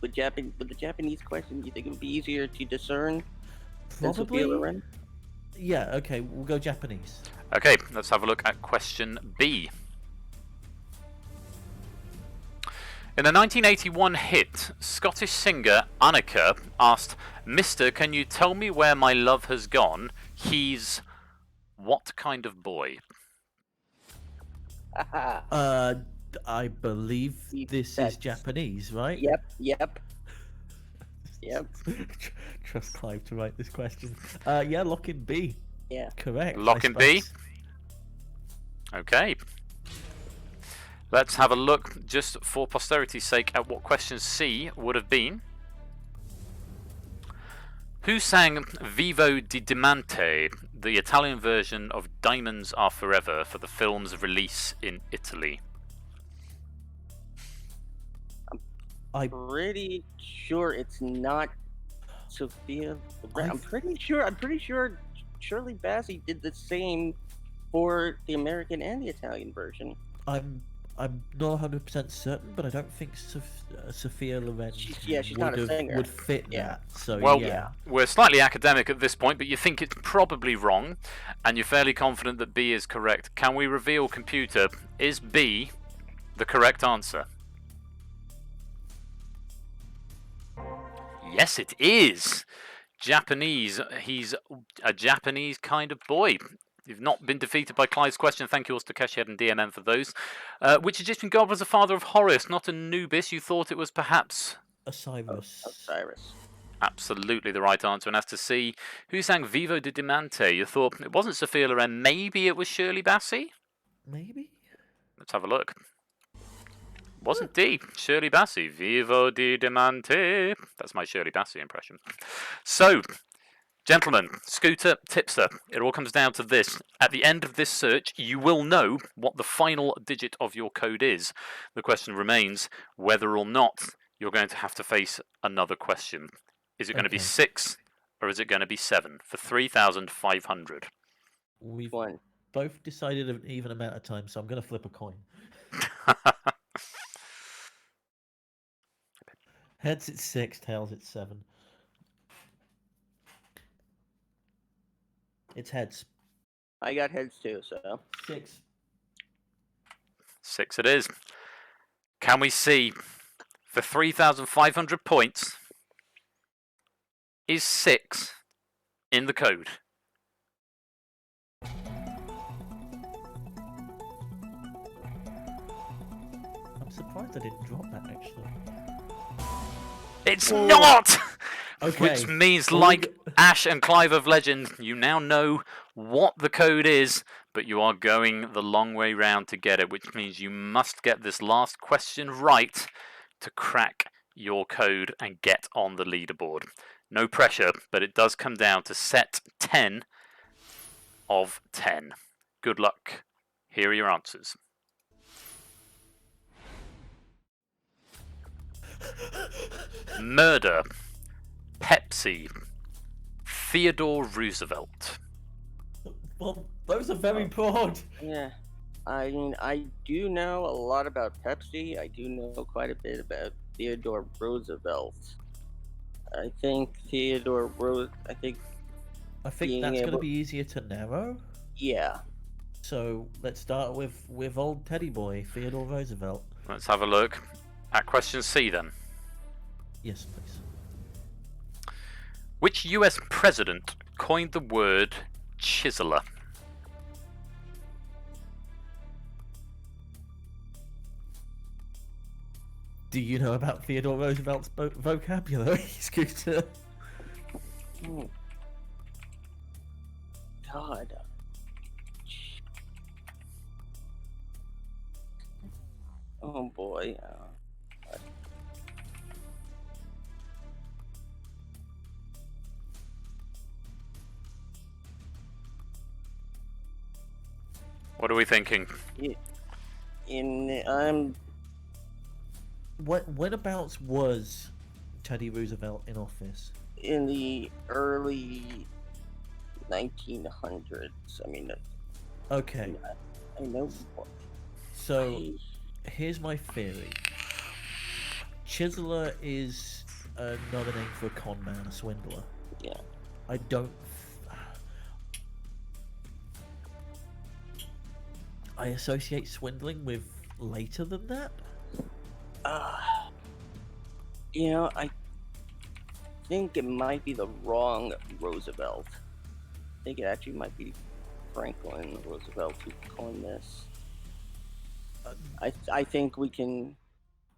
With the Japanese question, do you think it would be easier to discern than Sophia Loren? Yeah, okay, we'll go Japanese. Okay, let's have a look at question B. In the 1981 hit, Scottish singer Annika asked, "Mister, can you tell me where my love has gone? He's what kind of boy?" I believe this is Japanese, right? Yep. Trust Clive to write this question. Yeah, lock in B. Yeah. Correct. Lock in B? Okay. Let's have a look, just for posterity's sake, at what question C would have been. Who sang Vivo di Diamante, the Italian version of Diamonds Are Forever, for the film's release in Italy? I'm pretty sure it's not Sophia Loren. I'm pretty sure Shirley Bassey did the same for the American and the Italian version. I'm not 100% certain, but I don't think Sophia Loren she's not a singer. would fit that. So well, yeah. We're slightly academic at this point, but you think it's probably wrong, and you're fairly confident that B is correct. Can we reveal, computer, is B the correct answer? Yes, it is. Japanese. He's a Japanese kind of boy. You've not been defeated by Clyde's question. Thank you also to Keshed and DMM for those. Which Egyptian god was the father of Horus, not Anubis? You thought it was perhaps Osiris. Osiris. absolutely the right answer. And as to C, who sang Vivo di Diamante? You thought it wasn't Sophia Loren, maybe it was Shirley Bassey? Maybe? Let's have a look. Wasn't D. Shirley Bassey. Vivo di Diamante. That's my Shirley Bassey impression. So, gentlemen, Scooter, Tipster, it all comes down to this. At the end of this search, you will know what the final digit of your code is. The question remains whether or not you're going to have to face another question. Is it going to be 6 or is it going to be 7 for 3,500? We've One. both decided an even amount of time, so I'm going to flip a coin. Heads it's 6, tails it's 7. It's heads. I got heads too, so 6. 6 it is. Can we see for 3,500 points, is 6 in the code? I'm surprised I didn't drop that actually. It's not! Okay. Which means, Well, like Ash and Clive of Legend, you now know what the code is, but you are going the long way round to get it, which means you must get this last question right to crack your code and get on the leaderboard. No pressure, but it does come down to set 10 of 10. Good luck. Here are your answers. Murder. Pepsi. Theodore Roosevelt. Well, those are very broad. yeah. I mean, I do know a lot about Pepsi. I do know quite a bit about Theodore Roosevelt. I think I think think that's going to be easier to narrow. yeah. So let's start with old Teddy Boy, Theodore Roosevelt. Let's have a look at question C then. Yes, please. Which US president coined the word chiseler? Do you know about Theodore Roosevelt's vocabulary, Scooter? Oh. God. Oh boy. What are we thinking? Whenabouts was Teddy Roosevelt in office? In the early 1900s. I mean, Okay, I know. so here's my theory. Chiseler is another name for a con man, a swindler. Yeah. I don't. I associate swindling with later than that. You know, I think it might be the wrong Roosevelt. I think it actually might be Franklin Roosevelt who coined this. I think we can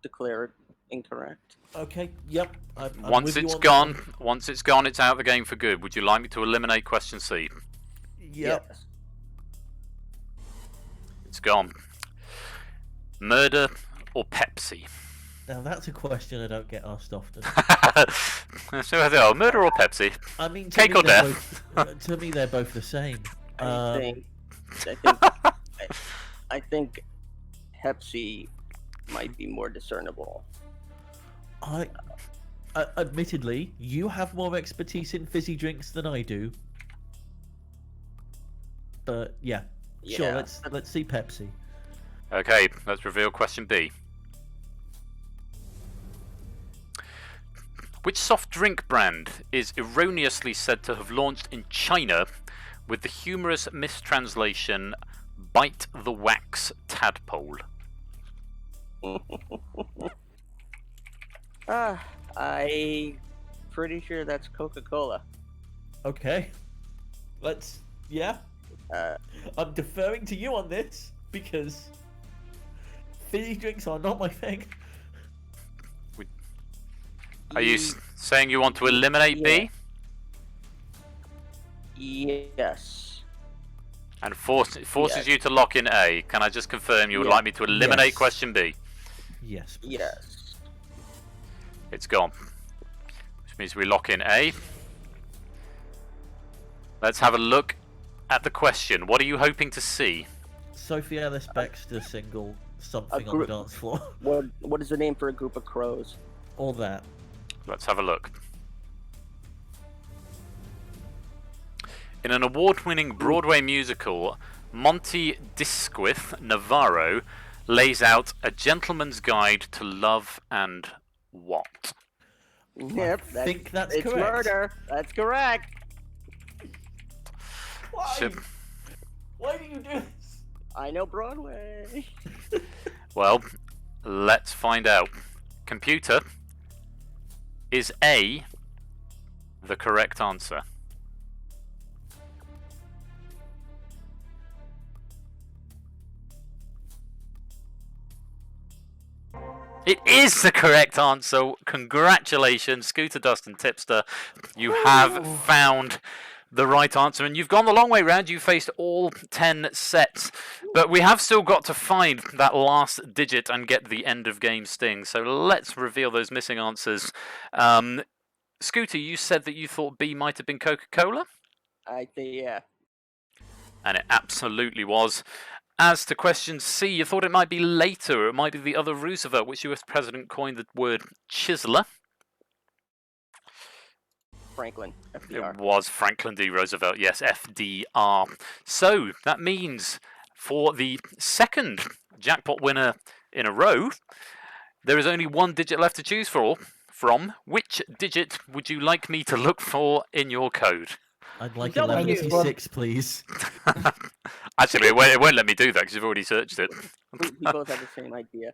declare it incorrect. Okay. Yep. I'm Once with you it's on that gone, one. once it's gone, it's out of the game for good. Would you like me to eliminate question C? Yep. Yes. It's gone. Murder or Pepsi? Now that's a question I don't get asked often. So I think, murder or Pepsi? I mean, to Cake me or they're death? both, to me, they're both the same. I think Pepsi might be more discernible. Admittedly, you have more expertise in fizzy drinks than I do. But yeah, sure. Yeah. Let's see Pepsi. Okay, let's reveal question B. Which soft drink brand is erroneously said to have launched in China with the humorous mistranslation "Bite the Wax Tadpole"? I'm pretty sure that's Coca-Cola. Okay. Yeah. Uh, I'm deferring to you on this because fizzy drinks are not my thing. Are you saying you want to eliminate B? Yes. And forces Yes. you to lock in A. Can I just confirm you would like me to eliminate Yes. question B? Yes. Please. Yes. It's gone. Which means we lock in A. Let's have a look at the question. What are you hoping to see? Sophie Ellis Bextor single something on the dance floor. What is the name for a group of crows? All that. Let's have a look. In an award-winning Broadway musical, Monty Disquith Navarro lays out a gentleman's guide to love and what? Yep. I think that's it's correct. murder. That's correct. Why? Should- Why do you do this? I know Broadway. Well, let's find out. Computer, is A the correct answer? It is the correct answer. Congratulations, Scooter, Dust, and Tipster. You have found the right answer, and you've gone the long way round. You faced all 10 sets, but we have still got to find that last digit and get the end of game sting. So let's reveal those missing answers. Scooter, you said that you thought B might have been Coca-Cola, I think yeah. and it absolutely was. As to question C, you thought it might be later, or it might be the other Roosevelt, which US president coined the word chiseler. Franklin. FDR. It was Franklin D. Roosevelt, yes, FDR. So that means for the second jackpot winner in a row, there is only one digit left to choose from. Which digit would you like me to look for in your code? I'd like W. 1156, please. Actually, it won't let me do that because you've already searched it. We both have the same idea.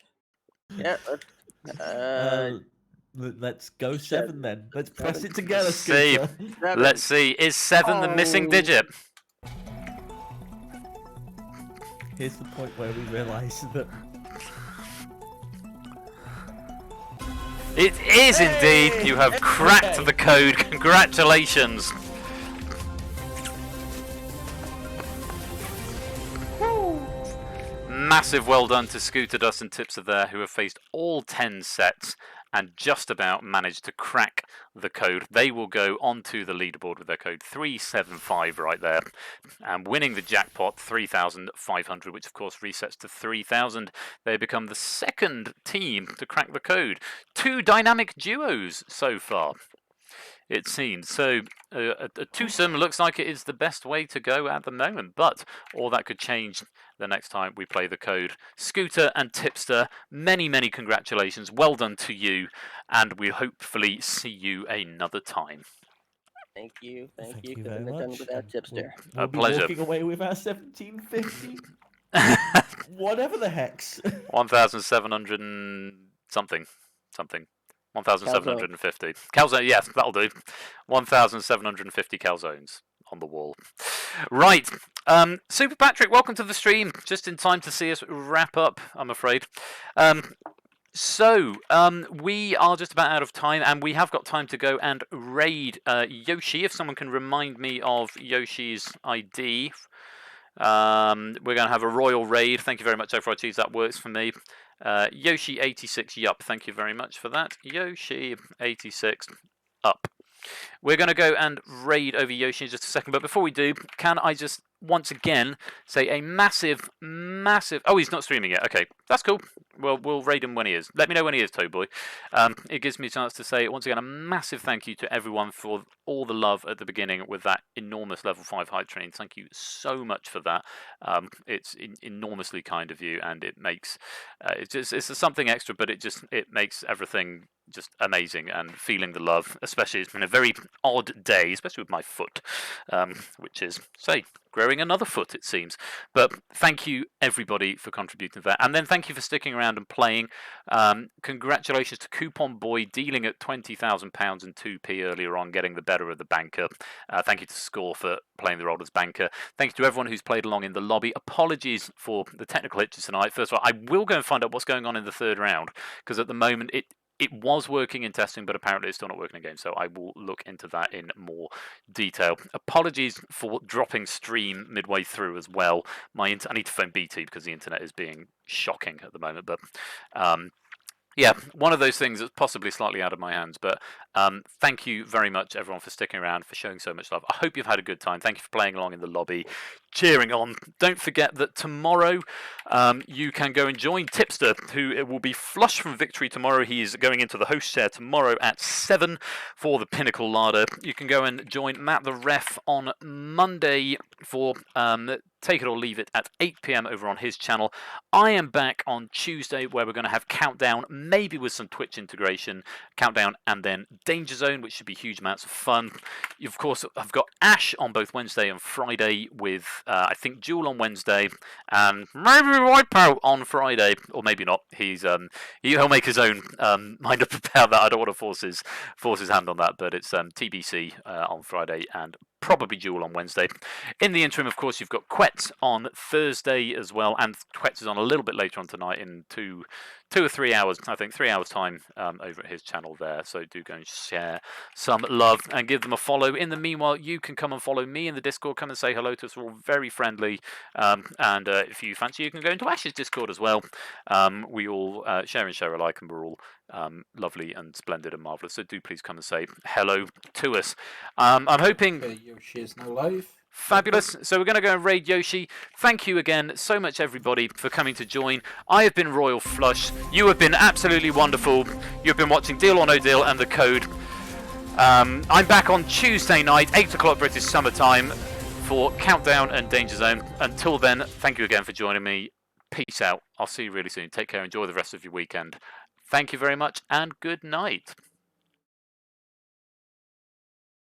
Yeah. Let's go 7 then. Let's press Seven. it together, See. Scooter. 7. Let's see, is 7 the missing Oh. digit? Here's the point where we realise that It is indeed. You have cracked Okay. the code. Congratulations. Massive well done to Scooter, Dust, and Tipster there, who have faced all 10 sets and just about managed to crack the code. They will go onto the leaderboard with their code 375 right there, and winning the jackpot 3,500, which of course resets to 3,000. They become the second team to crack the code. 2 dynamic duos so far, it seems. So a twosome looks like it is the best way to go at the moment, but all that could change the next time we play the code. Scooter and Tipster, many, many congratulations. Well done to you, and we'll hopefully see you another time. Thank you. Thank you. very Couldn't have done much. without and Tipster. We'll A be pleasure. walking away with our 1750. Whatever the hex. 1,700 and something. 1,750. Calzone, yes, that'll do. 1,750 calzones on the wall. Right. Super Patrick, welcome to the stream. Just in time to see us wrap up, I'm afraid. So, we are just about out of time, and we have got time to go and raid Yoshi. If someone can remind me of Yoshi's ID. We're going to have a royal raid. Thank you very much, Overarchees. That works for me. Yoshi86, yup. Thank you very much for that. Yoshi86, up. We're going to go and raid over Yoshi in just a second, but before we do, can I just once again say a massive... Oh, he's not streaming yet. Okay, that's cool. Well, we'll raid him when he is. Let me know when he is, Toadboy. It gives me a chance to say, once again, a massive thank you to everyone for all the love at the beginning with that enormous level 5 hype train. Thank you so much for that. It's enormously kind of you, and it makes... it's something extra, but it makes everything just amazing, and feeling the love, especially it's been a very odd day, especially with my foot, which is, say, growing another foot, it seems. But thank you, everybody, for contributing to that. And then thank you for sticking around and playing. Congratulations to Coupon Boy, dealing at £20,000 and 2p earlier on, getting the better of the banker. Thank you to Score for playing the role as banker. Thank you to everyone who's played along in the lobby. Apologies for the technical hitches tonight. First of all, I will go and find out what's going on in the third round, because at the moment it was working in testing, but apparently it's still not working in game, so I will look into that in more detail. Apologies for dropping stream midway through as well. I need to phone BT because the internet is being shocking at the moment, but yeah, one of those things that's possibly slightly out of my hands. But thank you very much, everyone, for sticking around, for showing so much love. I hope you've had a good time. Thank you for playing along in the lobby, cheering on. Don't forget that tomorrow you can go and join Tipster, who will be flush from victory tomorrow. He is going into the host chair tomorrow at 7 for the Pinnacle Larder. You can go and join Matt the Ref on Monday for Take It or Leave It at 8 PM over on his channel. I am back on Tuesday, where we're going to have Countdown, maybe with some Twitch integration. Countdown and then Danger Zone, which should be huge amounts of fun. Of course, I've got Ash on both Wednesday and Friday, with I think Jewel on Wednesday and maybe Wipeout on Friday, or maybe not. He'll make his own mind up about that. I don't want to force his hand on that, but it's TBC on Friday and probably Jewel on Wednesday. In the interim, of course, you've got Quetz on Thursday as well, and Quetz is on a little bit later on tonight in 2 or 3 hours, I think 3 hours time, over at his channel there. So do go and share some love and give them a follow. In the meanwhile, you can come and follow me in the Discord. Come and say hello to us. We're all very friendly, and if you fancy, you can go into Ash's Discord as well. We all share and share alike, and we're all lovely and splendid and marvellous. So do please come and say hello to us. I'm hoping Yoshi is now live. Fabulous. So we're going to go and raid Yoshi. Thank you again so much, everybody, for coming to join. I have been Royal Flush. You have been absolutely wonderful. You've been watching Deal or No Deal and The Code. I'm back on Tuesday night, 8 o'clock British Summer Time, for Countdown and Danger Zone. Until then, thank you again for joining me. Peace out. I'll see you really soon. Take care. Enjoy the rest of your weekend. Thank you very much, and good night.